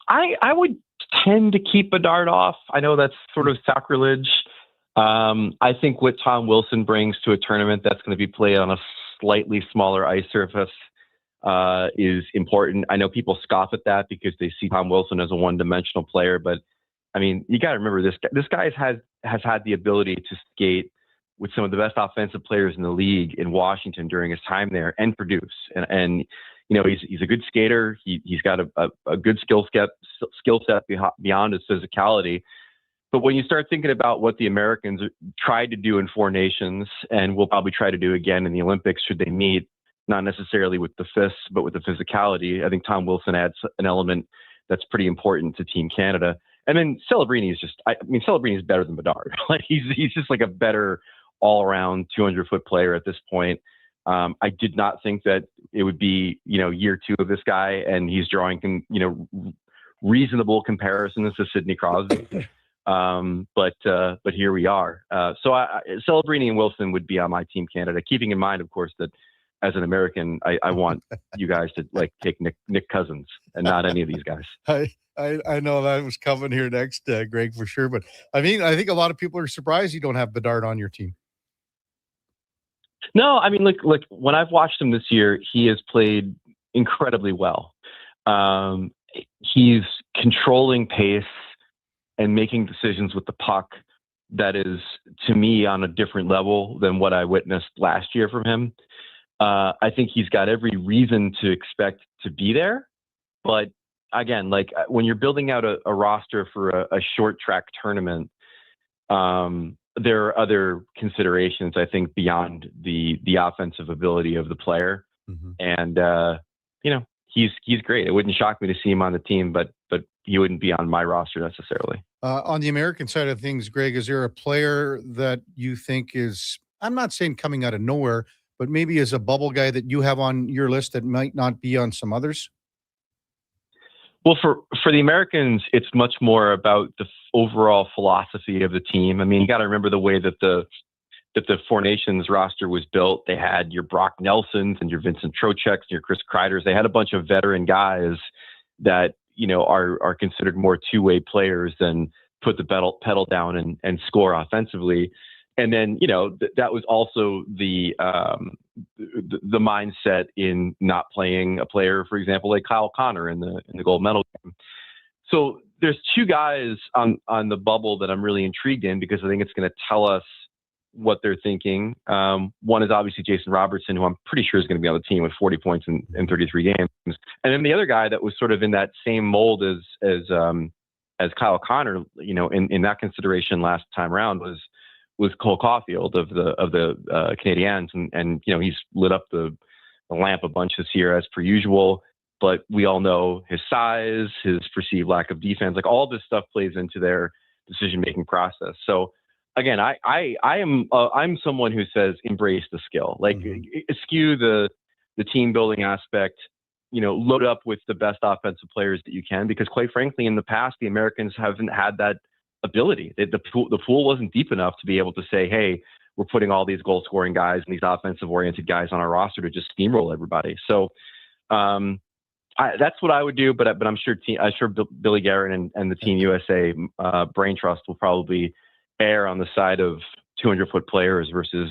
I would tend to keep Bedard off. I know that's sort of sacrilege. I think what Tom Wilson brings to a tournament that's going to be played on a slightly smaller ice surface is important. I know people scoff at that because they see Tom Wilson as a one-dimensional player, but I mean, you got to remember this guy has had the ability to skate with some of the best offensive players in the league in Washington during his time there and produce. And he's a good skater. He's got a good skill set beyond his physicality. But when you start thinking about what the Americans tried to do in 4 nations and will probably try to do again in the Olympics should they meet, not necessarily with the fists, but with the physicality, I think Tom Wilson adds an element that's pretty important to Team Canada. And then Celebrini is better than Bedard. Like he's just like a better all-around 200-foot player at this point. I did not think that it would be, year 2 of this guy, and he's drawing, reasonable comparisons to Sidney Crosby. But here we are. So Celebrini and Wilson would be on my Team Canada, keeping in mind, of course, that as an American, I want you guys to like take Nick Cousins and not any of these guys. I know that was coming here next, Greg, for sure. But I mean, I think a lot of people are surprised you don't have Bedard on your team. No, I mean, look, when I've watched him this year, he has played incredibly well. He's controlling pace and making decisions with the puck that is, to me, on a different level than what I witnessed last year from him. I think he's got every reason to expect to be there. But again, like when you're building out a roster for a short track tournament, there are other considerations, I think, beyond the offensive ability of the player. Mm-hmm. And, he's great. It wouldn't shock me to see him on the team, but he wouldn't be on my roster necessarily. On the American side of things, Greg, is there a player that you think is, I'm not saying coming out of nowhere, but maybe is a bubble guy that you have on your list that might not be on some others? Well, for the Americans, it's much more about the overall philosophy of the team. I mean, you got to remember the way that the Four Nations roster was built. They had your Brock Nelsons and your Vincent Trocheks and your Chris Kreiders. They had a bunch of veteran guys that, are considered more two-way players than put the pedal down and score offensively. And then, that was also the mindset in not playing a player, for example, like Kyle Connor in the gold medal game. So there's two guys on the bubble that I'm really intrigued in because I think it's going to tell us what they're thinking. One is obviously Jason Robertson, who I'm pretty sure is going to be on the team with 40 points in 33 games. And then the other guy that was sort of in that same mold as Kyle Connor, in that consideration last time around was Cole Caulfield of the Canadiens. And he's lit up the lamp a bunch this year as per usual. But we all know his size, his perceived lack of defense, like all this stuff plays into their decision-making process. So again, I'm someone who says embrace the skill, like eschew the team building aspect, load up with the best offensive players that you can, because quite frankly, in the past, the Americans haven't had that ability. The pool wasn't deep enough to be able to say, hey, we're putting all these goal scoring guys and these offensive oriented guys on our roster to just steamroll everybody. So that's what I would do, but I'm sure Billy Garrett and the Team USA brain trust will probably err on the side of 200-foot players versus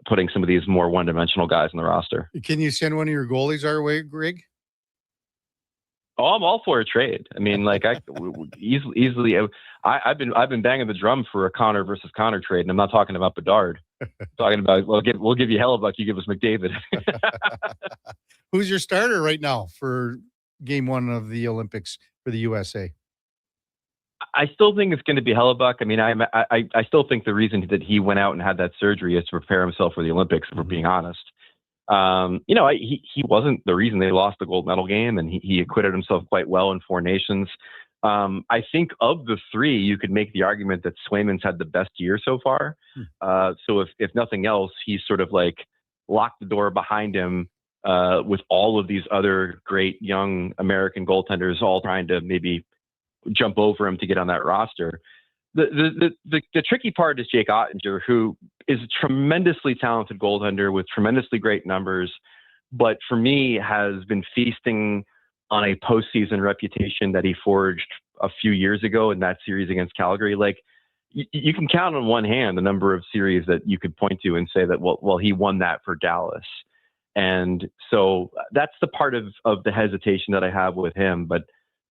putting some of these more one-dimensional guys in the roster. Can you send one of your goalies our way, Greg? Oh, I'm all for a trade. I mean, like easily. I've been banging the drum for a Connor versus Connor trade, and I'm not talking about Bedard. I'm talking about we'll give you Hellebuck, you give us McDavid. Who's your starter right now for Game 1 of the Olympics for the USA? I still think it's going to be Hellebuck. I mean, I still think the reason that he went out and had that surgery is to prepare himself for the Olympics, if we're being honest. He wasn't the reason they lost the gold medal game, and he acquitted himself quite well in Four Nations. I think of the three, you could make the argument that Swayman's had the best year so far. So if nothing else, he's sort of like locked the door behind him with all of these other great young American goaltenders all trying to maybe jump over him to get on that roster. The tricky part is Jake Ottinger, who is a tremendously talented goaltender with tremendously great numbers, but for me has been feasting on a postseason reputation that he forged a few years ago in that series against Calgary. Like you can count on one hand the number of series that you could point to and say that, well, he won that for Dallas. And so that's the part of the hesitation that I have with him. But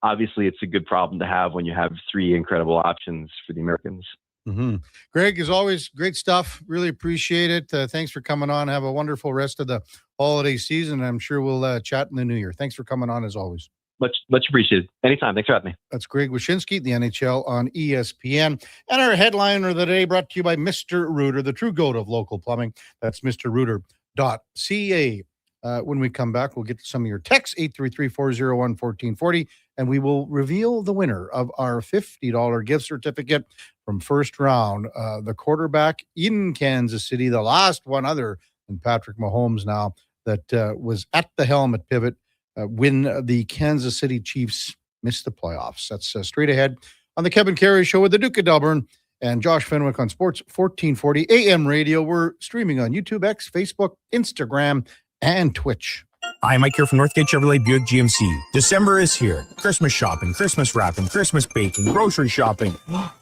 obviously, it's a good problem to have when you have three incredible options for the Americans. Mm-hmm. Greg, as always, great stuff. Really appreciate it. Thanks for coming on. Have a wonderful rest of the holiday season. I'm sure we'll chat in the new year. Thanks for coming on, as always. Much appreciated. Anytime. Thanks for having me. That's Greg Wyshynski, the NHL on ESPN. And our headliner of the day brought to you by Mr. Rooter, the true goat of local plumbing. That's mrrooter.ca. When we come back, we'll get to some of your texts, 833-401-1440, and we will reveal the winner of our $50 gift certificate from First Round. The quarterback in Kansas City, the last one other than Patrick Mahomes now that was at the helm at Pivot when the Kansas City Chiefs missed the playoffs. That's straight ahead on the Kevin Karius Show with the Duke of Delburne and Josh Fenwick on Sports 1440 AM radio. We're streaming on YouTube, X, Facebook, Instagram, and Twitch. Hi, Mike here from Northgate Chevrolet Buick GMC. December is here. Christmas shopping, Christmas wrapping, Christmas baking, grocery shopping.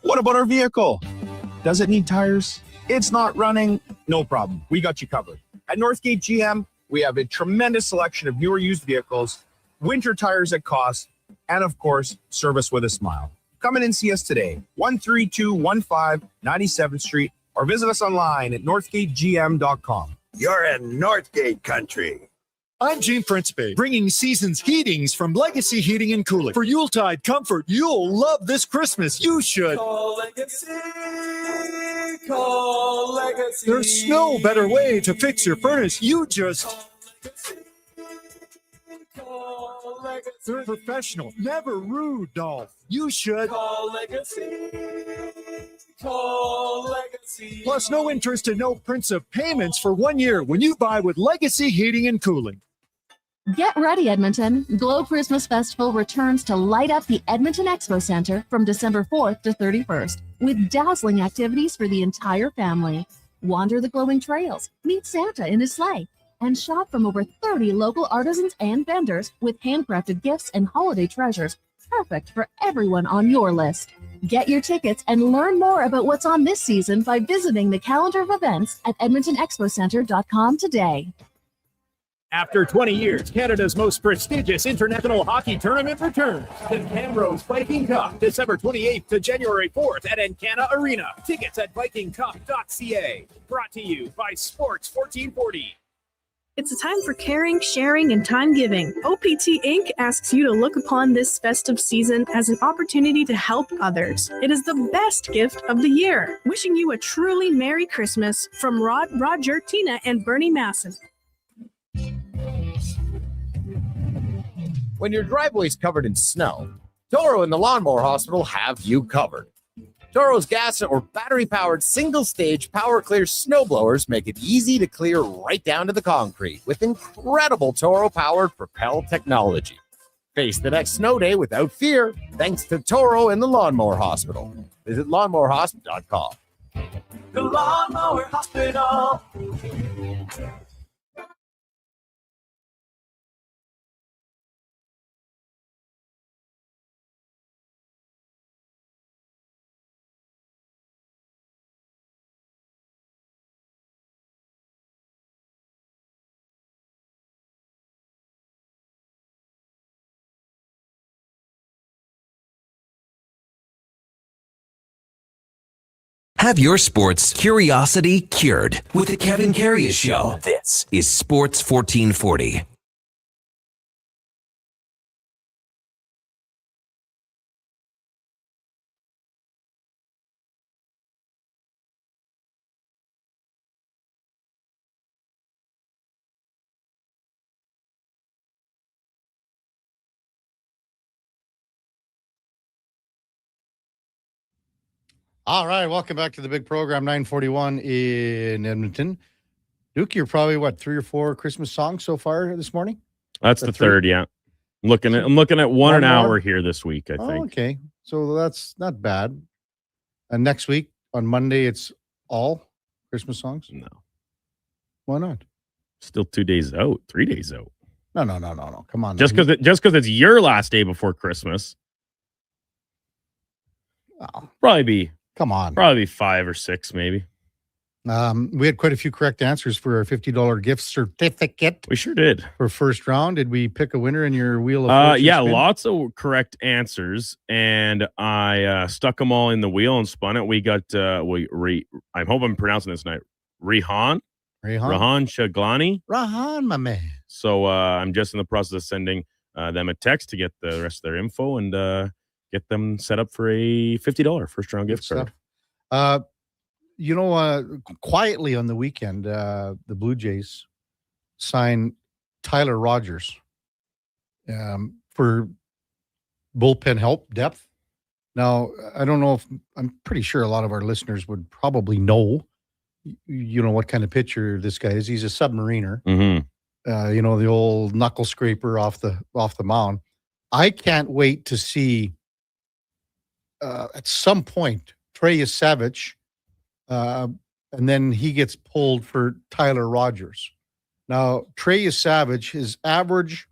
What about our vehicle? Does it need tires? It's not running? No problem. We got you covered. At Northgate GM, we have a tremendous selection of newer used vehicles, winter tires at cost, and of course, service with a smile. Come in and see us today, 13215 97th Street, or visit us online at northgategm.com. You're in Northgate country. I'm Gene Principe, bringing season's heatings from Legacy Heating and Cooling. For Yuletide comfort, you'll love this Christmas. You should. Call Legacy. Call Legacy. There's no better way to fix your furnace. You just... Call Legacy. They're professional, never rude, Dolph. You should. Call Legacy. Call Legacy. Plus, no interest and no prints of payments for 1 year when you buy with Legacy Heating and Cooling. Get ready, Edmonton. Glow Christmas Festival returns to light up the Edmonton Expo Center from December 4th to 31st with dazzling activities for the entire family. Wander the glowing trails, meet Santa in his sleigh, and shop from over 30 local artisans and vendors with handcrafted gifts and holiday treasures, perfect for everyone on your list. Get your tickets and learn more about what's on this season by visiting the calendar of events at edmontonexpocenter.com today. After 20 years, Canada's most prestigious international hockey tournament returns. The Camrose Viking Cup, December 28th to January 4th at Encana Arena. Tickets at vikingcup.ca. Brought to you by Sports 1440. It's a time for caring, sharing, and time giving. OPT Inc. asks you to look upon this festive season as an opportunity to help others. It is the best gift of the year. Wishing you a truly Merry Christmas from Rod, Roger, Tina, and Bernie Masson. When your driveway's covered in snow, Toro and the Lawnmower Hospital have you covered. Toro's gas or battery-powered single-stage power-clear snowblowers make it easy to clear right down to the concrete with incredible Toro-powered Propel technology. Face the next snow day without fear thanks to Toro and the Lawnmower Hospital. Visit lawnmowerhospital.com. The Lawnmower Hospital. Have your sports curiosity cured with the Kevin Karius Show. This is Sports 1440. All right, welcome back to the big program, 941 in Edmonton. Duke, you're probably, 3 or 4 Christmas songs so far this morning? That's the third, yeah. I'm looking at one an hour here this week, I think. Okay, so that's not bad. And next week, on Monday, it's all Christmas songs? No. Why not? Still 2 days out, 3 days out. No. Come on. Just because it's your last day before Christmas. Oh. Probably be 5 or 6, maybe. We had quite a few correct answers for our $50 gift certificate. We sure did. For first round, did we pick a winner in your Wheel of Fortune yeah, spin? lots of correct answers, and I stuck them all in the wheel and spun it. We got I hope I'm pronouncing this right. Rehan Shaglani. Rahan, my man. So I'm just in the process of sending them a text to get the rest of their info and get them set up for a $50 first round gift card. Quietly on the weekend, the Blue Jays signed Tyler Rogers for bullpen help depth. Now, I don't know if I'm pretty sure a lot of our listeners would probably know, what kind of pitcher this guy is. He's a submariner. Mm-hmm. The old knuckle scraper off the mound. I can't wait to see at some point Trey Savage, and then he gets pulled for Tyler Rogers. Now, Trey Savage, his average,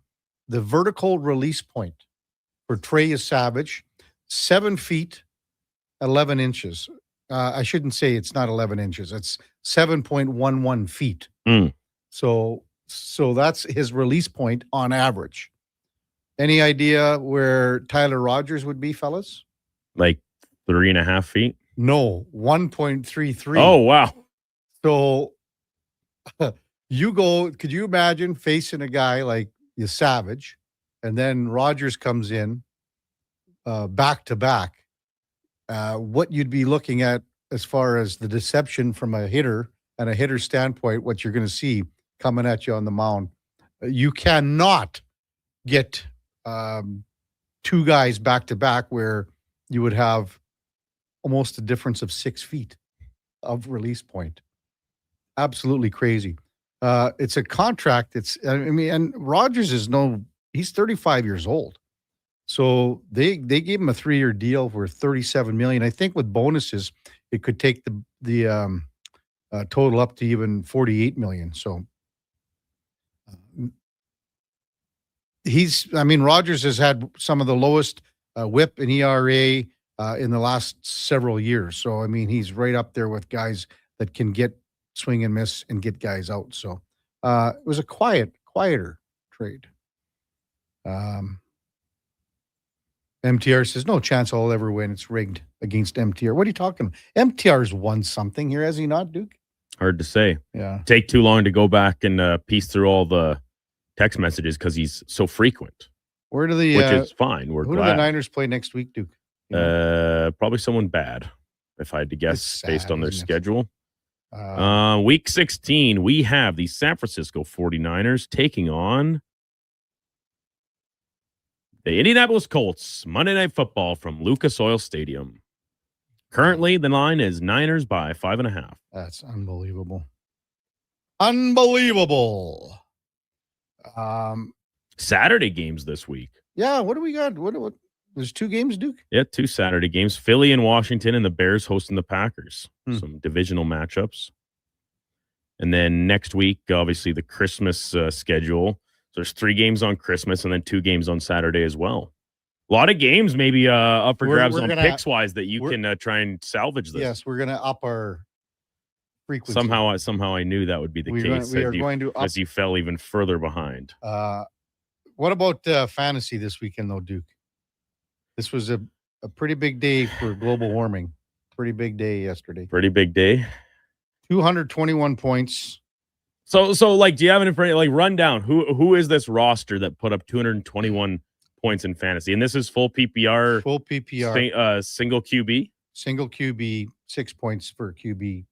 the vertical release point for Trey Savage, 7 feet, 11 inches. I shouldn't say it's not 11 inches. It's 7.11 feet. So that's his release point on average. Any idea where Tyler Rogers would be, fellas? Like 3.5 feet? No, 1.33. Oh, wow. So could you imagine facing a guy like you Savage, and then Rogers comes in back to back? What you'd be looking at as far as the deception from a hitter and a hitter standpoint, what you're going to see coming at you on the mound. You cannot get two guys back to back where you would have almost a difference of 6 feet of release point. Absolutely crazy. It's a contract. And Rogers he's 35 years old. So they gave him a 3-year deal for $37 million. I think with bonuses, it could take the total up to even $48 million. So Rogers has had some of the lowest WHIP and ERA in the last several years. So he's right up there with guys that can get swing and miss and get guys out. So it was a quieter trade. MTR says, no chance I'll ever win. It's rigged against MTR. What are you talking about? MTR's won something here, has he not, Duke? Hard to say. Yeah. Take too long to go back and piece through all the text messages because he's so frequent. Which is fine. We're who glad. do the Niners play next week, Duke? Probably someone bad, if I had to guess, based on their schedule. Week 16, we have the San Francisco 49ers taking on the Indianapolis Colts. Monday Night Football from Lucas Oil Stadium. Currently, the line is Niners by 5.5. That's unbelievable. Unbelievable. Saturday games this week. Yeah, what do we got? What? There's 2 games, Duke? Yeah, 2 Saturday games. Philly and Washington, and the Bears hosting the Packers. Some divisional matchups. And then next week, obviously, the Christmas schedule. So there's 3 games on Christmas and then 2 games on Saturday as well. A lot of games maybe up for grabs on picks-wise that you can try and salvage this. Yes, we're going to up our frequency. Somehow I knew that would be the case. As you fell even further behind. What about fantasy this weekend, though, Duke? This was a pretty big day for global warming. Pretty big day yesterday. Pretty big day. 221 points. So like, do you have an rundown? Who is this roster that put up 221 points in fantasy? And this is full PPR. Full PPR. Single QB. Single QB, 6 points for QB.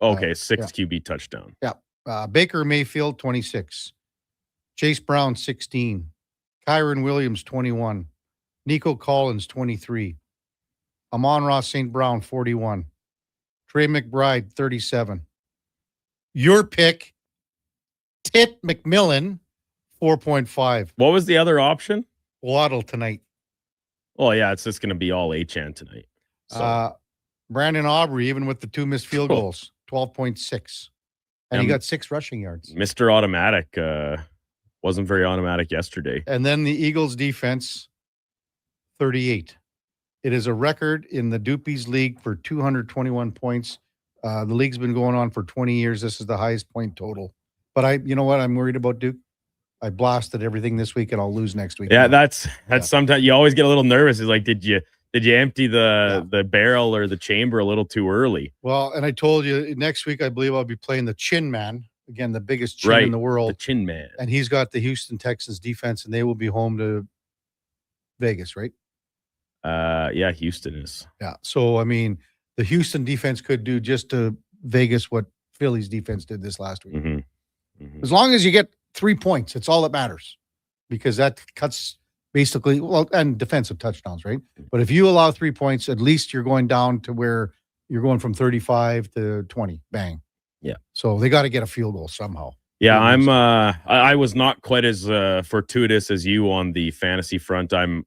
Okay, 6 QB touchdown. Yeah. Baker Mayfield, 26. Chase Brown, 16. Kyron Williams, 21. Nico Collins, 23. Amon-Ra St. Brown, 41. Trey McBride, 37. Your pick, Tit McMillan, 4.5. What was the other option? Waddle tonight. Oh, yeah, it's just going to be all Achane tonight. So. Brandon Aubrey, even with the 2 missed field goals, 12.6. And he got 6 rushing yards. Mr. Automatic wasn't very automatic yesterday. And then the Eagles defense, 38. It is a record in the Doopies League for 221 points. The league's been going on for 20 years. This is the highest point total. But you know what I'm worried about, Duke? I blasted everything this week and I'll lose next week. Yeah, that's sometimes you always get a little nervous. It's like, did you empty the barrel or the chamber a little too early? Well, and I told you next week I believe I'll be playing the Chin Man. Again, the biggest chin in the world. The Chin Man. And he's got the Houston Texans defense, and they will be home to Vegas, right? Yeah, Houston is. Yeah. So, the Houston defense could do just to Vegas what Philly's defense did this last week. As long as you get 3 points, it's all that matters, because that cuts basically, and defensive touchdowns, right? But if you allow 3 points, at least you're going down to where you're going from 35 to 20. Bang. Yeah. So they got to get a field goal somehow. Yeah, I was not quite as fortuitous as you on the fantasy front. I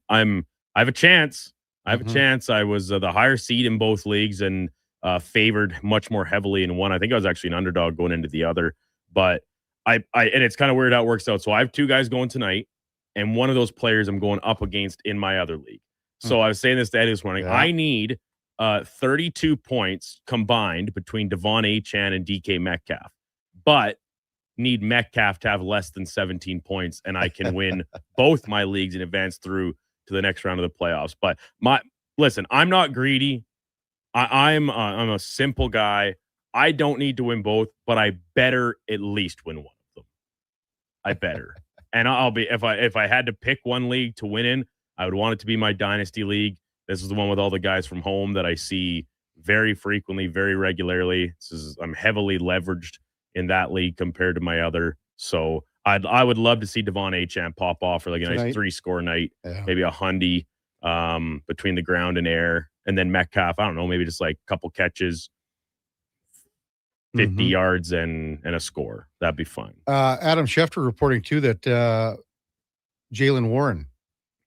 have a chance. I was the higher seed in both leagues and favored much more heavily in one. I think I was actually an underdog going into the other, but and it's kind of weird how it works out. So I have 2 guys going tonight, and one of those players I'm going up against in my other league. So I was saying this to Eddie this morning. Yeah. I need 32 points combined between Devon Achane and DK Metcalf, but need Metcalf to have less than 17 points, and I can win both my leagues and advance through to the next round of the playoffs. But listen, I'm not greedy. I'm a simple guy. I don't need to win both, but I better at least win one of them. I better. And I'll be if I had to pick one league to win in, I would want it to be my dynasty league. This is the one with all the guys from home that I see very frequently, very regularly. I'm heavily leveraged in that league compared to my other. So I would love to see Devon Achane pop off for like a nice 3-score night, maybe a hundy between the ground and air, and then Metcalf. I don't know, maybe just like a couple catches, 50 yards and a score. That'd be fun. Adam Schefter reporting too that Jaylen Warren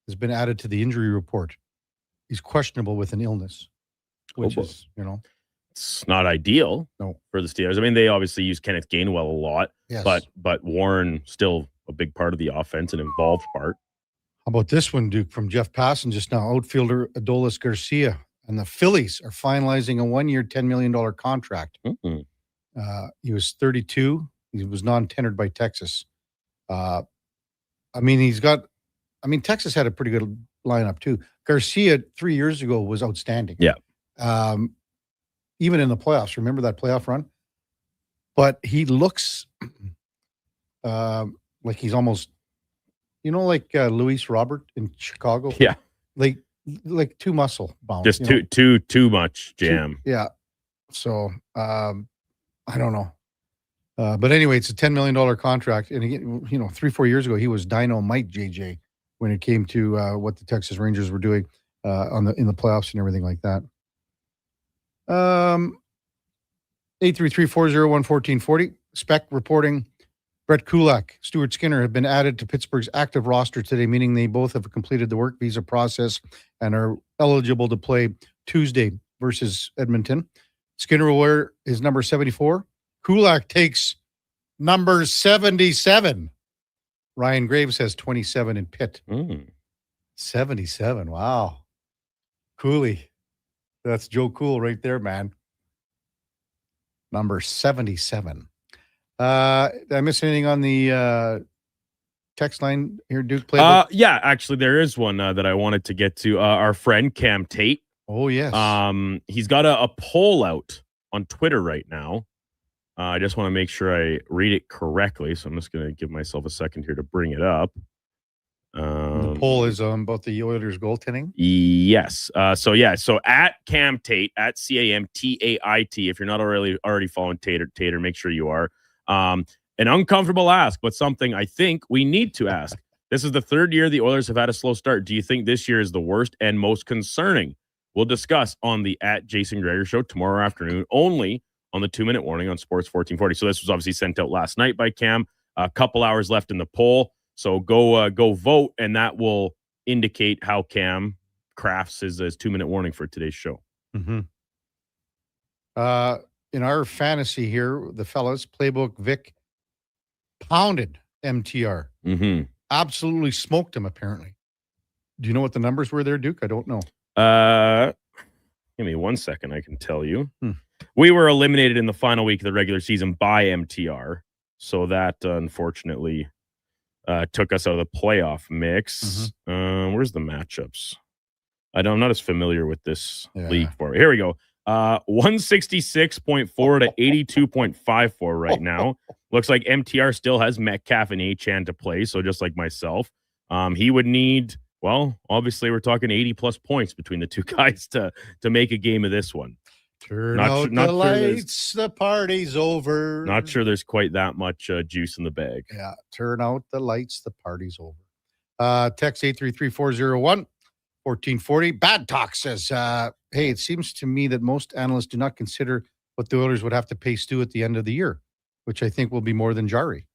has been added to the injury report. He's questionable with an illness, which is, it's not ideal for the Steelers. I mean, they obviously use Kenneth Gainwell a lot, but Warren still a big part of the offense, an involved part. How about this one, Duke, from Jeff Passan just now? Outfielder Adolis Garcia and the Phillies are finalizing a 1-year, $10 million contract. He was 32. He was non-tendered by Texas. Texas had a pretty good lineup too. Garcia 3 years ago was outstanding. Yeah. Even in the playoffs, remember that playoff run? But he looks like he's almost, like Luis Robert in Chicago. Yeah. Like too muscle bound. Just too much jam. Yeah. So I don't know. But anyway, it's a $10 million contract. And again, 3-4 years ago, he was dynamite JJ when it came to what the Texas Rangers were doing in the playoffs and everything like that. 833-401-1440. Spec reporting Brett Kulak, Stuart Skinner have been added to Pittsburgh's active roster today, meaning they both have completed the work visa process and are eligible to play Tuesday versus Edmonton. Skinner will wear his number 74. Kulak takes number 77. Ryan Graves has 27 in Pitt. 77. Wow. Cooley. That's Joe Cool right there, man. Number 77. Did I miss anything on the text line here, Duke? Yeah, actually, there is one that I wanted to get to. Our friend Cam Tate. Oh, yes. He's got a poll out on Twitter right now. I just want to make sure I read it correctly, so I'm just going to give myself a second here to bring it up. The poll is about the Oilers goaltending? Yes. So at Cam Tate, at CAMTAIT, if you're not already following Tater, make sure you are. An uncomfortable ask, but something I think we need to ask. This is the third year the Oilers have had a slow start. Do you think this year is the worst and most concerning? We'll discuss on the at Jason Greger show tomorrow afternoon, only on the 2-minute warning on Sports 1440. So this was obviously sent out last night by Cam. A couple hours left in the poll. So go vote, and that will indicate how Cam crafts his 2-minute warning for today's show. In our fantasy here, the fellas, Playbook Vic pounded MTR. Absolutely smoked him, apparently. Do you know what the numbers were there, Duke? I don't know. Give me 1 second. I can tell you. We were eliminated in the final week of the regular season by MTR. So that, unfortunately, took us out of the playoff mix. Where's the matchups? I'm not as familiar with this league for it. Here we go. 166.4 to 82.54 right now. Looks like MTR still has Metcalf and Achane to play. So just like myself, he would need, obviously we're talking 80 plus points between the two guys to make a game of this one. Turn out the lights, the party's over. Not sure there's quite that much juice in the bag. Yeah, turn out the lights, the party's over. Text 833-401-1440. Bad Talk says, hey, it seems to me that most analysts do not consider what the Oilers would have to pay Stu at the end of the year, which I think will be more than Jari.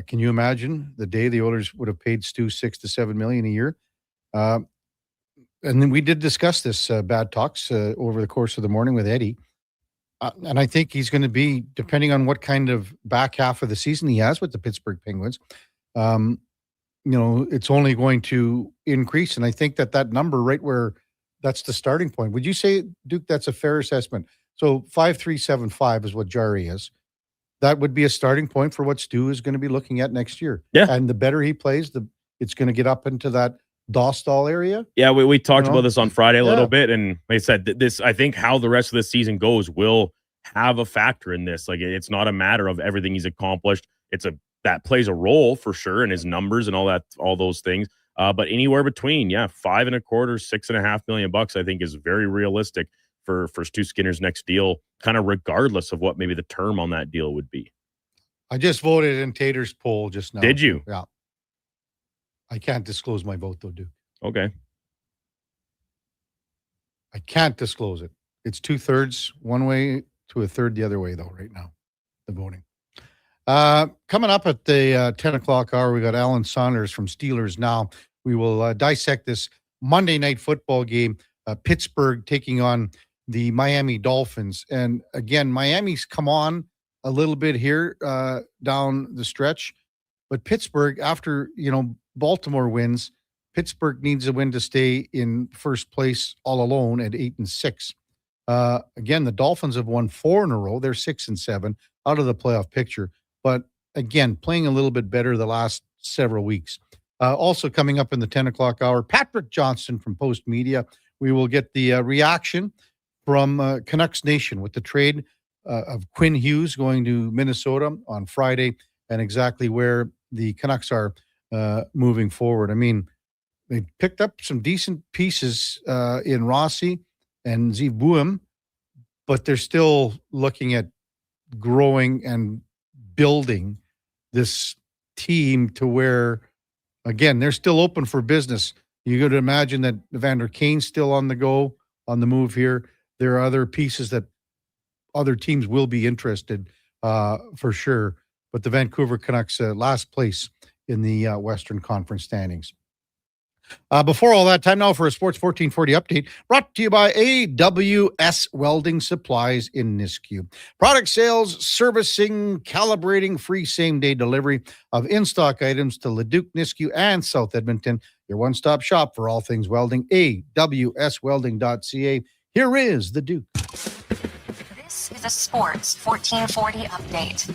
Can you imagine the day the Oilers would have paid Stu $6 to $7 million a year? And then we did discuss this, Bad Talks, over the course of the morning with Eddie. And I think he's going to be, depending on what kind of back half of the season he has with the Pittsburgh Penguins, it's only going to increase. And I think that number right where that's the starting point. Would you say, Duke, that's a fair assessment? So 5.375 is what Jari is. That would be a starting point for what Stu is going to be looking at next year. Yeah. And the better he plays, it's going to get up into that Dostal area. Yeah, we talked about this on Friday a little Yeah. bit, and like I said, this, I think how the rest of the season goes will have a factor in this. Like, it's not a matter of everything he's accomplished. That plays a role for sure in his numbers and all those things. But anywhere between, $5.25, $6.5 million, I think is very realistic for Stu Skinner's next deal, kind of regardless of what maybe the term on that deal would be. I just voted in Tater's poll just now. Did you? Yeah. I can't disclose my vote though, Duke. Okay. I can't disclose it. It's 2/3 one way to a third the other way though right now, the voting. Coming up at the 10 o'clock hour, we got Alan Saunders from Steelers Now. We will dissect this Monday night football game, Pittsburgh taking on the Miami Dolphins. And again, Miami's come on a little bit here down the stretch, but Pittsburgh, after, Baltimore wins, Pittsburgh needs a win to stay in first place all alone at 8-6. Again, the Dolphins have won 4 in a row. They're 6-7 out of the playoff picture. But again, playing a little bit better the last several weeks. Also coming up in the 10 o'clock hour, Patrick Johnston from Post Media. We will get the reaction from Canucks Nation with the trade of Quinn Hughes going to Minnesota on Friday and exactly where the Canucks are moving forward. I mean, they picked up some decent pieces in Rossi and Ziv Buim, but they're still looking at growing and building this team to where, again, they're still open for business. You got to imagine that Evander Kane's still on the go, on the move here. There are other pieces that other teams will be interested for sure. But the Vancouver Canucks last place in the Western Conference standings. Before all that, time now for a Sports 1440 update brought to you by AWS Welding Supplies in Nisku. Product sales, servicing, calibrating, free same-day delivery of in-stock items to Leduc, Nisku, and South Edmonton. Your one-stop shop for all things welding, awswelding.ca. Here is the Duke. This is a Sports 1440 update.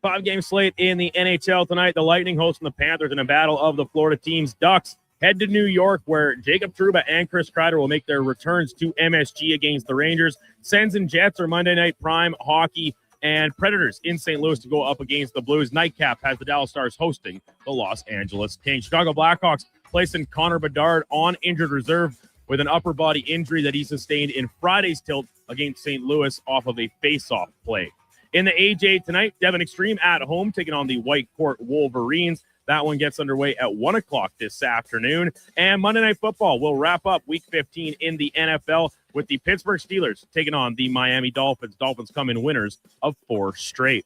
5-game slate in the NHL tonight. The Lightning hosting the Panthers in a battle of the Florida teams. Ducks head to New York, where Jacob Trouba and Chris Kreider will make their returns to MSG against the Rangers. Sens and Jets are Monday Night Prime hockey, and Predators in St. Louis to go up against the Blues. Nightcap has the Dallas Stars hosting the Los Angeles Kings. Chicago Blackhawks placing Connor Bedard on injured reserve with an upper body injury that he sustained in Friday's tilt against St. Louis off of a face-off play. In the AJ tonight, Devon Extreme at home taking on the White Court Wolverines. That one gets underway at 1 o'clock this afternoon. And Monday Night Football will wrap up Week 15 in the NFL with the Pittsburgh Steelers taking on the Miami Dolphins. Dolphins come in winners of 4 straight.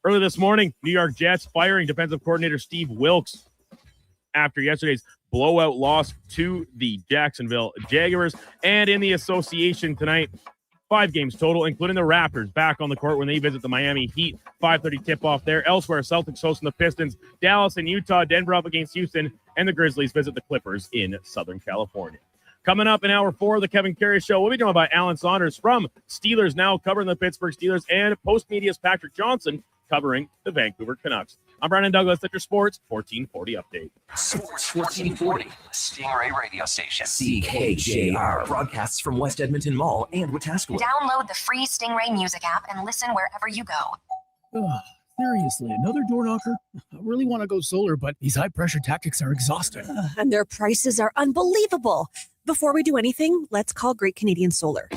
Early this morning, New York Jets firing defensive coordinator Steve Wilks after yesterday's blowout loss to the Jacksonville Jaguars. And in the association tonight, 5 games total, including the Raptors back on the court when they visit the Miami Heat. 5:30 tip-off there. Elsewhere, Celtics hosting the Pistons, Dallas and Utah, Denver up against Houston, and the Grizzlies visit the Clippers in Southern California. Coming up in hour 4 of the Kevin Karius Show, we'll be joined by Alan Saunders from Steelers Now, covering the Pittsburgh Steelers, and Post Media's Patrick Johnson covering the Vancouver Canucks. I'm Brandon Douglas at your Sports 1440 update. Sports 1440, Stingray radio station. CKJR broadcasts from West Edmonton Mall and Wetaskiwin. Download the free Stingray music app and listen wherever you go. Seriously, another door knocker? I really want to go solar, but these high-pressure tactics are exhausting. And their prices are unbelievable. Before we do anything, let's call Great Canadian Solar.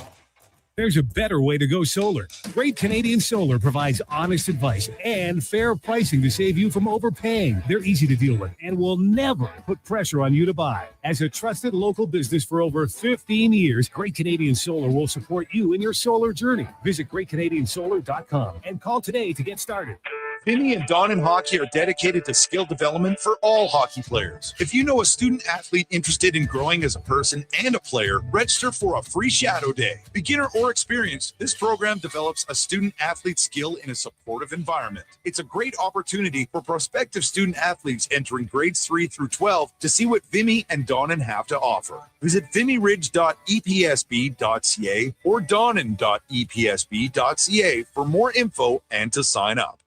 There's a better way to go solar. Great Canadian Solar provides honest advice and fair pricing to save you from overpaying. They're easy to deal with and will never put pressure on you to buy. As a trusted local business for over 15 years, Great Canadian Solar will support you in your solar journey. Visit GreatCanadianSolar.com and call today to get started. Vinny and Don in Hockey are dedicated to skill development for all hockey players. If you know a student athlete interested in growing as a person and a player, register for a free shadow day. Beginner or experienced, this program develops a student athlete skill in a supportive environment. It's a great opportunity for prospective student athletes entering grades 3 through 12 to see what Vimy and Donnan have to offer. Visit vimyridge.epsb.ca or donnan.epsb.ca for more info and to sign up.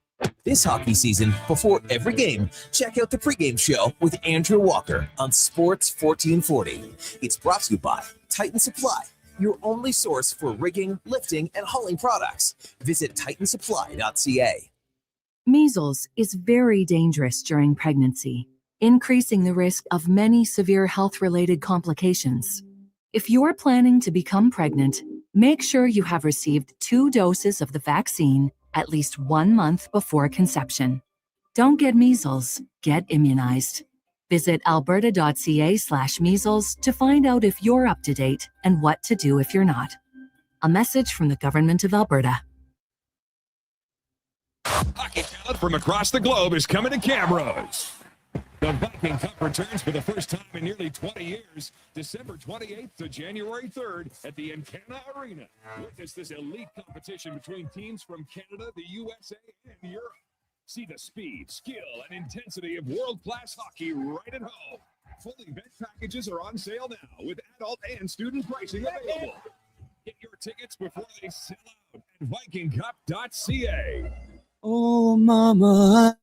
This hockey season, before every game, check out the pregame show with Andrew Walker on Sports 1440. It's brought to you by Titan Supply, your only source for rigging, lifting, and hauling products. Visit titansupply.ca. Measles is very dangerous during pregnancy, increasing the risk of many severe health-related complications. If you're planning to become pregnant, make sure you have received 2 doses of the vaccine at least 1 month before conception. Don't get measles, get immunized. Visit alberta.ca/measles to find out if you're up to date and what to do if you're not. A message from the Government of Alberta. Hockey talent from across the globe is coming to cameras. The Viking Cup returns for the first time in nearly 20 years, December 28th to January 3rd at the Encana Arena. Witness this elite competition between teams from Canada, the USA, and Europe. See the speed, skill, and intensity of world-class hockey right at home. Full event packages are on sale now with adult and student pricing available. Get your tickets before they sell out at vikingcup.ca. Oh, mama.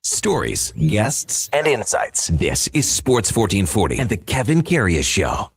Stories, guests, and insights. This is Sports 1440 and the Kevin Karius Show.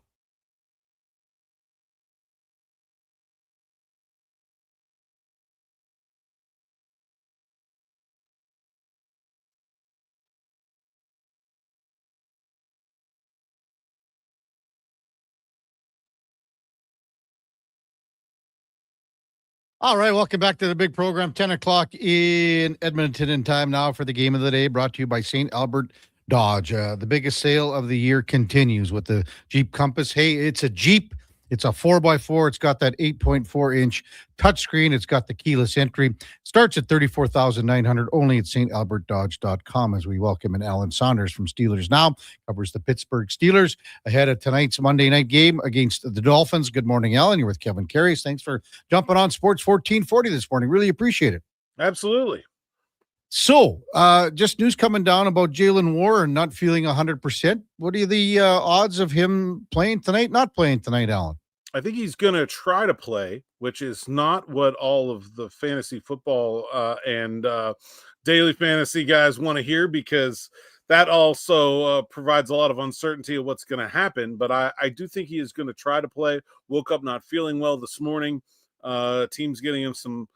All right, welcome back to the big program. 10 o'clock in Edmonton, in time now for the game of the day, brought to you by St. Albert Dodge. The biggest sale of the year continues with the Jeep Compass. Hey, it's a Jeep. It's a 4x4. It's got that 8.4-inch touchscreen. It's got the keyless entry. Starts at $34,900 only at stalbertdodge.com as we welcome in Alan Saunders from Steelers Now. Covers the Pittsburgh Steelers ahead of tonight's Monday night game against the Dolphins. Good morning, Alan. You're with Kevin Karius. Thanks for jumping on Sports 1440 this morning. Really appreciate it. Absolutely. So, just news coming down about Jalen Warren not feeling 100%. What are the odds of him playing tonight, not playing tonight, Alan? I think he's going to try to play, which is not what all of the fantasy football and daily fantasy guys want to hear, because that also provides a lot of uncertainty of what's going to happen. But I do think he is going to try to play. Woke up not feeling well this morning. Team's getting him some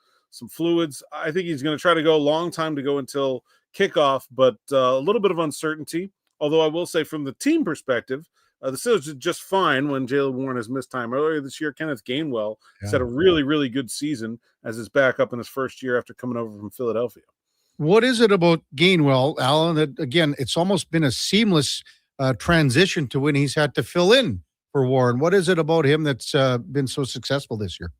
fluids. I think he's going to try to go. Long time to go until kickoff, but a little bit of uncertainty. Although I will say, from the team perspective, the Steelers did just fine when Jalen Warren has missed time. Earlier this year, Kenneth Gainwell has had a really, really good season as his backup in his first year after coming over from Philadelphia. What is it about Gainwell, Alan, that, again, it's almost been a seamless transition to when he's had to fill in for Warren? What is it about him that's been so successful this year?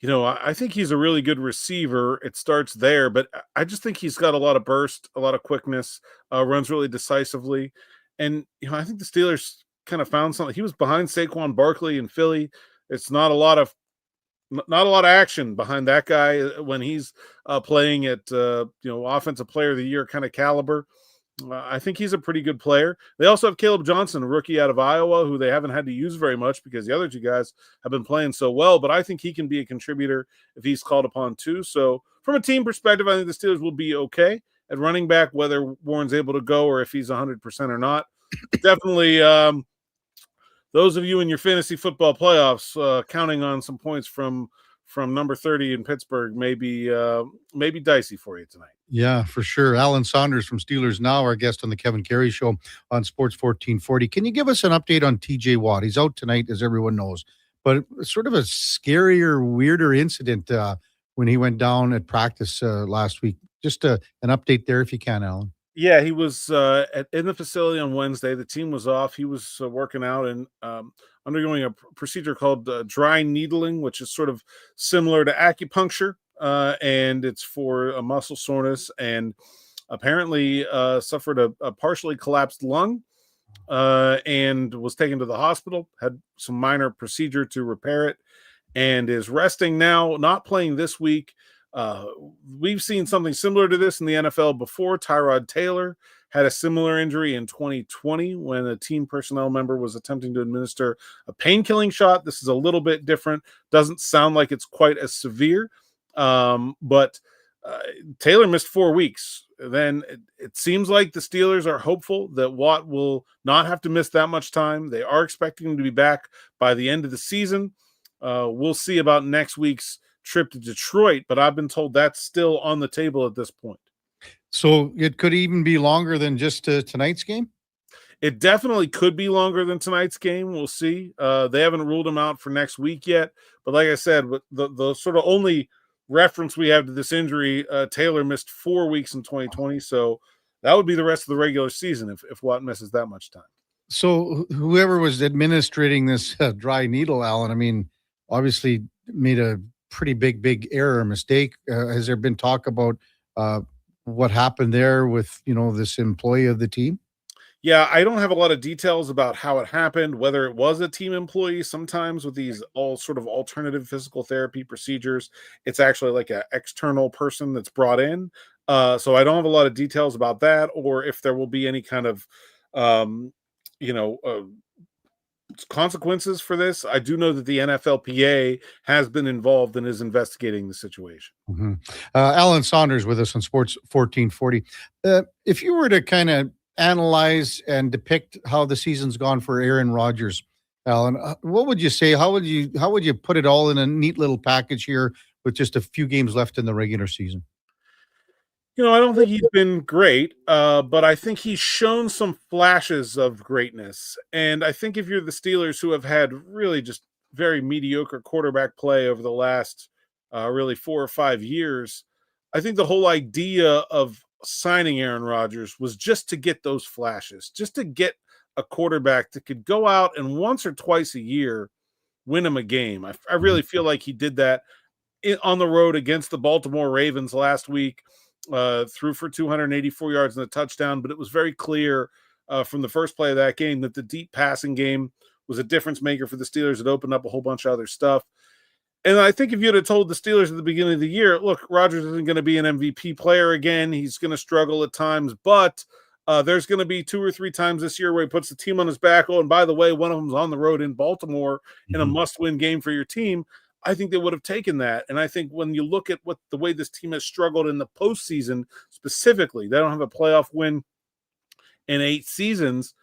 You know, I think he's a really good receiver. It starts there, but I just think he's got a lot of burst, a lot of quickness, runs really decisively. And, you know, I think the Steelers kind of found something. He was behind Saquon Barkley in Philly. It's not a lot of action behind that guy when he's playing at, offensive player of the year kind of caliber. I think he's a pretty good player. They also have Caleb Johnson, a rookie out of Iowa, who they haven't had to use very much because the other two guys have been playing so well. But I think he can be a contributor if he's called upon too. So from a team perspective, I think the Steelers will be okay at running back, whether Warren's able to go or if he's 100% or not. Definitely those of you in your fantasy football playoffs counting on some points from number 30 in Pittsburgh may be dicey for you tonight. Yeah, for sure. Alan Saunders from Steelers Now, our guest on the Kevin Carey Show on Sports 1440. Can you give us an update on TJ Watt? He's out tonight, as everyone knows, but sort of a scarier, weirder incident when he went down at practice last week. Just an update there if you can, Alan. Yeah, he was in the facility on Wednesday. The team was off. He was working out and undergoing a procedure called dry needling, which is sort of similar to acupuncture, and it's for a muscle soreness. And apparently suffered a partially collapsed lung and was taken to the hospital, had some minor procedure to repair it, and is resting now, not playing this week. We've seen something similar to this in the NFL before. Tyrod Taylor had a similar injury in 2020 when a team personnel member was attempting to administer a pain-killing shot. This is a little bit different. Doesn't sound like it's quite as severe, but Taylor missed 4 weeks. Then it seems like the Steelers are hopeful that Watt will not have to miss that much time. They are expecting him to be back by the end of the season. We'll see about next week's trip to Detroit, but I've been told that's still on the table at this point. So it could even be longer than just tonight's game? It definitely could be longer than tonight's game. We'll see. They haven't ruled him out for next week yet. But like I said, the sort of only reference we have to this injury, Taylor missed 4 weeks in 2020. So that would be the rest of the regular season if Watt misses that much time. So whoever was administrating this dry needle, Alan, I mean, obviously made a pretty big error, mistake. Has there been talk about what happened there with, this employee of the team? Yeah, I don't have a lot of details about how it happened, whether it was a team employee. Sometimes with these all sort of alternative physical therapy procedures, it's actually like an external person that's brought in. So I don't have a lot of details about that, or if there will be any kind of, consequences for this. I do know that the NFLPA has been involved and is investigating the situation. Mm-hmm. Alan Saunders with us on Sports 1440. If you were to kind of analyze and depict how the season's gone for Aaron Rodgers, Alan, what would you say? How would you put it all in a neat little package here with just a few games left in the regular season? I don't think he's been great, but I think he's shown some flashes of greatness. And I think if you're the Steelers, who have had really just very mediocre quarterback play over the last really 4 or 5 years, I think the whole idea of signing Aaron Rodgers was just to get those flashes, just to get a quarterback that could go out and once or twice a year win him a game. I really feel like he did that on the road against the Baltimore Ravens last week. Threw for 284 yards and a touchdown, but it was very clear from the first play of that game that the deep passing game was a difference maker for the Steelers. It opened up a whole bunch of other stuff. And I think if you'd have told the Steelers at the beginning of the year, look, Rodgers isn't going to be an MVP player again. He's going to struggle at times, but there's going to be 2 or 3 times this year where he puts the team on his back. Oh, and by the way, one of them's on the road in Baltimore in a must-win game for your team. I think they would have taken that. And I think when you look at the way this team has struggled in the postseason specifically, they don't have a playoff win in 8 seasons.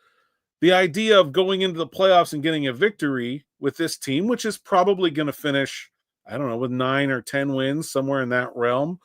The idea of going into the playoffs and getting a victory with this team, which is probably going to finish, I don't know, with 9 or 10 wins, somewhere in that realm,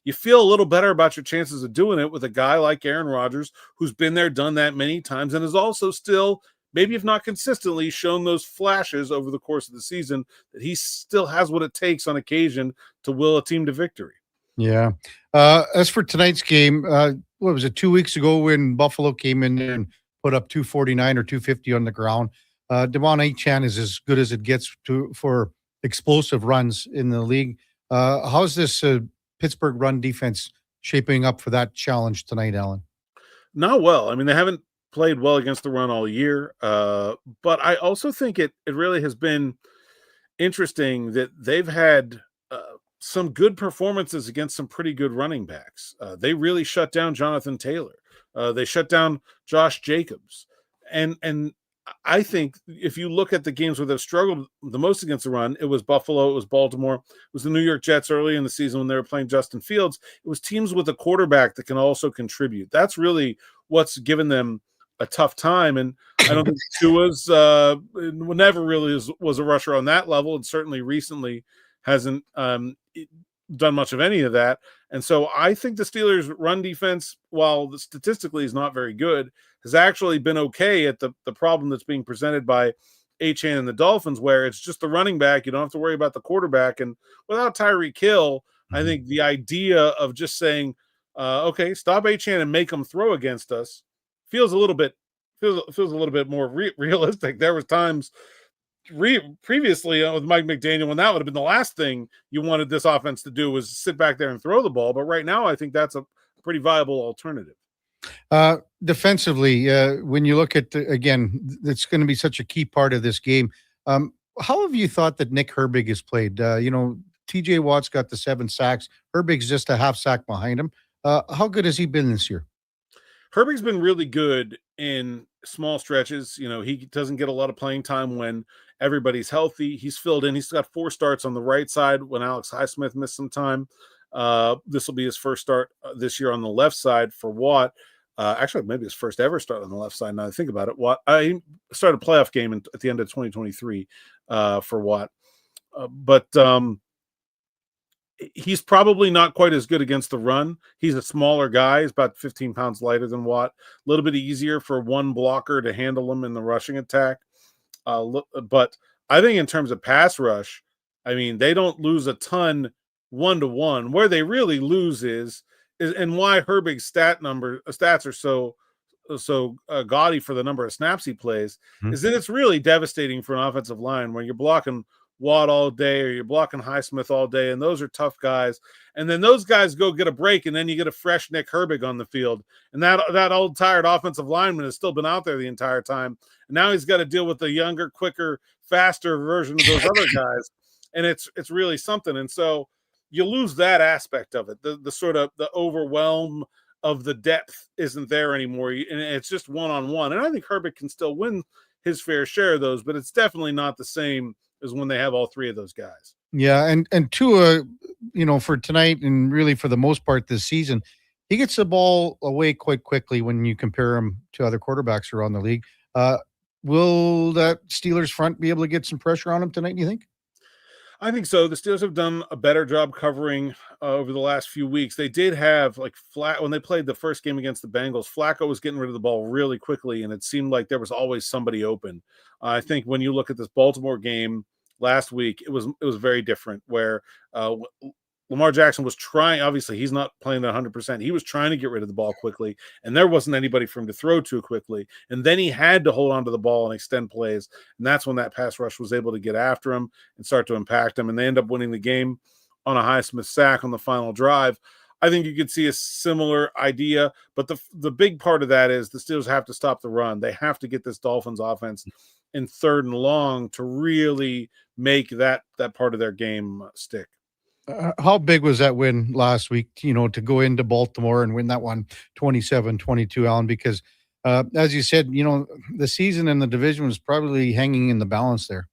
you feel a little better about your chances of doing it with a guy like Aaron Rodgers, who's been there, done that many times, and is also still, maybe if not consistently, shown those flashes over the course of the season that he still has what it takes on occasion to will a team to victory. Yeah. As for tonight's game, what was it, 2 weeks ago when Buffalo came in there and put up 249 or 250 on the ground? Devon Achane is as good as it gets for explosive runs in the league. How's this Pittsburgh run defense shaping up for that challenge tonight, Alan? Not well. I mean, they haven't played well against the run all year. But I also think it really has been interesting that they've had some good performances against some pretty good running backs. They really shut down Jonathan Taylor. They shut down Josh Jacobs. And I think if you look at the games where they've struggled the most against the run, it was Buffalo, it was Baltimore, it was the New York Jets early in the season when they were playing Justin Fields. It was teams with a quarterback that can also contribute. That's really what's given them a tough time. And I don't think Tua's never really was a rusher on that level, and certainly recently hasn't done much of any of that. And so I think the Steelers' run defense, while statistically is not very good, has actually been okay at the problem that's being presented by Achane and the Dolphins, where it's just the running back. You don't have to worry about the quarterback. And without Tyreek Hill, I think the idea of just saying, okay, stop Achane and make him throw against us feels a little bit more realistic. There was times previously with Mike McDaniel when that would have been the last thing you wanted this offense to do was sit back there and throw the ball. But right now, I think that's a pretty viable alternative. Defensively, when you look at again, it's going to be such a key part of this game. How have you thought that Nick Herbig has played? TJ Watt's got the 7 sacks. Herbig's just a half sack behind him. How good has he been this year? Herbig's been really good in small stretches. He doesn't get a lot of playing time when everybody's healthy. He's filled in. He's got 4 starts on the right side when Alex Highsmith missed some time. This will be his first start this year on the left side for Watt. Actually, maybe his first ever start on the left side. Now that I think about it, Watt. I started a playoff game at the end of 2023 for Watt, but he's probably not quite as good against the run. He's a smaller guy. He's about 15 pounds lighter than Watt. A little bit easier for one blocker to handle him in the rushing attack. But I think in terms of pass rush, I mean, they don't lose a ton 1-to-1. Where they really lose is and why Herbig's stats are so gaudy for the number of snaps he plays is that it's really devastating for an offensive line when you're blocking Watt all day or you're blocking Highsmith all day, and those are tough guys. And then those guys go get a break, and then you get a fresh Nick Herbig on the field. And that old tired offensive lineman has still been out there the entire time. And now he's got to deal with the younger, quicker, faster version of those other guys. And it's really something. And so you lose that aspect of it. The sort of the overwhelm of the depth isn't there anymore. And it's just one-on-one. And I think Herbig can still win his fair share of those, but it's definitely not the same as when they have all 3 of those guys. Yeah, and Tua, for tonight and really for the most part this season, he gets the ball away quite quickly when you compare him to other quarterbacks around the league. Will that Steelers front be able to get some pressure on him tonight, do you think? I think so. The Steelers have done a better job covering over the last few weeks. They did have when they played the first game against the Bengals, Flacco was getting rid of the ball really quickly, and it seemed like there was always somebody open. I think when you look at this Baltimore game last week, it was very different where Lamar Jackson was trying. Obviously, he's not playing at 100%. He was trying to get rid of the ball quickly, and there wasn't anybody for him to throw to quickly. And then he had to hold on to the ball and extend plays, and that's when that pass rush was able to get after him and start to impact him. And they end up winning the game on a Highsmith sack on the final drive. I think you could see a similar idea, but the big part of that is the Steelers have to stop the run. They have to get this Dolphins offense in 3rd and long to really make that part of their game stick. How big was that win last week, to go into Baltimore and win that one 27-22, Alan? Because as you said, the season and the division was probably hanging in the balance there.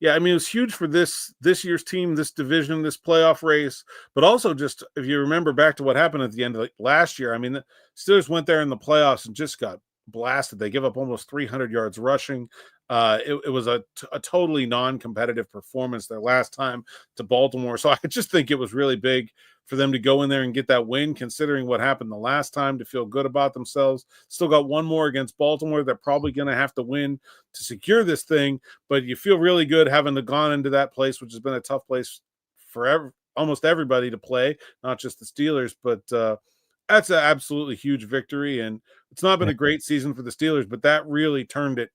Yeah, I mean, it was huge for this year's team, this division, this playoff race, but also just if you remember back to what happened at the end of last year, I mean, the Steelers went there in the playoffs and just got blasted. They give up almost 300 yards rushing. It was a totally non-competitive performance their last time to Baltimore. So I just think it was really big for them to go in there and get that win, considering what happened the last time, to feel good about themselves. Still got one more against Baltimore. They're probably going to have to win to secure this thing, but you feel really good having gone into that place, which has been a tough place for almost everybody to play, not just the Steelers, but that's an absolutely huge victory. And it's not been a great season for the Steelers, but that really turned it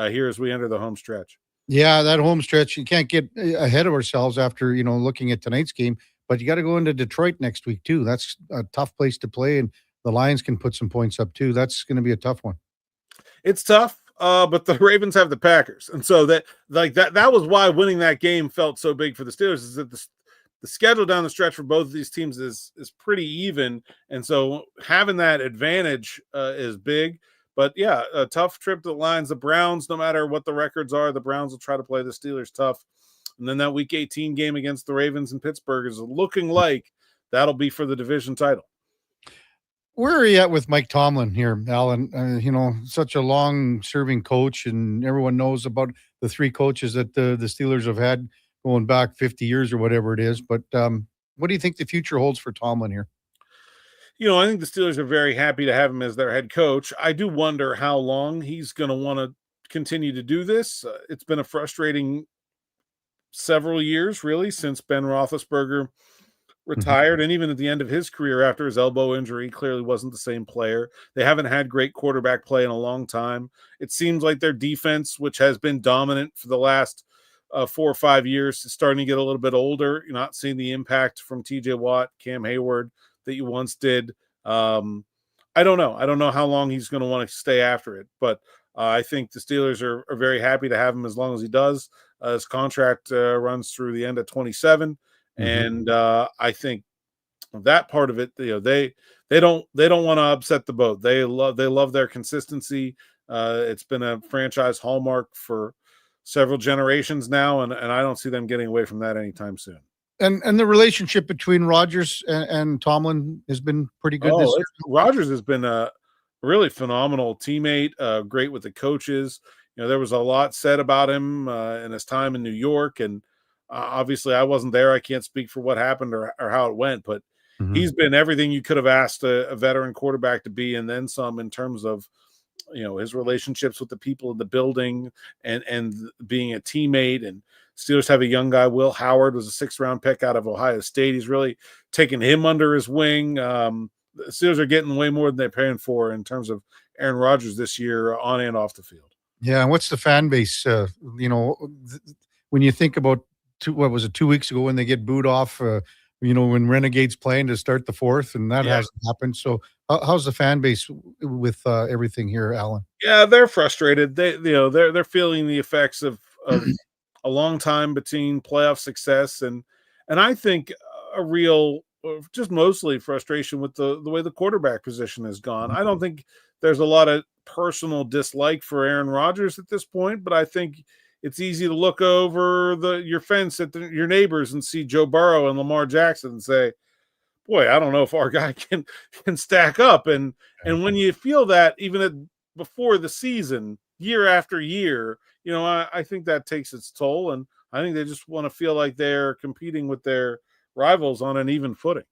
here as we enter the home stretch. Yeah, that home stretch, you can't get ahead of ourselves after, looking at tonight's game, but you got to go into Detroit next week too. That's a tough place to play, and the Lions can put some points up too. That's going to be a tough one. It's tough, but the Ravens have the Packers. And so that was why winning that game felt so big for the Steelers, is that the schedule down the stretch for both of these teams is pretty even. And so having that advantage is big. But yeah, a tough trip to the Lions. The Browns, no matter what the records are, the Browns will try to play the Steelers tough. And then that Week 18 game against the Ravens in Pittsburgh is looking like that'll be for the division title. Where are you at with Mike Tomlin here, Alan? Such a long-serving coach, and everyone knows about the three coaches that the Steelers have had going back 50 years or whatever it is. But what do you think the future holds for Tomlin here? I think the Steelers are very happy to have him as their head coach. I do wonder how long he's going to want to continue to do this. It's been a frustrating several years, really, since Ben Roethlisberger retired, and even at the end of his career after his elbow injury, he clearly wasn't the same player. They haven't had great quarterback play in a long time. It seems like their defense, which has been dominant for the last 4 or 5 years, is starting to get a little bit older. You're not seeing the impact from TJ Watt, Cam Hayward that you once did. I don't know. I don't know how long he's going to want to stay after it, but I think the Steelers are very happy to have him as long as he does. His contract runs through the end of 27, and I think that part of it, they don't want to upset the boat. They love their consistency. It's been a franchise hallmark for several generations now, and I don't see them getting away from that anytime soon. And the relationship between Rodgers and Tomlin has been pretty good this year. Rodgers has been a really phenomenal teammate, great with the coaches. There was a lot said about him in his time in New York, and obviously I wasn't there. I can't speak for what happened or how it went, but he's been everything you could have asked a veteran quarterback to be, and then some, in terms of his relationships with the people in the building and being a teammate. And Steelers have a young guy, Will Howard, was a 6th round pick out of Ohio State. He's really taken him under his wing. The Steelers are getting way more than they're paying for in terms of Aaron Rodgers this year on and off the field. Yeah, and what's the fan base? When you think about 2 weeks ago when they get booed off, when Renegades playing to start the 4th, and that hasn't happened. So how's the fan base with everything here, Alan? Yeah, they're frustrated. They're feeling the effects of a long time between playoff success and I think a real, just mostly frustration with the way the quarterback position has gone. I don't think there's a lot of personal dislike for Aaron Rodgers at this point, but I think it's easy to look over your fence at your neighbors and see Joe Burrow and Lamar Jackson and say, boy, I don't know if our guy can stack up. And when you feel that even before the season, year after year, I think that takes its toll. And I think they just want to feel like they're competing with their rivals on an even footing.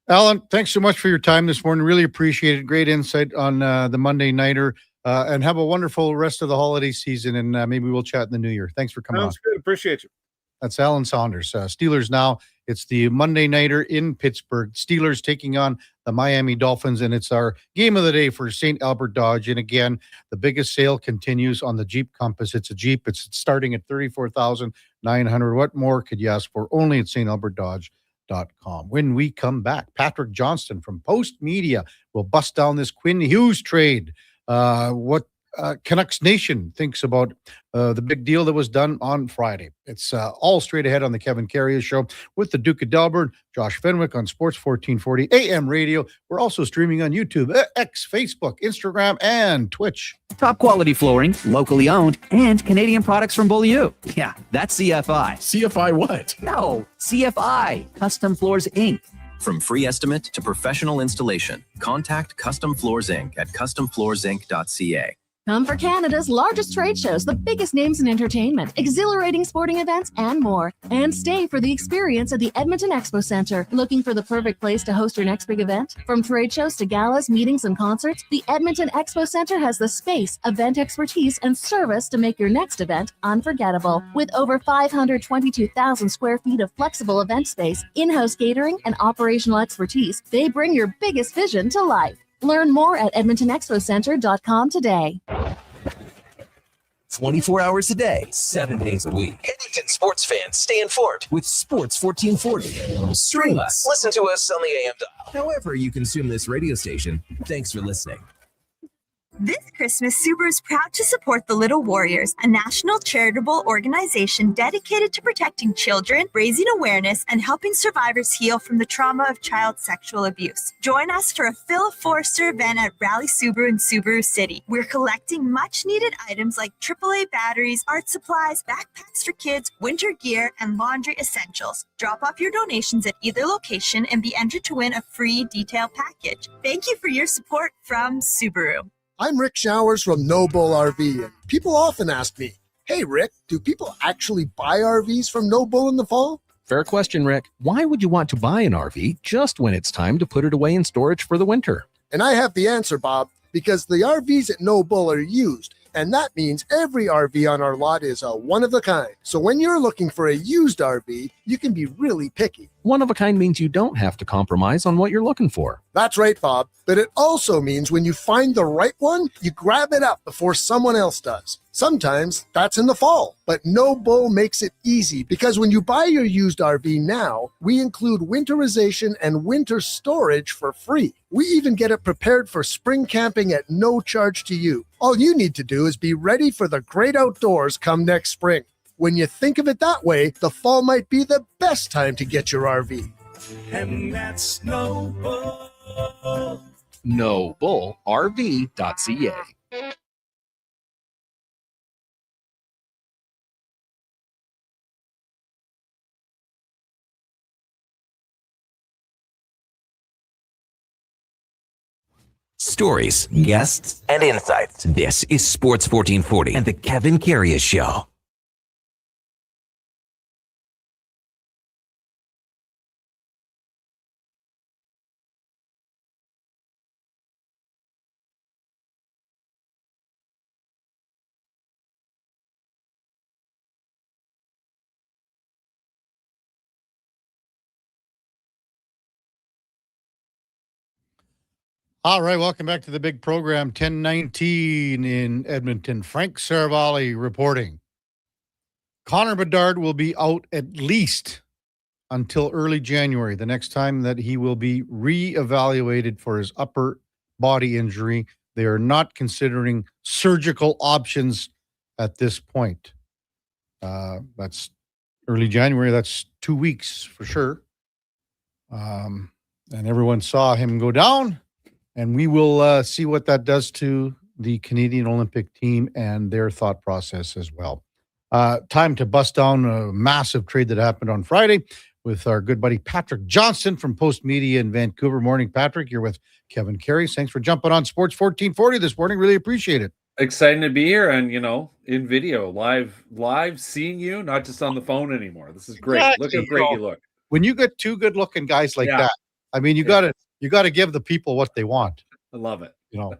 Alan, thanks so much for your time this morning. Really appreciate it. Great insight on the Monday Nighter. And have a wonderful rest of the holiday season, and maybe we'll chat in the new year. Thanks for coming Sounds good. Appreciate you. That's Alan Saunders. Steelers now. It's the Monday Nighter in Pittsburgh. Steelers taking on the Miami Dolphins, and it's our game of the day for St. Albert Dodge. And again, the biggest sale continues on the Jeep Compass. It's a Jeep. It's starting at $34,900. What more could you ask for? Only at stalbertdodge.com. When we come back, Patrick Johnston from Post Media will bust down this Quinn Hughes trade. What Canucks Nation thinks about the big deal that was done on Friday. It's all straight ahead on the Kevin Karius Show with the Duke of Delburne, Josh Fenwick on Sports 1440 AM radio. We're also streaming on YouTube, X, Facebook, Instagram, and Twitch. Top quality flooring, locally owned, and Canadian products from Beaulieu. Yeah, that's CFI. CFI what? No, CFI, Custom Floors Inc. From free estimate to professional installation, contact Custom Floors Inc. at customfloorsinc.ca. Come for Canada's largest trade shows, the biggest names in entertainment, exhilarating sporting events, and more. And stay for the experience at the Edmonton Expo Centre. Looking for the perfect place to host your next big event? From trade shows to galas, meetings, and concerts, the Edmonton Expo Centre has the space, event expertise, and service to make your next event unforgettable. With over 522,000 square feet of flexible event space, in-house catering, and operational expertise, they bring your biggest vision to life. Learn more at edmontonexpocentre.com today. 24 hours a day, 7 days a week. Edmonton sports fans stay informed with Sports 1440. Stream us. Listen to us on the AM dial. However you consume this radio station, thanks for listening. This Christmas, Subaru is proud to support the Little Warriors, a national charitable organization dedicated to protecting children, raising awareness, and helping survivors heal from the trauma of child sexual abuse. Join us for a Phil Forster event at Rally Subaru in Subaru City. We're collecting much-needed items like AAA batteries, art supplies, backpacks for kids, winter gear, and laundry essentials. Drop off your donations at either location and be entered to win a free detail package. Thank you for your support from Subaru. I'm Rick Showers from No Bull RV, and people often ask me, hey Rick, do people actually buy RVs from No Bull in the fall? Fair question, Rick. Why would you want to buy an RV just when it's time to put it away in storage for the winter? And I have the answer, Bob, because the RVs at No Bull are used, and that means every RV on our lot is a one-of-a-kind. So when you're looking for a used RV, you can be really picky. One of a kind means you don't have to compromise on what you're looking for. That's right, Bob. But it also means when you find the right one, you grab it up before someone else does. Sometimes that's in the fall, but No Bull makes it easy because when you buy your used RV now, we include winterization and winter storage for free. We even get it prepared for spring camping at no charge to you. All you need to do is be ready for the great outdoors come next spring. When you think of it that way, the fall might be the best time to get your RV. And that's No Bull. NoBullRV.ca. Stories, guests, and insights. This is Sports 1440 and the Kevin Karius Show. All right, welcome back to the big program, 1019 in Edmonton. Frank Saravalli reporting. Connor Bedard will be out at least until early January, the next time that he will be reevaluated for his upper body injury. They are not considering surgical options at this point. That's early January. That's 2 weeks for sure. And everyone saw him go down. And we will see what that does to the Canadian Olympic team and their thought process as well. Time to bust down a massive trade that happened on Friday with our good buddy Patrick Johnston from Post Media in Vancouver. Morning, Patrick. You're with Kevin Karius. Thanks for jumping on Sports 1440 this morning. Really appreciate it. Exciting to be here and, in video, live seeing you, not just on the phone anymore. This is great. Exactly. Look how great you look. When you get two good-looking guys like that, I mean, you got to give the people what they want. I love it. You know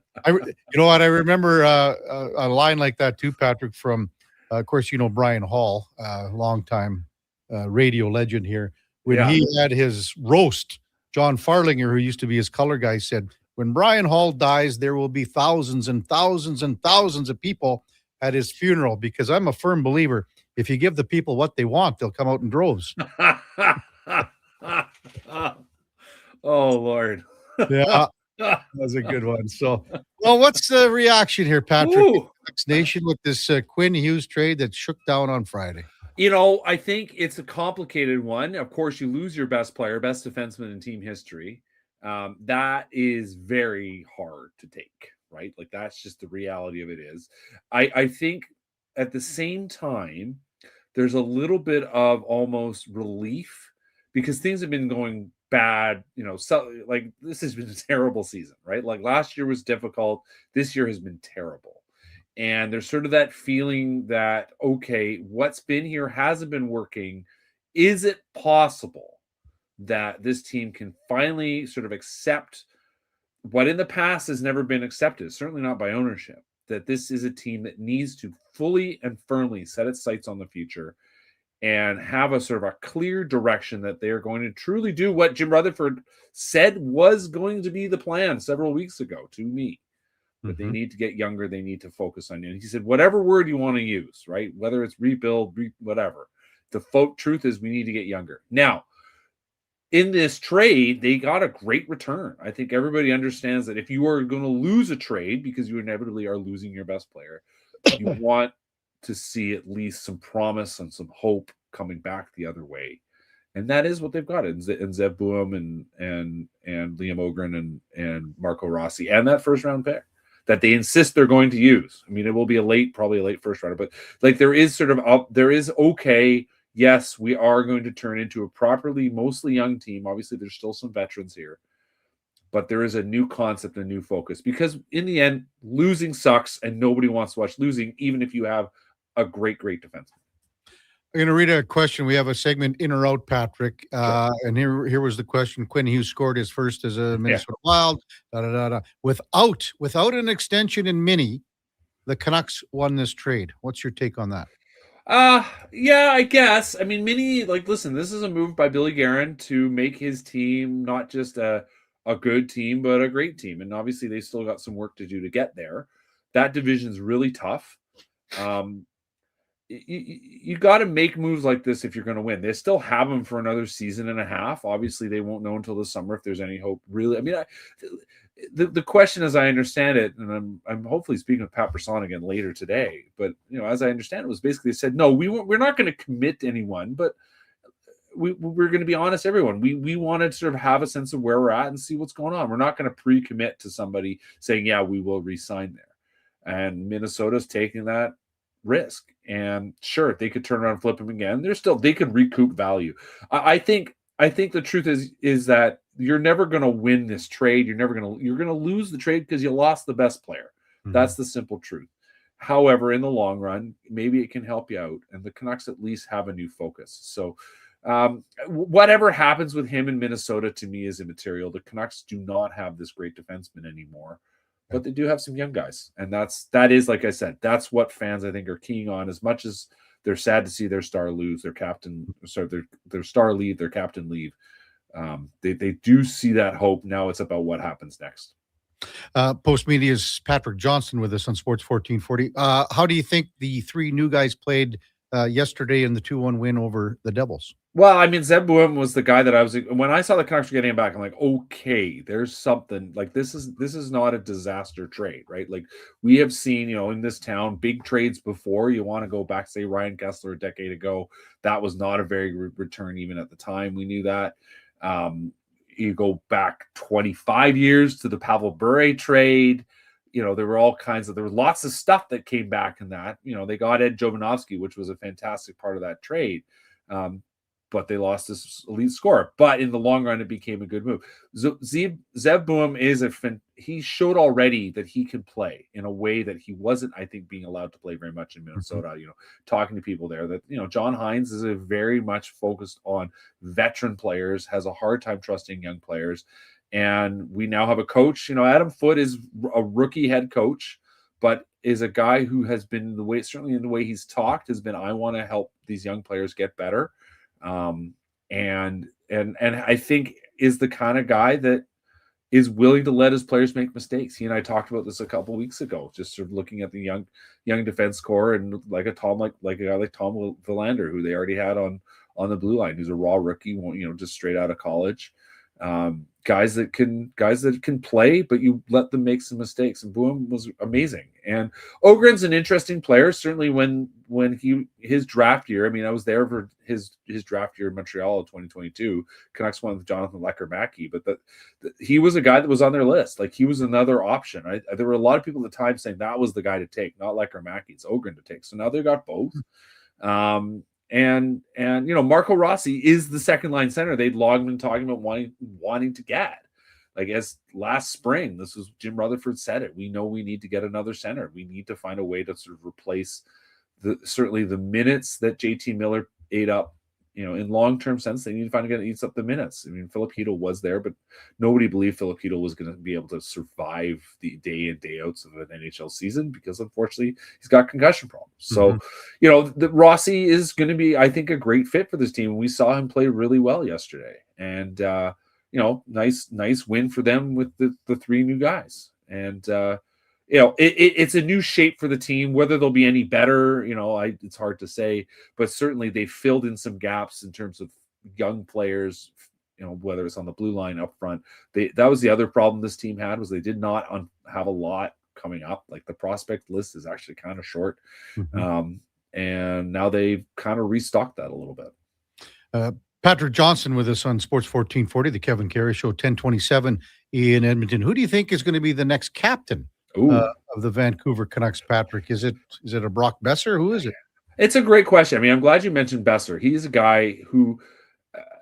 what? I remember a line like that too, Patrick, from, of course, Brian Hall, longtime radio legend here. When he had his roast, John Farlinger, who used to be his color guy, said, when Brian Hall dies, there will be thousands and thousands and thousands of people at his funeral, because I'm a firm believer, if you give the people what they want, they'll come out in droves. Oh, Lord. Yeah, that was a good one. So, well, what's the reaction here, Patrick? Elks Nation with this Quinn Hughes trade that shook down on Friday. I think it's a complicated one. Of course, you lose your best player, best defenseman in team history. That is very hard to take, right? Like, that's just the reality of it is. I think at the same time, there's a little bit of almost relief because things have been going bad, so like this has been a terrible season, right? Like last year was difficult. This year has been terrible. And there's sort of that feeling that, okay, what's been here hasn't been working. Is it possible that this team can finally sort of accept what in the past has never been accepted, certainly not by ownership, that this is a team that needs to fully and firmly set its sights on the future and have a sort of a clear direction that they are going to truly do what Jim Rutherford said was going to be the plan several weeks ago to me. But they need to get younger. They need to focus on it. And he said, whatever word you want to use, right? Whether it's rebuild, whatever. The truth is we need to get younger. Now, in this trade, they got a great return. I think everybody understands that if you are going to lose a trade, because you inevitably are losing your best player, you want to see at least some promise and some hope coming back the other way. And that is what they've got in Zeb Boom and Liam Ogren and Marco Rossi, and that first round pick that they insist they're going to use. I mean, it will be probably a late first rounder, but like there is okay. Yes, we are going to turn into a properly mostly young team. Obviously, there's still some veterans here, but there is a new concept, a new focus, because in the end, losing sucks and nobody wants to watch losing, even if you have a great defenseman. I'm going to read a question. We have a segment in or out, Patrick. And here was the question. Quinn Hughes scored his first as a Minnesota Wild. Without an extension in Mini, the Canucks won this trade. What's your take on that? Yeah, I guess. I mean, Mini, listen, this is a move by Billy Guerin to make his team not just a good team, but a great team. And obviously, they still got some work to do to get there. That division's really tough. You got to make moves like this if you're going to win. They still have them for another season and a half. Obviously, they won't know until the summer if there's any hope. Really, I mean, the question, as I understand it, and I'm hopefully speaking with Pat Brisson again later today, but as I understand it, was basically said, no, we're not going to commit to anyone, but we're going to be honest, everyone. We want to sort of have a sense of where we're at and see what's going on. We're not going to pre-commit to somebody saying, yeah, we will re-sign there. And Minnesota's taking that risk, and sure, they could turn around and flip him again. They could recoup value. I think the truth is that you're never going to win this trade. You're going to lose the trade because you lost the best player. Mm-hmm. That's the simple truth. However, in the long run, maybe it can help you out, and the Canucks at least have a new focus. So whatever happens with him in Minnesota to me is immaterial. The Canucks do not have this great defenseman anymore, but they do have some young guys. And that is, like I said, that's what fans, I think, are keying on. As much as they're sad to see their star lose, their star leave, their captain leave, they do see that hope. Now it's about what happens next. Post Media's Patrick Johnson with us on Sports 1440. How do you think the three new guys played yesterday in the 2-1 win over the Devils? Well, I mean, Zeb Boom was the guy that when I saw the Canucks were getting him back, I'm like, okay, there's something. Like, this is not a disaster trade, right? Like, we have seen, in this town, big trades before. You want to go back, say, Ryan Kessler a decade ago. That was not a very good return even at the time. We knew that. You go back 25 years to the Pavel Bure trade. There was lots of stuff that came back in that. They got Ed Jovanovski, which was a fantastic part of that trade. But they lost this elite scorer. But in the long run, it became a good move. Zeb Boom he showed already that he can play in a way that he wasn't, I think, being allowed to play very much in Minnesota. Mm-hmm. Talking to people there, that John Hines is very much focused on veteran players, has a hard time trusting young players, and we now have a coach. Adam Foote is a rookie head coach, but is a guy who has been certainly in the way he's talked, has been, I want to help these young players get better. And I think is the kind of guy that is willing to let his players make mistakes. He and I talked about this a couple of weeks ago, just sort of looking at the young defense core, and like a guy like Tom Villander, who they already had on the blue line, who's a raw rookie, just straight out of college. Guys that can play, but you let them make some mistakes. And Boom was amazing. And Ogren's an interesting player. Certainly when his draft year, I mean, I was there for his draft year in Montreal in 2022. Canucks won with Jonathan Lecker-Mackey, but he was a guy that was on their list. Like, he was another option. Right? There were a lot of people at the time saying that was the guy to take, not Lecker-Mackey. It's Ogren to take. So now they got both. And Marco Rossi is the second line center they'd long been talking about wanting to get. Like, as last spring, this was Jim Rutherford said it. We know we need to get another center. We need to find a way to sort of replace certainly the minutes that JT Miller ate up. In long-term sense, they need to find a guy that eats up the minutes. I mean, Philip Hedl was there, but nobody believed Philip Hedl was going to be able to survive the day in, day outs of an NHL season, because unfortunately he's got concussion problems. So, the Rossi is going to be, I think, a great fit for this team. We saw him play really well yesterday, and nice win for them with the three new guys. And it's a new shape for the team. Whether they'll be any better, it's hard to say. But certainly they filled in some gaps in terms of young players, whether it's on the blue line up front. That was the other problem this team had, was they did not have a lot coming up. Like the prospect list is actually kind of short. And now they've kind of restocked that a little bit. Patrick Johnson with us on Sports 1440, the Kevin Karius Show, 1027 in Edmonton. Who do you think is going to be the next captain of the Vancouver Canucks, Patrick? Is it a Brock Besser? Who is it? It's a great question. I mean, I'm glad you mentioned Besser. He's a guy who,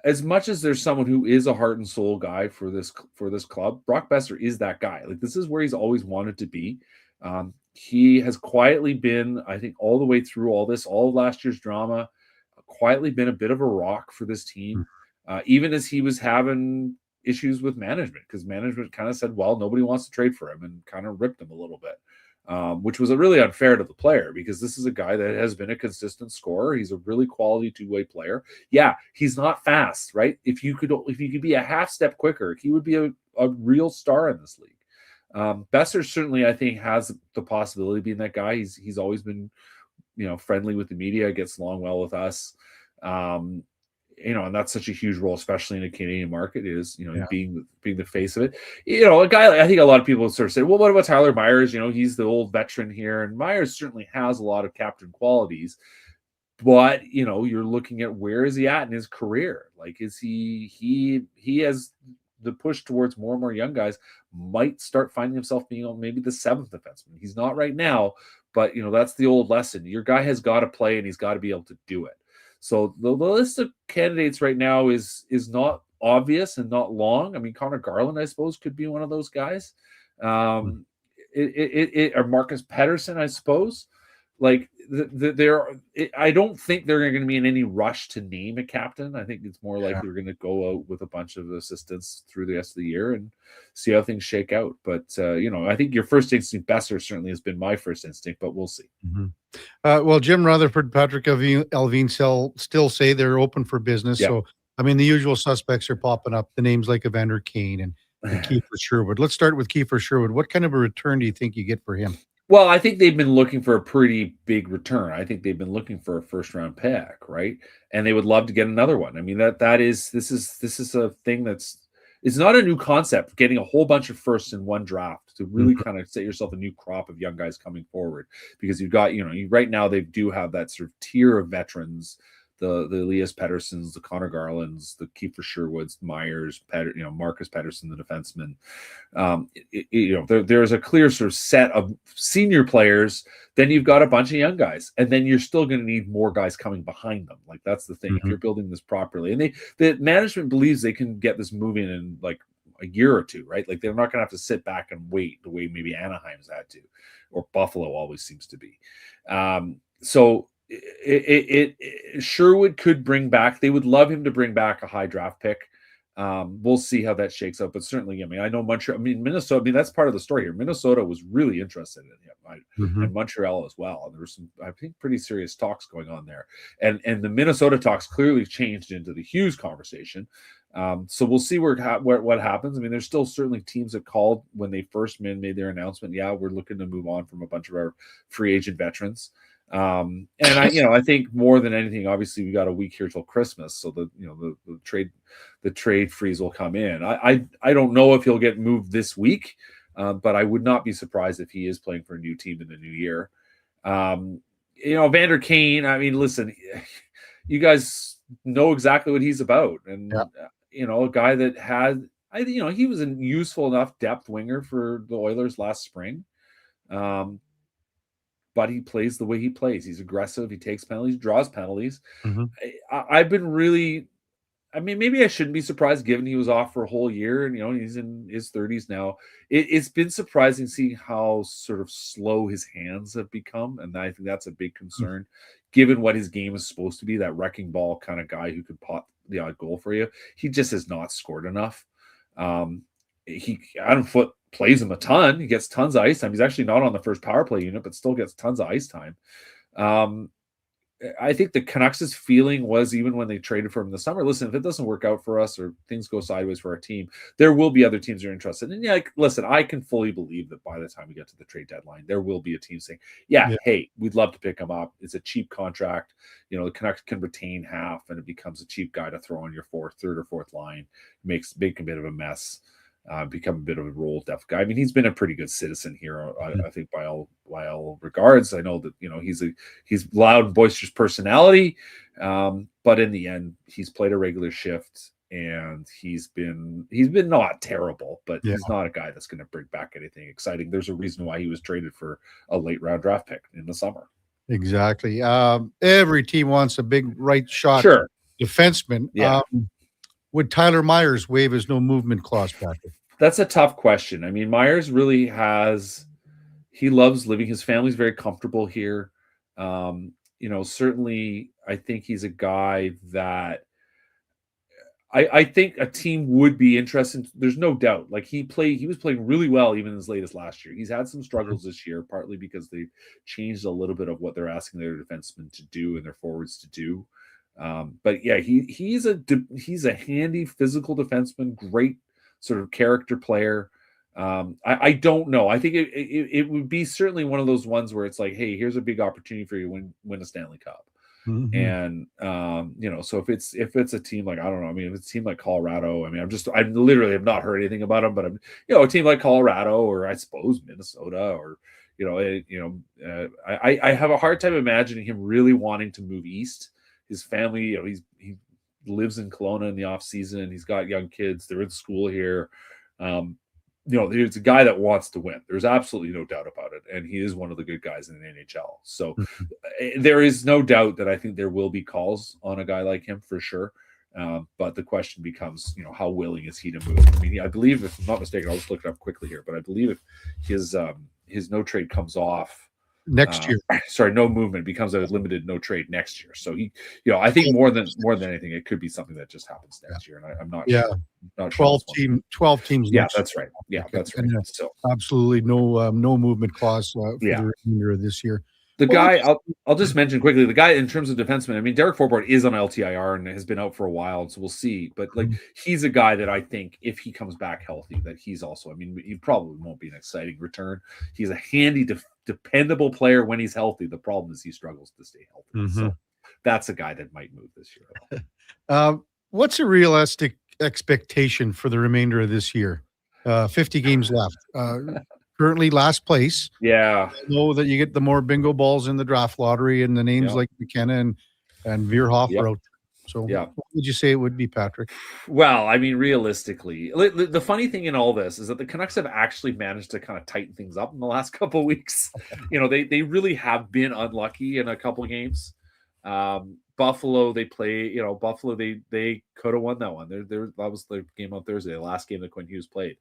as much as there's someone who is a heart and soul guy for this club, Brock Besser is that guy. Like, this is where he's always wanted to be. He has quietly been, I think, all the way through all of last year's drama, quietly been a bit of a rock for this team, even as he was having issues with management, because management kind of said, well, nobody wants to trade for him, and kind of ripped him a little bit, which was really unfair to the player, because this is a guy that has been a consistent scorer. He's a really quality two-way player. Yeah, he's not fast, right? If you could be a half step quicker, he would be a real star in this league. Besser certainly, I think, has the possibility of being that guy. He's always been, friendly with the media, gets along well with us. And that's such a huge role, especially in a Canadian market, is, being the face of it. A guy, I think a lot of people sort of say, well, what about Tyler Myers? He's the old veteran here, and Myers certainly has a lot of captain qualities. But, you're looking at, where is he at in his career? Like, is he has the push towards more and more young guys, might start finding himself being on maybe the seventh defenseman. He's not right now, but that's the old lesson. Your guy has got to play, and he's got to be able to do it. So the list of candidates right now is not obvious and not long. I mean, Connor Garland, I suppose, could be one of those guys. Or Marcus Pettersson, I suppose. Like, I don't think they're going to be in any rush to name a captain. I think it's more likely we're going to go out with a bunch of assistants through the rest of the year and see how things shake out. But, I think your first instinct, Besser, certainly has been my first instinct, but we'll see. Well, Jim Rutherford, Patrick Alvin still say they're open for business. So, I mean, the usual suspects are popping up, the names like Evander Kane and Kiefer Sherwood. Let's start with Kiefer Sherwood. What kind of a return do you think you get for him? Well, I think they've been looking for a pretty big return. I think they've been looking for a first-round pick, right? And they would love to get another one. I mean, this is a thing it's not a new concept, getting a whole bunch of firsts in one draft to really kind of set yourself a new crop of young guys coming forward, because you've got, right now they do have that sort of tier of veterans, the Elias Petterssons, the Connor Garlands, the Kiefer Sherwoods, Myers, Marcus Pettersson, the defenseman. There's a clear sort of set of senior players. Then you've got a bunch of young guys, and then you're still going to need more guys coming behind them. Like, that's the thing. If you're building this properly, and the management believes they can get this moving in like a year or two, right? Like, they're not going to have to sit back and wait the way maybe Anaheim's had to, or Buffalo always seems to be. So Sherwood could bring back. They would love him to bring back a high draft pick. We'll see how that shakes out, but certainly, I mean, I know Minnesota. I mean, that's part of the story here. Minnesota was really interested in him, and Montreal as well. And there were some, I think, pretty serious talks going on there. And the Minnesota talks clearly changed into the Hughes conversation. So we'll see what happens. I mean, there's still certainly teams that called when they first made their announcement. Yeah, we're looking to move on from a bunch of our free agent veterans. And I think more than anything, obviously we got a week here till Christmas, so the trade freeze will come in. I don't know if he'll get moved this week, but I would not be surprised if he is playing for a new team in the new year. Vander Kane, I mean, listen, you guys know exactly what he's about, and a guy that had, he was a useful enough depth winger for the Oilers last spring. But he plays the way he plays. He's aggressive. He takes penalties, draws penalties. I've been really, maybe I shouldn't be surprised given he was off for a whole year, and, he's in his 30s now. It's been surprising seeing how sort of slow his hands have become. And I think that's a big concern given what his game is supposed to be, that wrecking ball kind of guy who could pop the odd goal for you. He just has not scored enough. Adam Foote plays him a ton. He gets tons of ice time. He's actually not on the first power play unit, but still gets tons of ice time. I think the Canucks' feeling was, even when they traded for him in the summer, listen, if it doesn't work out for us or things go sideways for our team, there will be other teams that are interested. And yeah, like, listen, I can fully believe that by the time we get to the trade deadline, there will be a team saying, yeah, hey, we'd love to pick him up. It's a cheap contract. You know, the Canucks can retain half and it becomes a cheap guy to throw on your third or fourth line, makes a bit of a mess. Become a bit of a role depth guy. I mean, he's been a pretty good citizen here, I think, by all regards. I know that, you know, he's loud and boisterous personality, but in the end, he's played a regular shift and he's been not terrible, but he's not a guy that's going to bring back anything exciting. There's a reason why he was traded for a late round draft pick in the summer. Exactly. Every team wants a big right shot defenseman. Yeah. Would Tyler Myers waive his no movement clause, Patrick? That's a tough question. I mean, Myers really he loves living. His family's very comfortable here. You know, certainly I think he's a guy that I think a team would be interested. There's no doubt. Like he was playing really well even as late as last year. He's had some struggles this year, partly because they've changed a little bit of what they're asking their defensemen to do and their forwards to do. But yeah, he's a handy physical defenseman, great sort of character player. I don't know. I think it would be certainly one of those ones where it's like, hey, here's a big opportunity for you to win a Stanley Cup. Mm-hmm. And you know, so if it's a team like, I don't know, I mean, if it's a team like Colorado, I mean, I literally have not heard anything about them, but I'm, you know, a team like Colorado or I suppose Minnesota or I have a hard time imagining him really wanting to move east. His family, you know, he lives in Kelowna in the off season. He's got young kids. They're in school here. You know, there's a guy that wants to win. There's absolutely no doubt about it. And he is one of the good guys in the NHL. So there is no doubt that I think there will be calls on a guy like him for sure. But the question becomes, you know, how willing is he to move? I mean, I believe, if I'm not mistaken, I'll just look it up quickly here, but I believe if his no trade comes off next year, no movement becomes a limited no trade next year. So he, you know, I think more than anything, it could be something that just happens next year. And I'm not sure. Not 12 teams. Yeah, that's right. Yeah, that's right. So absolutely no movement clause for the remainder of this year. The guy, I'll just mention quickly, the guy in terms of defenseman, I mean, Derek Forbort is on LTIR and has been out for a while, so we'll see. But like, he's a guy that I think if he comes back healthy, that he's also, I mean, he probably won't be an exciting return. He's a handy, dependable player when he's healthy. The problem is he struggles to stay healthy. So that's a guy that might move this year. What's a realistic expectation for the remainder of this year? 50 games left. Currently last place. Yeah. I know that you get the more bingo balls in the draft lottery and the names like McKenna and Veerhoff are out. So what would you say it would be, Patrick? Well, I mean, realistically, the funny thing in all this is that the Canucks have actually managed to kind of tighten things up in the last couple of weeks. You know, they really have been unlucky in a couple of games. Buffalo, they play, you know, Buffalo, they could have won that one. That was the game on Thursday, the last game that Quinn Hughes played.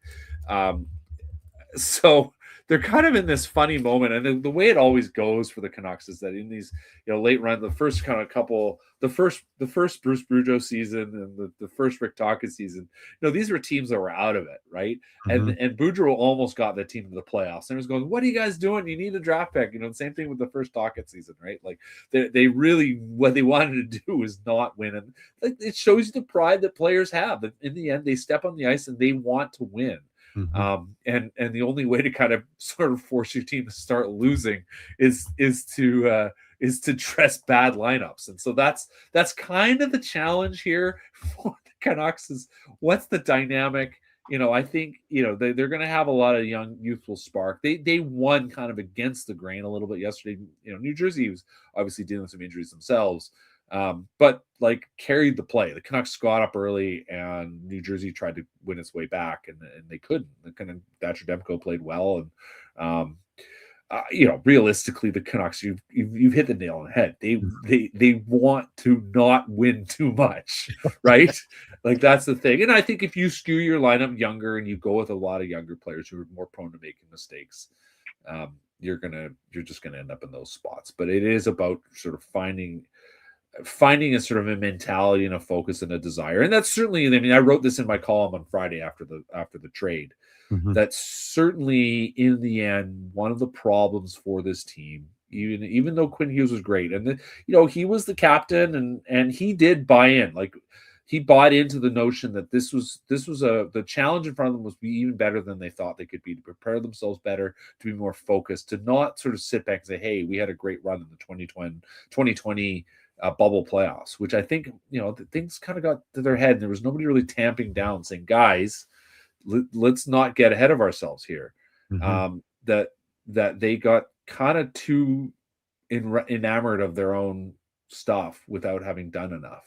So they're kind of in this funny moment, and the way it always goes for the Canucks is that in these, you know, late run, the first Bruce Boudreau season and the first Rick Tocchet season, you know, these were teams that were out of it, right? And Boudreau almost got the team to the playoffs, and was going, "What are you guys doing? You need a draft pick." You know, same thing with the first Tocchet season, right? Like they really, what they wanted to do was not win, and it shows you the pride that players have. That in the end, they step on the ice and they want to win. And the only way to kind of sort of force your team to start losing is to dress bad lineups. And so that's kind of the challenge here for the Canucks is what's the dynamic. You know, I think, you know, they're going to have a lot of young, youthful spark. They won kind of against the grain a little bit yesterday. You know, New Jersey was obviously dealing with some injuries themselves. But like carried the play. The Canucks got up early, and New Jersey tried to win its way back, and they couldn't. The kind of Thatcher Demko played well, and you know, realistically, the Canucks, you've hit the nail on the head. They want to not win too much, right? Like that's the thing. And I think if you skew your lineup younger and you go with a lot of younger players who are more prone to making mistakes, you're just gonna end up in those spots. But it is about sort of finding a sort of a mentality and a focus and a desire. And that's certainly, I mean, I wrote this in my column on Friday after the trade. That's certainly in the end, one of the problems for this team even though Quinn Hughes was great, and he was the captain, and he did buy in. Like, he bought into the notion that this was the challenge in front of them was be even better than they thought they could be, to prepare themselves better, to be more focused, to not sort of sit back and say, hey, we had a great run in the 2020 bubble playoffs, which I think, things kind of got to their head, and there was nobody really tamping down saying, guys, let's not get ahead of ourselves here. That they got kind of too enamored of their own stuff without having done enough.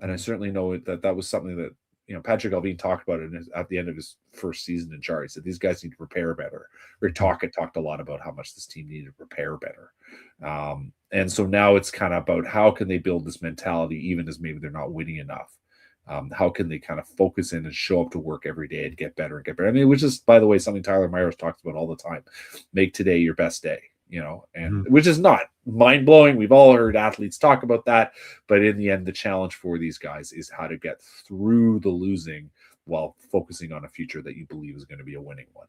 And I certainly know that was something that, Patrick Alvin talked about it at the end of his first season in charge. He said these guys need to prepare better. Rick Tocchet talked a lot about how much this team needed to prepare better. And so now it's kind of about how can they build this mentality, even as maybe they're not winning enough. How can they kind of focus in and show up to work every day and get better and get better? I mean, which is, by the way, something Tyler Myers talks about all the time. Make today your best day, and which is not mind-blowing. We've all heard athletes talk about that, but in the end, the challenge for these guys is how to get through the losing while focusing on a future that you believe is going to be a winning one.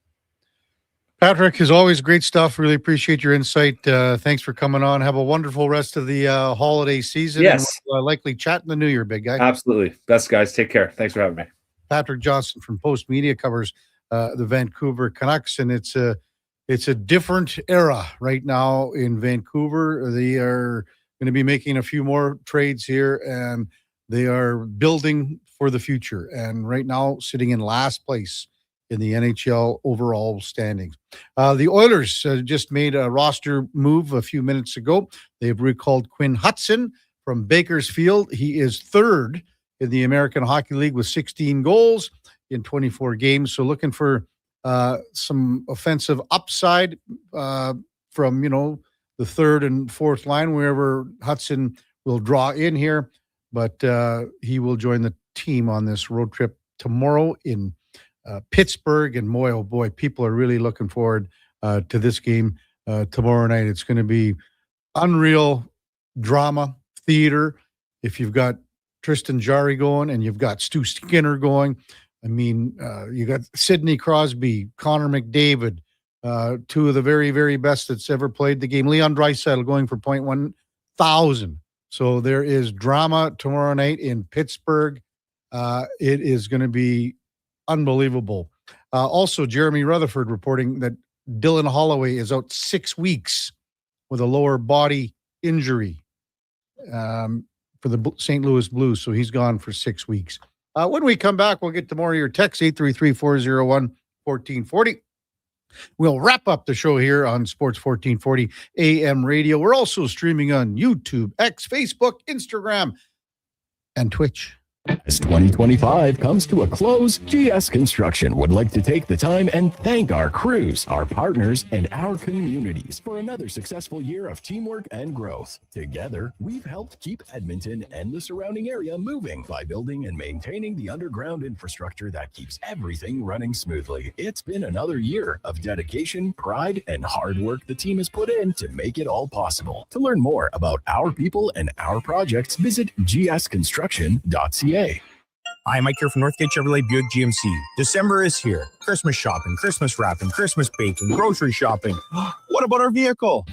Patrick, as always, great stuff. Really appreciate your insight. Thanks for coming on. Have a wonderful rest of the holiday season. Yes. And we'll, likely chat in the new year, big guy. Absolutely. Best, guys. Take care. Thanks for having me. Patrick Johnson from Post Media covers the Vancouver Canucks, and it's a different era right now in Vancouver. They are going to be making a few more trades here, and they are building for the future. And right now, sitting in last place in the NHL overall standings. The Oilers just made a roster move a few minutes ago. They've recalled Quinn Hutson from Bakersfield. He is third in the American Hockey League with 16 goals in 24 games. So looking for some offensive upside from, the third and fourth line, wherever Hutson will draw in here. But he will join the team on this road trip tomorrow in Pittsburgh. And boy, people are really looking forward to this game tomorrow night. It's going to be unreal drama, theater. If you've got Tristan Jarry going and you've got Stu Skinner going, I mean, you got Sidney Crosby, Connor McDavid, two of the very, very best that's ever played the game. Leon Draisaitl going for 0.1,000. So there is drama tomorrow night in Pittsburgh. It is going to be unbelievable. Also, Jeremy Rutherford reporting that Dylan Holloway is out 6 weeks with a lower body injury for the St. Louis Blues. So he's gone for 6 weeks. When we come back, we'll get to more of your texts, 833-401-1440. We'll wrap up the show here on Sports 1440 AM radio. We're also streaming on YouTube, X, Facebook, Instagram, and Twitch. As 2025 comes to a close, GS Construction would like to take the time and thank our crews, our partners, and our communities for another successful year of teamwork and growth. Together, we've helped keep Edmonton and the surrounding area moving by building and maintaining the underground infrastructure that keeps everything running smoothly. It's been another year of dedication, pride, and hard work the team has put in to make it all possible. To learn more about our people and our projects, visit gsconstruction.ca. Hi, Mike here from Northgate Chevrolet Buick GMC. December is here. Christmas shopping, Christmas wrapping, Christmas baking, grocery shopping. What about our vehicle?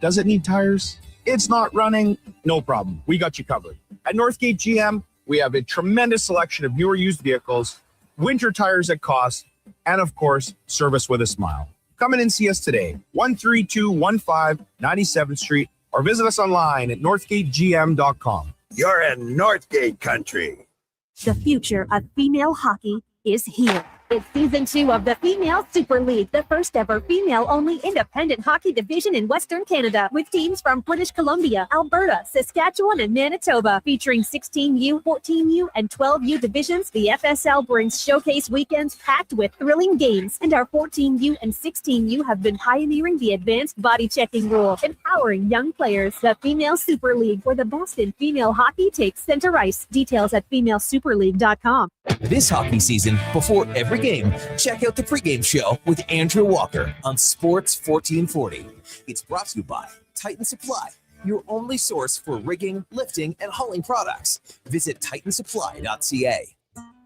Does it need tires? It's not running? No problem. We got you covered. At Northgate GM, we have a tremendous selection of newer used vehicles, winter tires at cost, and of course, service with a smile. Come in and see us today, 13215 97th Street, or visit us online at northgategm.com. You're in Northgate country. The future of female hockey is here. It's season 2 of the Female Super League, the first ever female-only independent hockey division in Western Canada, with teams from British Columbia, Alberta, Saskatchewan, and Manitoba. Featuring 16U, 14U, and 12U divisions, the FSL brings showcase weekends packed with thrilling games, and our 14U and 16U have been pioneering the advanced body checking rule, empowering young players. The Female Super League, where the best in female hockey takes center ice. Details at femalesuperleague.com. This hockey season, before every game, check out the pregame show with Andrew Walker on Sports 1440. It's brought to you by Titan Supply, your only source for rigging, lifting, and hauling products. Visit titansupply.ca.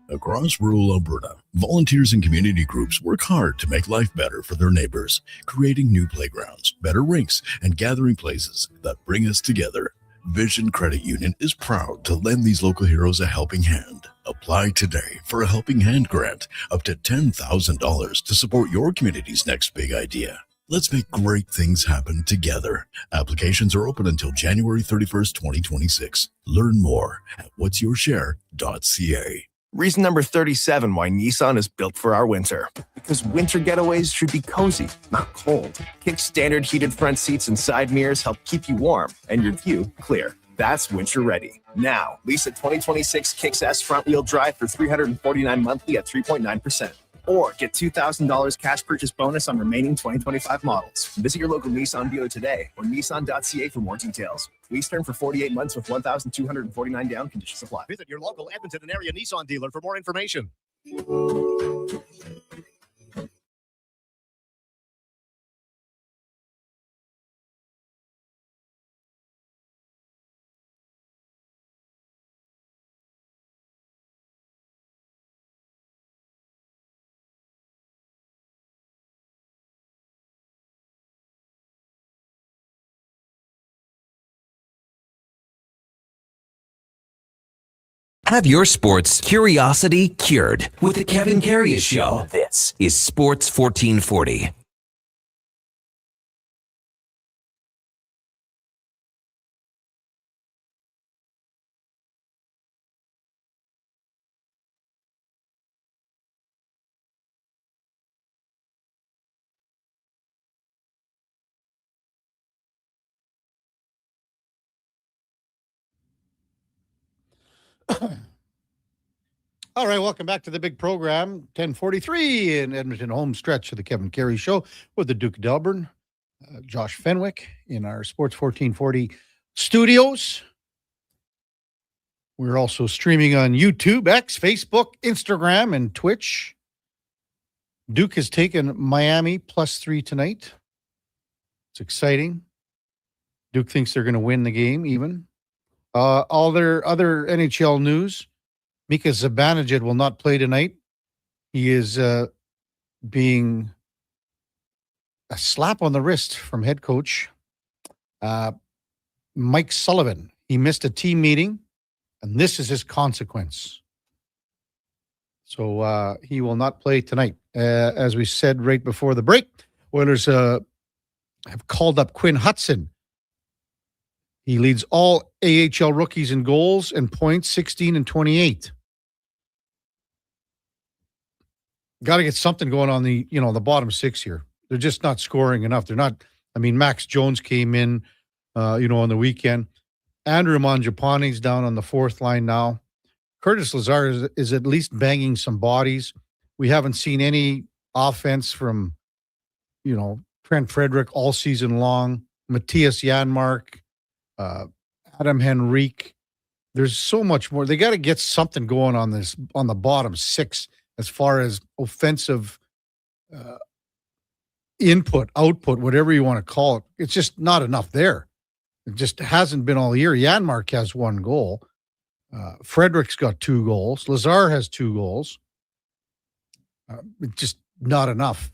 Across rural Alberta, volunteers and community groups work hard to make life better for their neighbors, creating new playgrounds, better rinks, and gathering places that bring us together. Vision Credit Union is proud to lend these local heroes a helping hand. Apply today for a Helping Hand grant up to $10,000 to support your community's next big idea. Let's make great things happen together. Applications are open until January 31st, 2026. Learn more at whatsyourshare.ca. Reason number 37 why Nissan is built for our winter. Because winter getaways should be cozy, not cold. Kick's standard heated front seats and side mirrors help keep you warm and your view clear. That's winter ready. Now, lease a 2026 Kicks S front-wheel drive for $349 monthly at 3.9%. Or get $2,000 cash purchase bonus on remaining 2025 models. Visit your local Nissan dealer today or nissan.ca for more details. Lease term for 48 months with $1,249 down. Conditions apply. Visit your local Edmonton and area Nissan dealer for more information. Have your sports curiosity cured with the Kevin Karius Show. This is Sports 1440. All right, welcome back to the big program, 1043 in Edmonton, home stretch of the Kevin Karius Show with the Duke of Delburne, Josh Fenwick in our Sports 1440 studios. We're also streaming on YouTube, X, Facebook, Instagram, and Twitch. Duke has taken Miami +3 tonight. It's exciting. Duke thinks they're going to win the game even. All their other NHL news. Mika Zibanejad will not play tonight. He is being a slap on the wrist from head coach Mike Sullivan. He missed a team meeting, and this is his consequence. So he will not play tonight. As we said right before the break, Oilers have called up Quinn Hudson. He leads all AHL rookies in goals and points, 16 and 28. Got to get something going on the bottom six here. They're just not scoring enough. They're not. I mean, Max Jones came in, on the weekend. Andrew Mangiapane's down on the fourth line now. Curtis Lazar is at least banging some bodies. We haven't seen any offense from, Trent Frederick all season long. Matthias Janmark, Adam Henrique. There's so much more. They got to get something going on the bottom six as far as offensive input, output, whatever you want to call it. It's just not enough there. It just hasn't been all year. Janmark has 1 goal. Frederick's got 2 goals. Lazar has 2 goals. It's just not enough.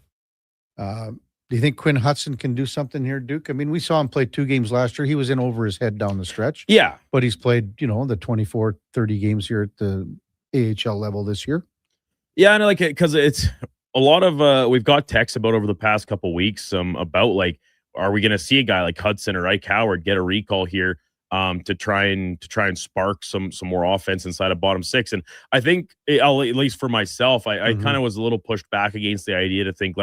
Do you think Quinn Hudson can do something here, Duke? I mean, we saw him play 2 games last year. He was in over his head down the stretch. Yeah. But he's played, the 24, 30 games here at the AHL level this year. Yeah, and because it's a lot of we've got texts about over the past couple weeks about are we going to see a guy like Hudson or Ike Howard get a recall here to try and spark some more offense inside of bottom six? And I think at least for myself, I kind of was a little pushed back against the idea to think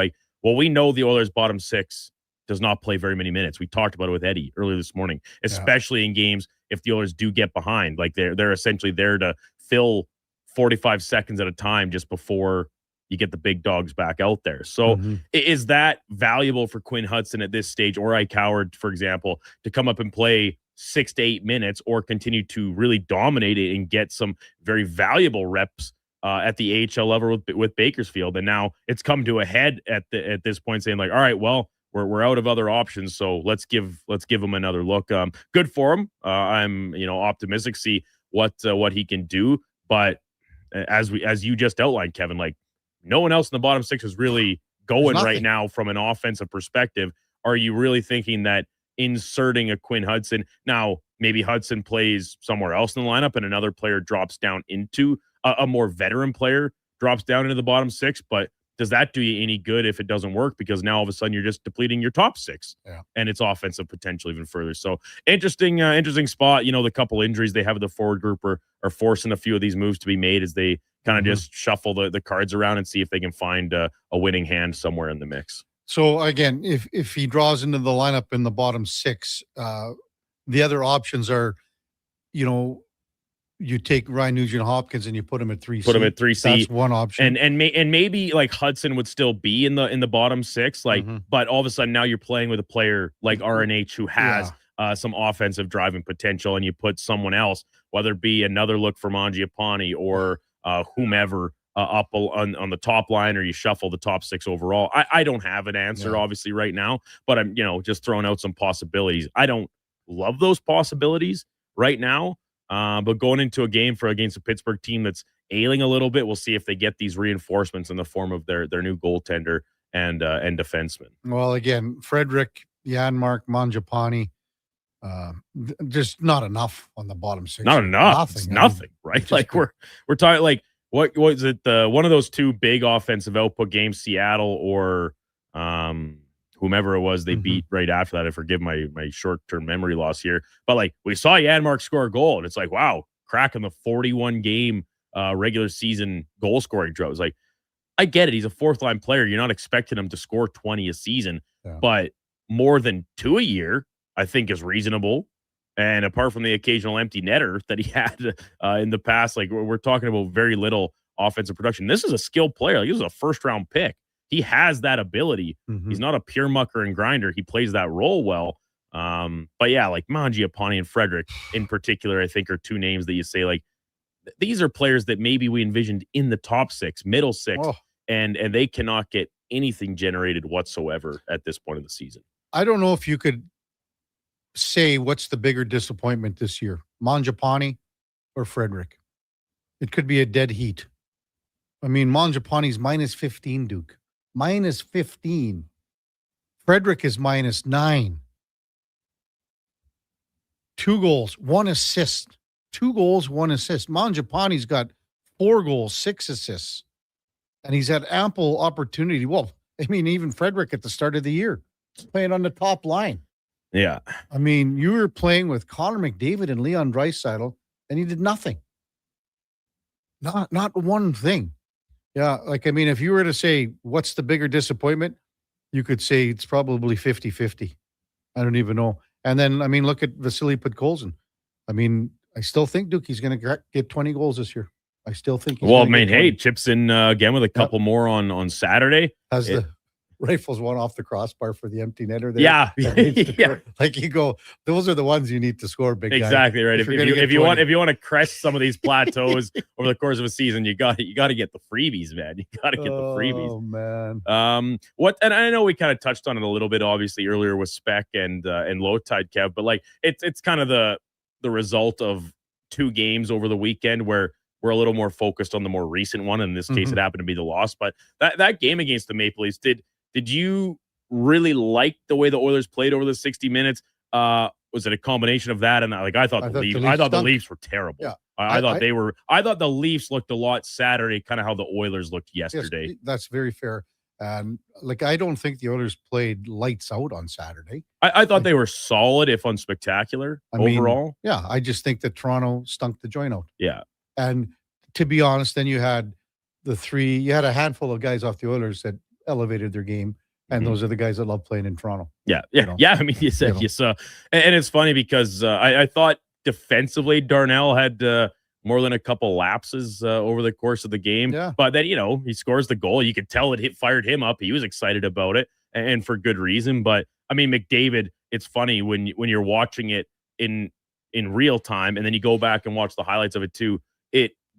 we know the Oilers bottom six does not play very many minutes. We talked about it with Eddie earlier this morning, especially in games if the Oilers do get behind. They're essentially there to fill 45 seconds at a time just before you get the big dogs back out there. So is that valuable for Quinn Hudson at this stage, or Ike Howard, for example, to come up and play 6 to 8 minutes or continue to really dominate it and get some very valuable reps at the AHL level with Bakersfield? And now it's come to a head at this point, saying all right, well, we're out of other options, so let's give him another look. Good for him. I'm optimistic, see what he can do, but as you just outlined, Kevin, like no one else in the bottom six is really going right now from an offensive perspective. Are you really thinking that inserting a Quinn Hudson, now maybe Hudson plays somewhere else in the lineup and another player drops down into a more veteran player drops down into the bottom six, but does that do you any good if it doesn't work? Because now all of a sudden you're just depleting your top six and its offensive potential even further. So interesting spot. You know, the couple injuries they have in the forward group are forcing a few of these moves to be made as they kind of just shuffle the cards around and see if they can find a winning hand somewhere in the mix. So again, if he draws into the lineup in the bottom six, the other options are, you know, you take Ryan Nugent-Hopkins and you put him at 3C. Put him at 3C. That's one option. And maybe like Hudson would still be in the bottom six, like, but all of a sudden now you're playing with a player like RNH who has some offensive driving potential, and you put someone else, whether it be another look for Mangiapane or whomever up on the top line, or you shuffle the top six overall. I don't have an answer obviously right now, but I'm just throwing out some possibilities. I don't love those possibilities right now. But going into a game against a Pittsburgh team that's ailing a little bit, we'll see if they get these reinforcements in the form of their new goaltender and defenseman. Well, again, Frederick, Janmark, Mangiapane, just not enough on the bottom six. Not enough. Nothing, right? Like we're talking like what was it? One of those two big offensive output games, Seattle or whomever it was they beat right after that. I forgive my short-term memory loss here. But, like, we saw Janmark score a goal, and it's like, wow, cracking the 41-game regular season goal-scoring drought. It's like, I get it. He's a fourth-line player. You're not expecting him to score 20 a season. But more than 2 a year, I think, is reasonable. And apart from the occasional empty netter that he had in the past, like, we're talking about very little offensive production. This is a skilled player. Like, this is a first-round pick. He has that ability. He's not a pure mucker and grinder. He plays that role well. But yeah, like Mangiapane and Frederick in particular, I think are two names that you say, like, these are players that maybe we envisioned in the top six, middle six, and they cannot get anything generated whatsoever at this point of the season. I don't know if you could say what's the bigger disappointment this year, Mangiapane or Frederick. It could be a dead heat. I mean, Mangiapane's minus 15, Duke. Minus 15. Frederick is minus 9. 2 goals, 1 assist. 2 goals, 1 assist. Mangiapane's got 4 goals, 6 assists. And he's had ample opportunity. Well, I mean, even Frederick at the start of the year, playing on the top line. Yeah. I mean, you were playing with Connor McDavid and Leon Draisaitl, and he did nothing. Not one thing. Yeah, like, I mean, if you were to say, what's the bigger disappointment, you could say it's probably 50-50. I don't even know. And then, I mean, look at Vasily Podkolzin. I mean, I still think, Duke, he's going to get 20 goals this year. I still think he's well, I mean, hey, chips in again with a couple more on Saturday. Has the Rifles one off the crossbar for the empty netter there. Yeah. Like you go, those are the ones you need to score, big guy. Exactly right. If you want to crest some of these plateaus over the course of a season, you got to get the freebies, man. You got to get the freebies. Oh man. And I know we kind of touched on it a little bit, obviously earlier with Spec and Low Tide, Kev, but like it's kind of the result of 2 games over the weekend where we're a little more focused on the more recent one. In this case, it happened to be the loss, but that game against the Maple Leafs Did you really like the way the Oilers played over the 60 minutes? Was it a combination of that and that? Like I thought the Leafs were terrible. Yeah. I thought the Leafs looked a lot Saturday, kind of how the Oilers looked yesterday. Yes, that's very fair. And like I don't think the Oilers played lights out on Saturday. I thought they were solid, if unspectacular, overall. Yeah, I just think that Toronto stunk the joint out. Yeah. And to be honest, then you had a handful of guys off the Oilers that elevated their game, and those are the guys that love playing in Toronto. Yeah. I mean, you said you saw, and it's funny because I thought defensively Darnell had more than a couple lapses over the course of the game. Yeah. But then he scores the goal. You could tell it fired him up. He was excited about it, and for good reason. But I mean, McDavid. It's funny when you're watching it in real time, and then you go back and watch the highlights of it too.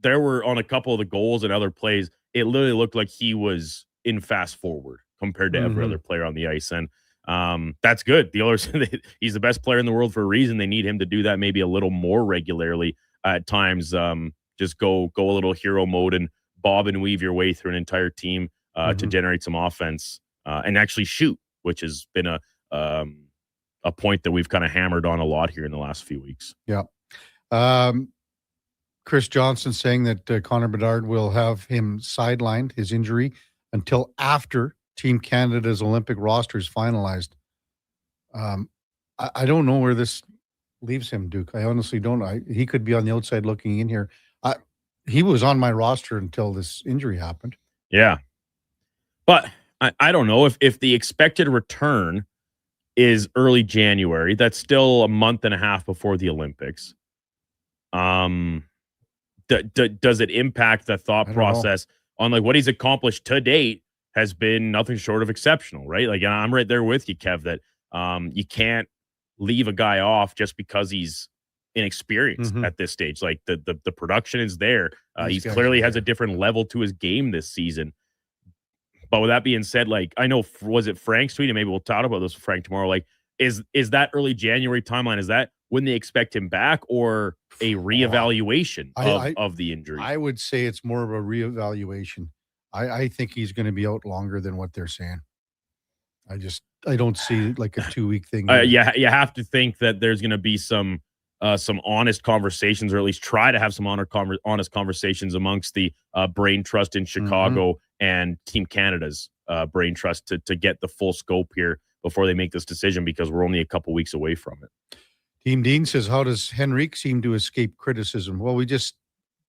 There were on a couple of the goals and other plays, it literally looked like he was in fast forward compared to every other player on the ice. And that's good. The Oilers, he's the best player in the world for a reason. They need him to do that maybe a little more regularly at times, just go a little hero mode and bob and weave your way through an entire team to generate some offense and actually shoot, which has been a point that we've kind of hammered on a lot here in the last few weeks. Yeah. Chris Johnson saying that Connor Bedard will have him sidelined, his injury, until after Team Canada's Olympic roster is finalized. I don't know where this leaves him, Duke. I honestly don't. He could be on the outside looking in here. He was on my roster until this injury happened. Yeah. But I don't know if the expected return is early January. That's still a month and a half before the Olympics. Does it impact the thought process on like what he's accomplished to date has been nothing short of exceptional, right? Like, and I'm right there with you, Kev, that you can't leave a guy off just because he's inexperienced at this stage. Like the production is there. He clearly has a different level to his game this season. But with that being said, like, I know, was it Frank's tweet? And maybe we'll talk about this with Frank tomorrow. Like, is that early January timeline? Is that when they expect him back or a reevaluation of the injury? I would say it's more of a reevaluation. I think he's going to be out longer than what they're saying. I don't see like a 2-week thing. Yeah, you have to think that there's going to be some honest conversations, or at least try to have some honest conversations amongst the brain trust in Chicago and Team Canada's brain trust to get the full scope here before they make this decision, because we're only a couple weeks away from it. Team Dean says, how does Henrique seem to escape criticism? Well, we just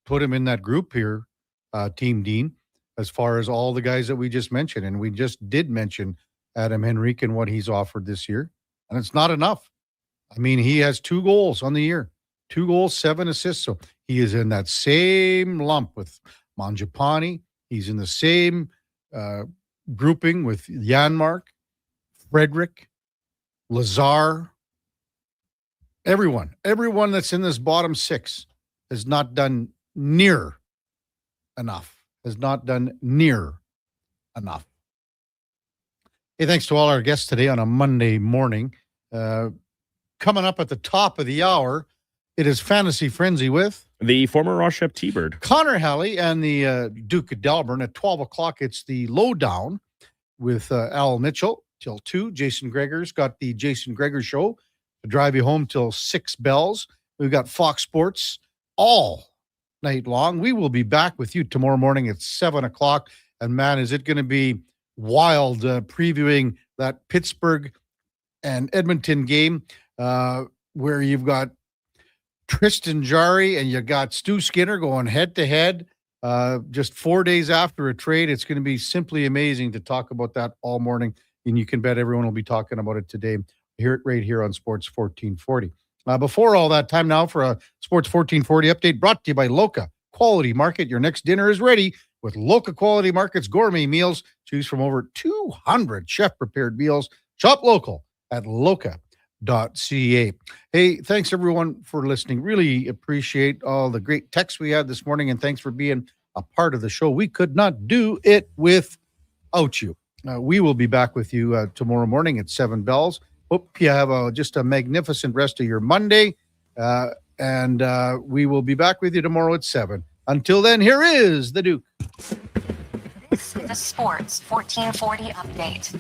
put him in that group here, Team Dean, as far as all the guys that we just mentioned. And we just did mention Adam Henrique and what he's offered this year. And it's not enough. I mean, he has 2 goals on the year, 2 goals, 7 assists. So he is in that same lump with Mangiapane. He's in the same grouping with Janmark, Frederick, Lazar. Everyone that's in this bottom 6 has not done near enough. Hey, thanks to all our guests today on a Monday morning. Coming up at the top of the hour, it is Fantasy Frenzy with the former Rochep T-Bird, Connor Halley, and the Duke of Delburne. At 12 o'clock, it's the Lowdown with Al Mitchell till 2. Jason Gregor's got the Jason Gregor Show to drive you home till 6 bells. We've got Fox Sports all night long. We will be back with you tomorrow morning at 7 o'clock. And man, is it going to be wild previewing that Pittsburgh and Edmonton game where you've got Tristan Jarry and you got Stu Skinner going head to head just 4 days after a trade. It's going to be simply amazing to talk about that all morning. And you can bet everyone will be talking about it today. Hear it right here on Sports 1440. Before all that, time now for a Sports 1440 update brought to you by Loca Quality Market. Your next dinner is ready with Loca Quality Market's gourmet meals. Choose from over 200 chef-prepared meals. Shop local at loca.ca. Hey, thanks everyone for listening. Really appreciate all the great texts we had this morning, and thanks for being a part of the show. We could not do it without you. We will be back with you tomorrow morning at 7 bells. Hope you have just a magnificent rest of your Monday. And we will be back with you tomorrow at 7. Until then, here is the Duke. This is the Sports 1440 update.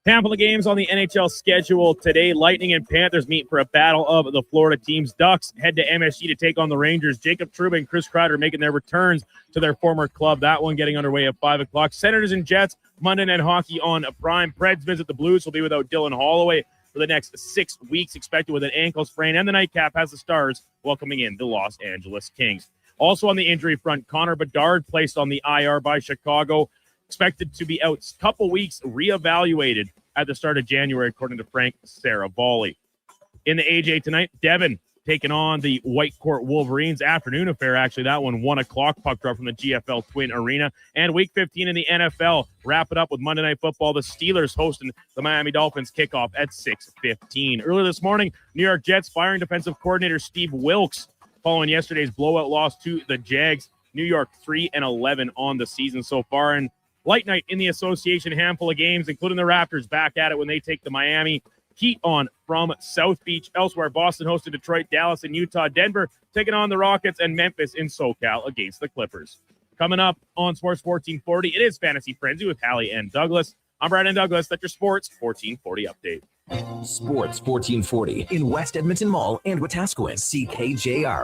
Handful of games on the NHL schedule today. Lightning and Panthers meet for a battle of the Florida teams. Ducks head to MSG to take on the Rangers. Jacob Trouba and Chris Kreider making their returns to their former club. That one getting underway at 5 o'clock. Senators and Jets, Monday Night Hockey on Prime. Preds visit the Blues. Will be without Dylan Holloway for the next 6 weeks, expected with an ankle sprain. And the Nightcap has the Stars welcoming in the Los Angeles Kings. Also on the injury front, Connor Bedard placed on the IR by Chicago. Expected to be out a couple weeks, reevaluated at the start of January, according to Frank Saravalli. In the AJ tonight, Devon taking on the Whitecourt Wolverines. Afternoon affair, actually. That one, 1 o'clock, puck drop from the GFL Twin Arena. And Week 15 in the NFL. Wrap it up with Monday Night Football. The Steelers hosting the Miami Dolphins kickoff at 6:15. Earlier this morning, New York Jets firing defensive coordinator Steve Wilks following yesterday's blowout loss to the Jags. New York 3-11 on the season so far. And light night in the association, handful of games, including the Raptors back at it when they take the Miami Heat on from South Beach. Elsewhere, Boston hosted Detroit, Dallas, and Utah. Denver taking on the Rockets, and Memphis in SoCal against the Clippers. Coming up on Sports 1440, it is Fantasy Frenzy with Hallie and Douglas. I'm Brandon Douglas. That's your Sports 1440 update. Sports 1440 in West Edmonton Mall and Wetaskiwin. CKJR